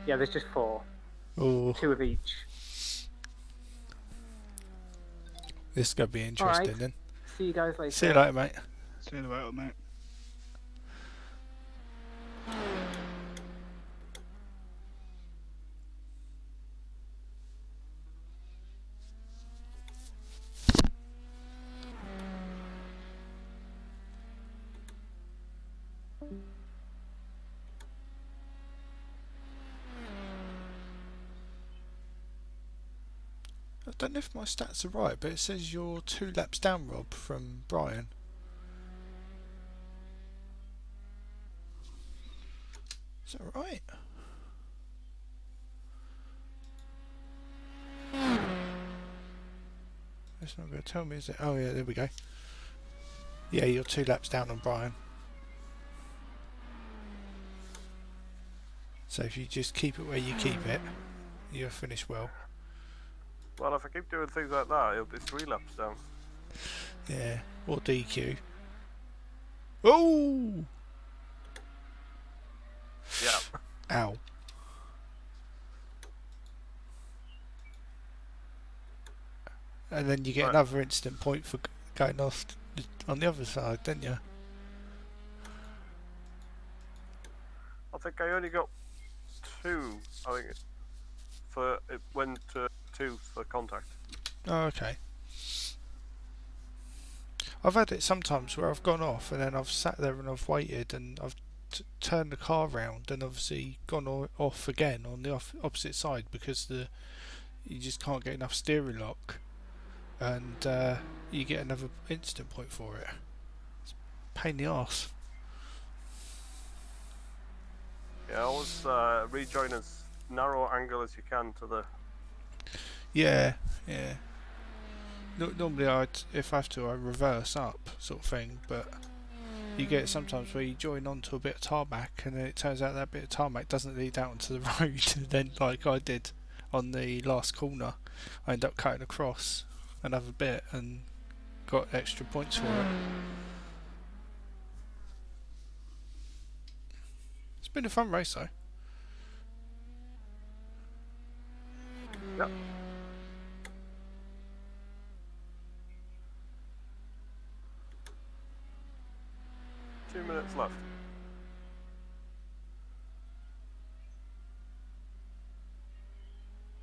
Yeah, there's just 4. Oh, 2 of each. this is gonna be interesting Alright. then. See you guys later. See you later, mate. See you later, mate. I don't know if my stats are right, but it says you're 2 laps down, Rob, from Brian. Is that right? It's not going to tell me, is it? Oh yeah, there we go. Yeah, you're 2 laps down on Brian. So if you just keep it where you keep it, you'll finish well. Well, if I keep doing things like that, it'll be 3 laps down. Yeah, or DQ. Oh! Yeah. Ow. And then you get Right. another instant point for going off on the other side, don't you? I think I only got 2. I think it went to 2 for contact. Oh, okay. I've had it sometimes where I've gone off and then I've sat there and I've waited and I've turned the car round and obviously gone off again on the opposite side because you just can't get enough steering lock, and you get another instant point for it. It's a pain in the arse. Yeah, always rejoin as narrow angle as you can to the. Yeah. Normally, if I have to, I reverse up, sort of thing. But you get it sometimes where you join onto a bit of tarmac, and then it turns out that bit of tarmac doesn't lead out onto the road. And then, like I did on the last corner, I ended up cutting across another bit and got extra points for it. It's been a fun race, though. Yep. Two minutes left.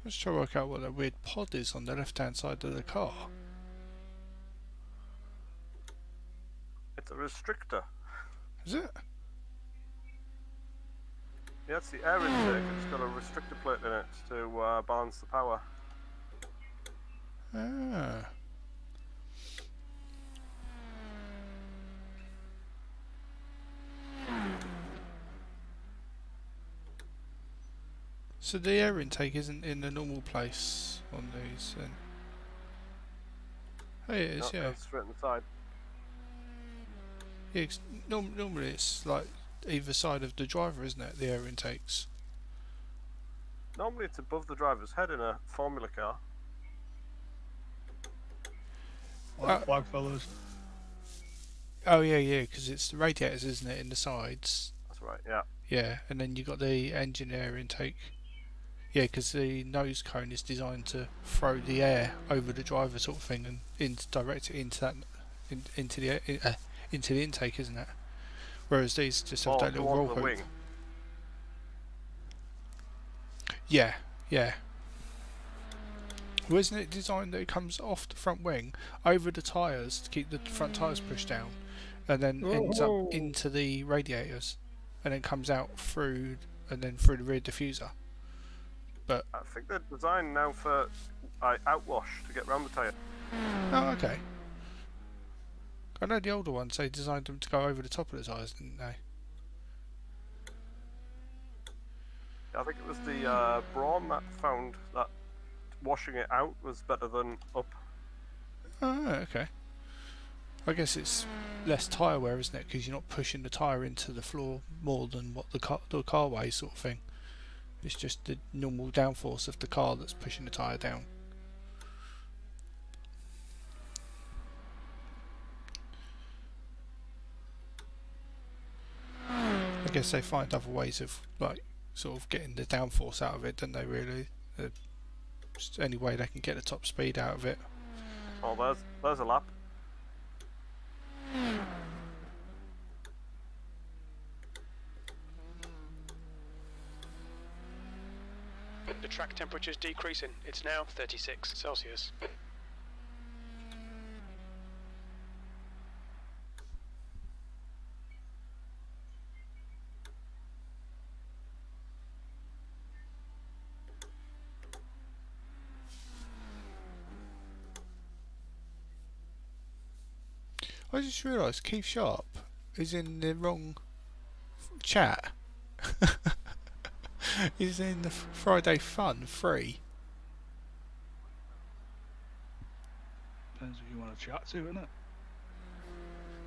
Let's try to work out what that weird pod is on the left-hand side of the car. It's a restrictor. Is it? Yeah, it's the air intake. It's got a restrictor plate in it to balance the power. Ah. So the air intake isn't in the normal place on these then? Oh yeah, it is, No, yeah. it's straight on the side. Yeah, normally it's like either side of the driver, isn't it, the air intakes? Normally it's above the driver's head in a Formula car. Black fellas. Oh yeah, because it's the radiators, isn't it, in the sides? That's right, yeah. Yeah, and then you got the engine air intake. Yeah, because the nose cone is designed to throw the air over the driver, sort of thing, and direct it into that into the intake, isn't it? Whereas these just have that little roll hoop. wing. Yeah. Well, isn't it designed that it comes off the front wing over the tyres to keep the front tyres pushed down, and then ends up into the radiators, and then comes out through the rear diffuser. But I think they're designed now for outwash to get round the tyre. oh, okay. I know the older ones, they designed them to go over the top of the tyres, didn't they? I think it was the Braun that found that washing it out was better than up. Oh, okay. I guess it's less tyre wear, isn't it? Because you're not pushing the tyre into the floor more than what the car weighs, sort of thing. It's just the normal downforce of the car that's pushing the tyre down. I guess they find other ways of like sort of getting the downforce out of it, don't they? Really, just any way they can get the top speed out of it. Oh, there's a lap. The track temperature is decreasing. It's now 36 Celsius. I just realised Keith Sharp is in the wrong chat. He's in the Friday Fun free. Depends who you want to chat to, isn't it?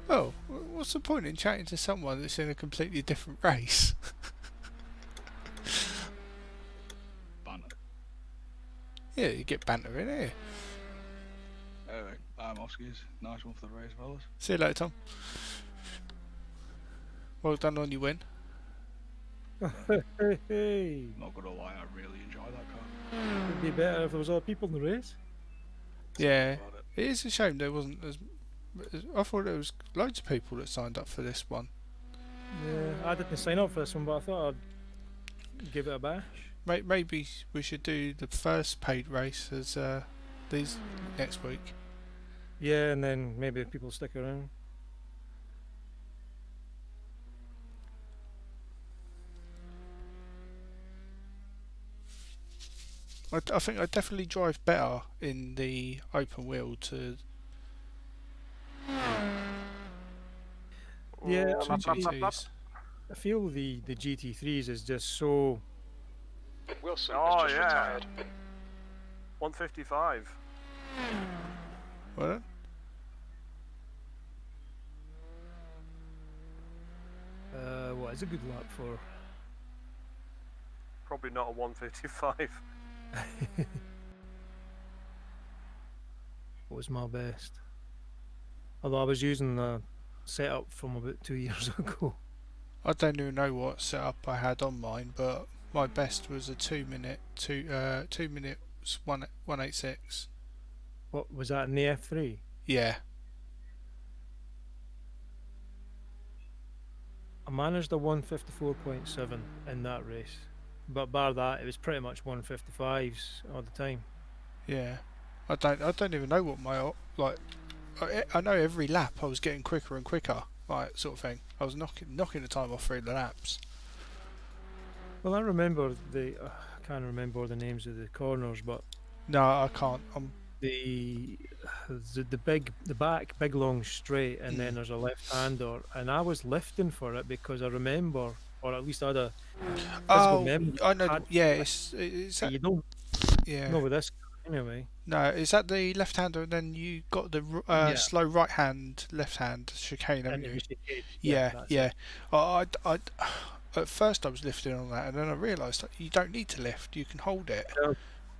Oh, what's the point in chatting to someone that's in a completely different race? Banter. Yeah, you get banter in here. Anyway, Oscars. Nice one for the race, fellas. See you later, Tom. Well done on your win. Hey. Not gonna lie, I really enjoy that car. It'd be better if there was other people in the race. Yeah, it is a shame there wasn't as. I thought there was loads of people that signed up for this one. Yeah, I didn't sign up for this one, but I thought I'd give it a bash. Maybe we should do the first paid race as these next week. Yeah, and then maybe people stick around. I think I definitely drive better in the open wheel to. Yeah, GTs. I feel the GT3s is just so. Wilson Oh has just yeah. retired. 155. What? What is a good lap for? Probably not a 155. What was my best? Although I was using the setup from about 2 years ago. I don't even know what setup I had on mine, but my best was a 2 minutes 186. What was that in the F3? Yeah. I managed a 154.7 in that race, but bar that, it was pretty much 155s all the time. Yeah. I don't even know what my like. I know every lap I was getting quicker and quicker, like sort of thing. I was knocking the time off through the laps. Well, I remember I can't remember the names of the corners, but no, I can't. The back big long straight, and then there's a left-hander, and I was lifting for it because I remember, or at least I had a physical memory. I know. Yeah, it's that, you don't. Yeah. Not with this anyway. No, is that the left-hander, and then you got the slow right-hand, left-hand chicane, haven't you? Yeah. At first I was lifting on that, and then I realised that you don't need to lift; you can hold it.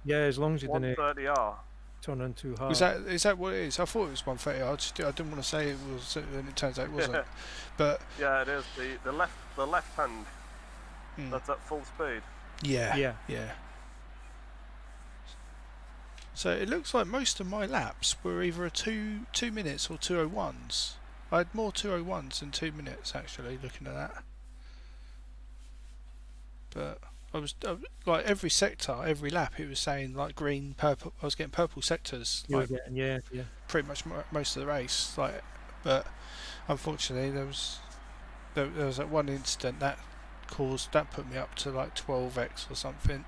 Yeah, as long as you didn't 130R. turn in too hard. Is that what it is? I thought it was 130. I didn't want to say it was, and it turns out it wasn't. But yeah, it is the left hand. That's at full speed. Yeah. So it looks like most of my laps were either a 2 minutes or 2:01s. I had more 2:01s than 2 minutes actually. Looking at that, but I was like every sector, every lap, it was saying like green, purple. I was getting purple sectors. You were Like, getting, yeah. pretty much most of the race. Like, but unfortunately, there was that one incident that put me up to like 12x or something.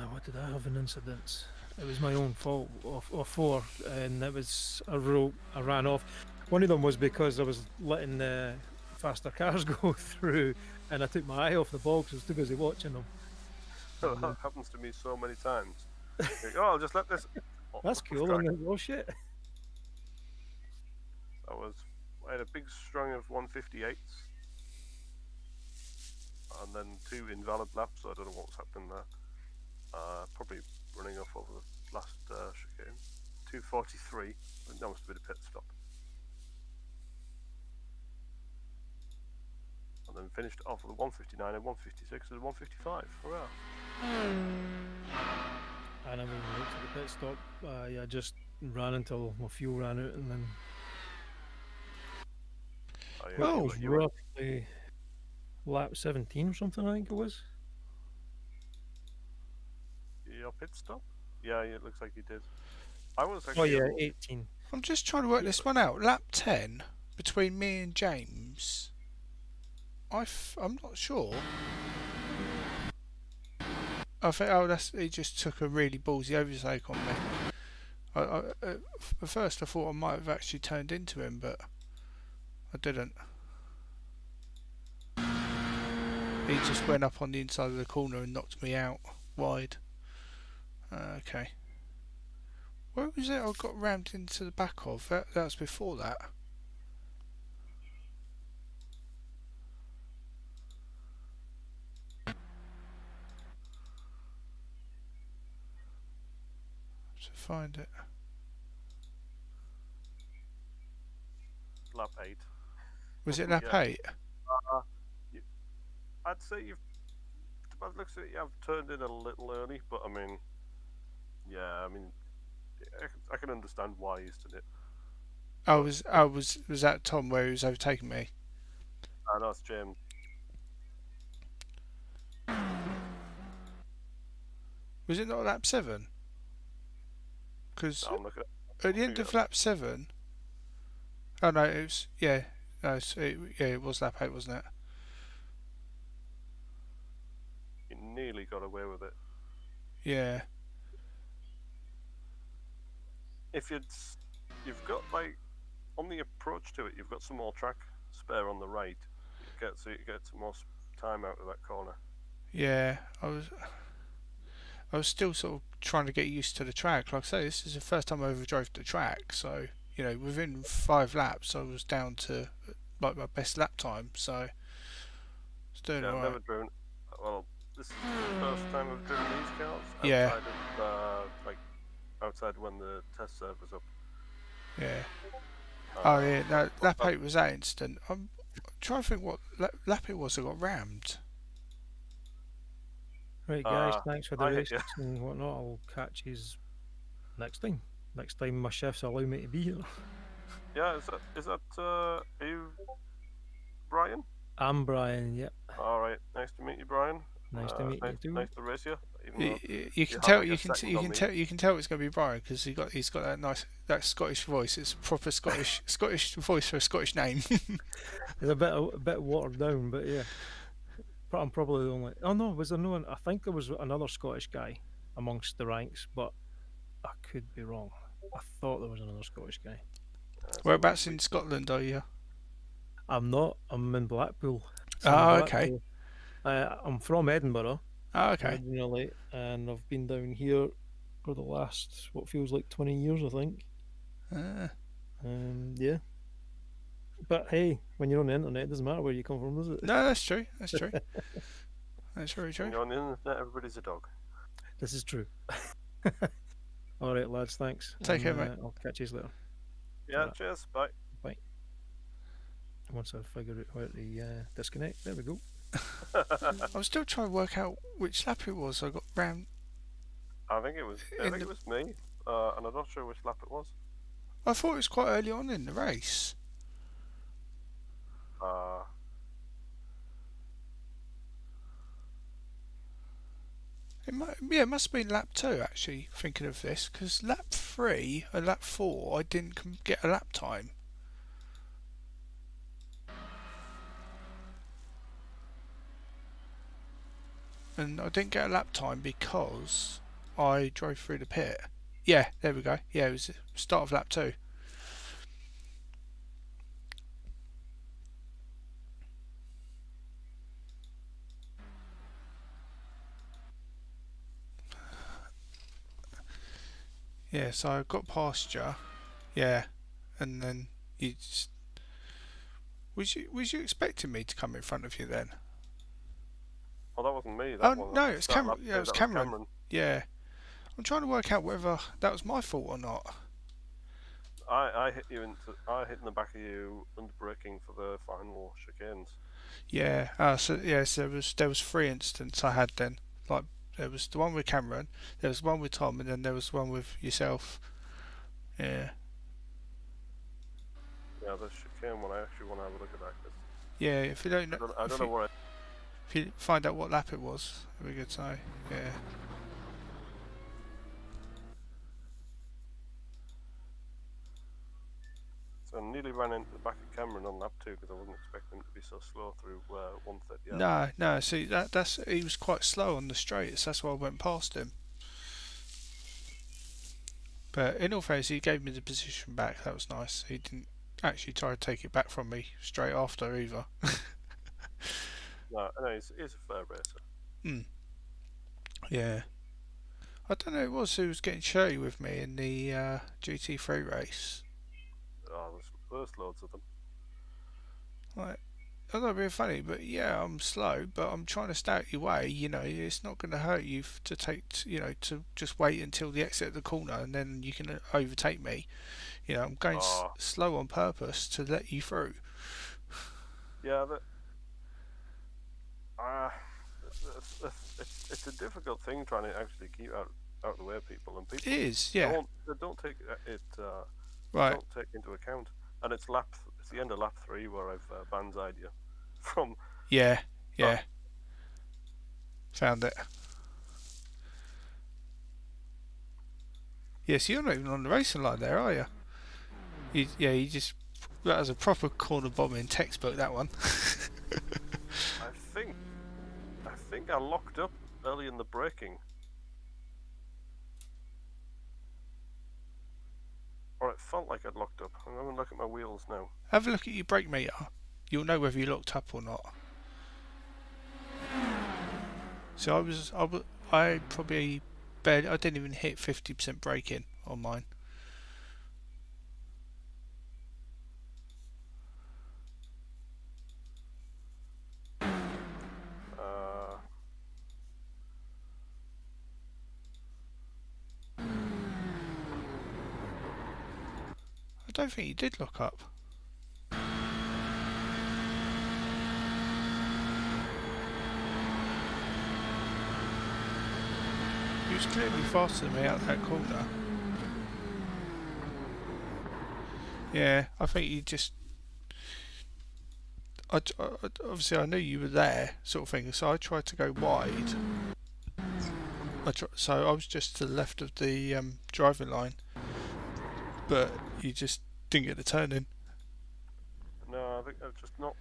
What did I have an incident? It was my own fault, or 4, and it was a rope I ran off. One of them was because I was letting the faster cars go through, and I took my eye off the ball because I was too busy watching them. That happens to me so many times. Like, oh, I'll just let this. That's cool. And then, oh shit! I had a big string of 158s, and then 2 invalid laps. So I don't know what's happening there. Probably running off over the last chicane. 243. That must have been a pit stop. And then finished off with a 159 and 156 and 155. Hurrah! I never even looked at the pit stop. I just ran until my fuel ran out, and then. Oh, It was roughly lap 17 or something, I think it was. Your pit stop? Yeah, it looks like you did. I was Oh actually. yeah, 18. I'm just trying to work this one out. Lap 10 between me and James. I'm not sure. I think he just took a really ballsy overtake on me. At first I thought I might have actually turned into him, but I didn't. He just went up on the inside of the corner and knocked me out wide. Okay. Where was it I got rammed into the back of? That was before that. To find it. Lap 8. Was it lap Yeah. 8? I'd say you've. By the looks of it, you have turned in a little early, but I mean, yeah, I mean, I can understand why he's done it. Was that Tom where he was overtaking me? No, it's James. Was it not lap 7? Because No, I'm looking at the end of lap 7. Oh no, it was yeah. No, it was lap 8, wasn't it? You nearly got away with it. Yeah. If you've got like on the approach to it, you've got some more track spare on the right. You get some more time out of that corner. Yeah, I was still sort of trying to get used to the track. Like I say, this is the first time I ever drove the track, so you know, within 5 laps, I was down to like my best lap time. So it's doing Yeah, I've alright. never driven. Well, this is the first time I've driven these cars. Yeah. Outside when the test serve was up. Yeah. Oh yeah, no, lap 8 was that instant. I'm trying to think what lap it was I got rammed. Right, guys, thanks for the I hit race you. and whatnot. I'll catch you next time. Next time my chefs allow me to be here. Yeah, is that are you Brian? I'm Brian, yep. All right, nice to meet you, Brian. Nice to meet you too. Nice to race you. even though You can have tell. like a You can. second on me. You can tell it's going to be Brian because he's got that Scottish voice. It's a proper Scottish voice for a Scottish name. It's a bit watered down, but yeah. But I'm probably the only. Oh no, was there no one? I think there was another Scottish guy amongst the ranks, but I could be wrong. I thought there was another Scottish guy. Whereabouts in Scotland are you? I'm not. I'm in Blackpool. So Oh, in okay. Blackpool. I'm from Edinburgh. Oh, okay. Originally, and I've been down here for the last what feels like 20 years, I think. Ah. Yeah. But hey, when you're on the internet, it doesn't matter where you come from, does it? No, that's true. That's true. That's very true. When you're on the internet, everybody's a dog. This is true. All right, lads. Thanks. Take care, And, mate. I'll catch you later. Yeah, Alright. cheers. Bye. Bye. Once I figure out how to disconnect, there we go. I'm still trying to work out which lap it was. I got rammed. I think it was me, and I'm not sure which lap it was. I thought it was quite early on in the race. It must have been lap 2 actually, thinking of this, because lap 3 and lap 4 I didn't get a lap time. And I didn't get a lap time because I drove through the pit. Yeah, there we go. Yeah, it was the start of lap 2. Yeah, so I got past you. Yeah, and then You just, was you expecting me to come in front of you then? Oh, that wasn't me. Oh That was no, it's Cameron. lap Yeah, two, it was that Cameron. Yeah, I'm trying to work out whether that was my fault or not. I hit you I hit in the back of you under braking for the final chicanes. Yeah. So there was 3 incidents I had then. Like there was the one with Cameron, there was one with Tom, and then there was one with yourself. Yeah. Yeah, the chicane one. I actually want to have a look at that. 'Cause Yeah. If you don't know, I don't know where. if you find out what lap it was, it'd be good to know. Yeah. So I nearly ran into the back of Cameron on lap 2 because I wasn't expecting him to be so slow through 130. No. See, that's he was quite slow on the straights. That's why I went past him. But in all fairness, he gave me the position back. That was nice. He didn't actually try to take it back from me straight after either. No, he's a fair racer. Yeah. I don't know who was getting shirty with me in the GT3 race. Oh, there's loads of them. Like, I'm not being funny, but yeah, I'm slow, but I'm trying to stay out your way. You know, it's not going to hurt you to to just wait until the exit of the corner and then you can overtake me. You know, I'm going slow on purpose to let you through. Yeah, it's a difficult thing trying to actually keep out of the way of people, and people It is, yeah. they don't take it Right. don't take into account, and it's the end of lap 3 where I've banzaied you from. Yeah. Found it. Yes, you're not even on the racing line there, are you? You just that was a proper corner bombing textbook, that one. I think I locked up early in the braking. Or it felt like I'd locked up. I'm having a look at my wheels now. Have a look at your brake meter. You'll know whether you locked up or not. So I probably barely, I didn't even hit 50% braking on mine. I don't think you did lock up. He was clearly faster than me out that corner. Yeah, I think you just... obviously I knew you were there, sort of thing, so I tried to go wide. So I was just to the left of the driving line, but you just didn't get the turn in. No, I think I've just not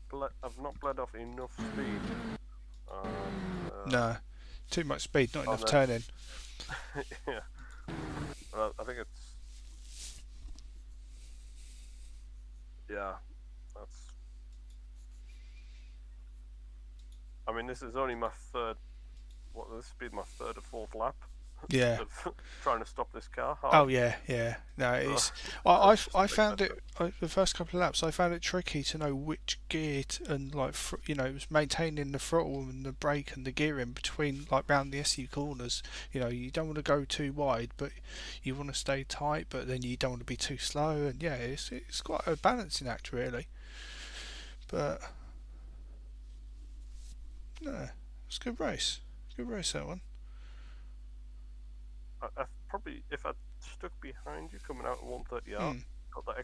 bled off enough speed. No, too much speed, not enough turning. Yeah, well, I think it's that's. I mean, this is only my third. This will be my third or fourth lap. Yeah. Of trying to stop this car. Oh yeah. No, it's. I found it the first couple of laps. I found it tricky to know which gear and it was maintaining the throttle and the brake and the gearing between round the SU corners. You know, you don't want to go too wide, but you want to stay tight, but then you don't want to be too slow. And yeah, it's quite a balancing act really. But no, it's a good race. Good race, that one. I probably, if I stuck behind you coming out at 130 got that extra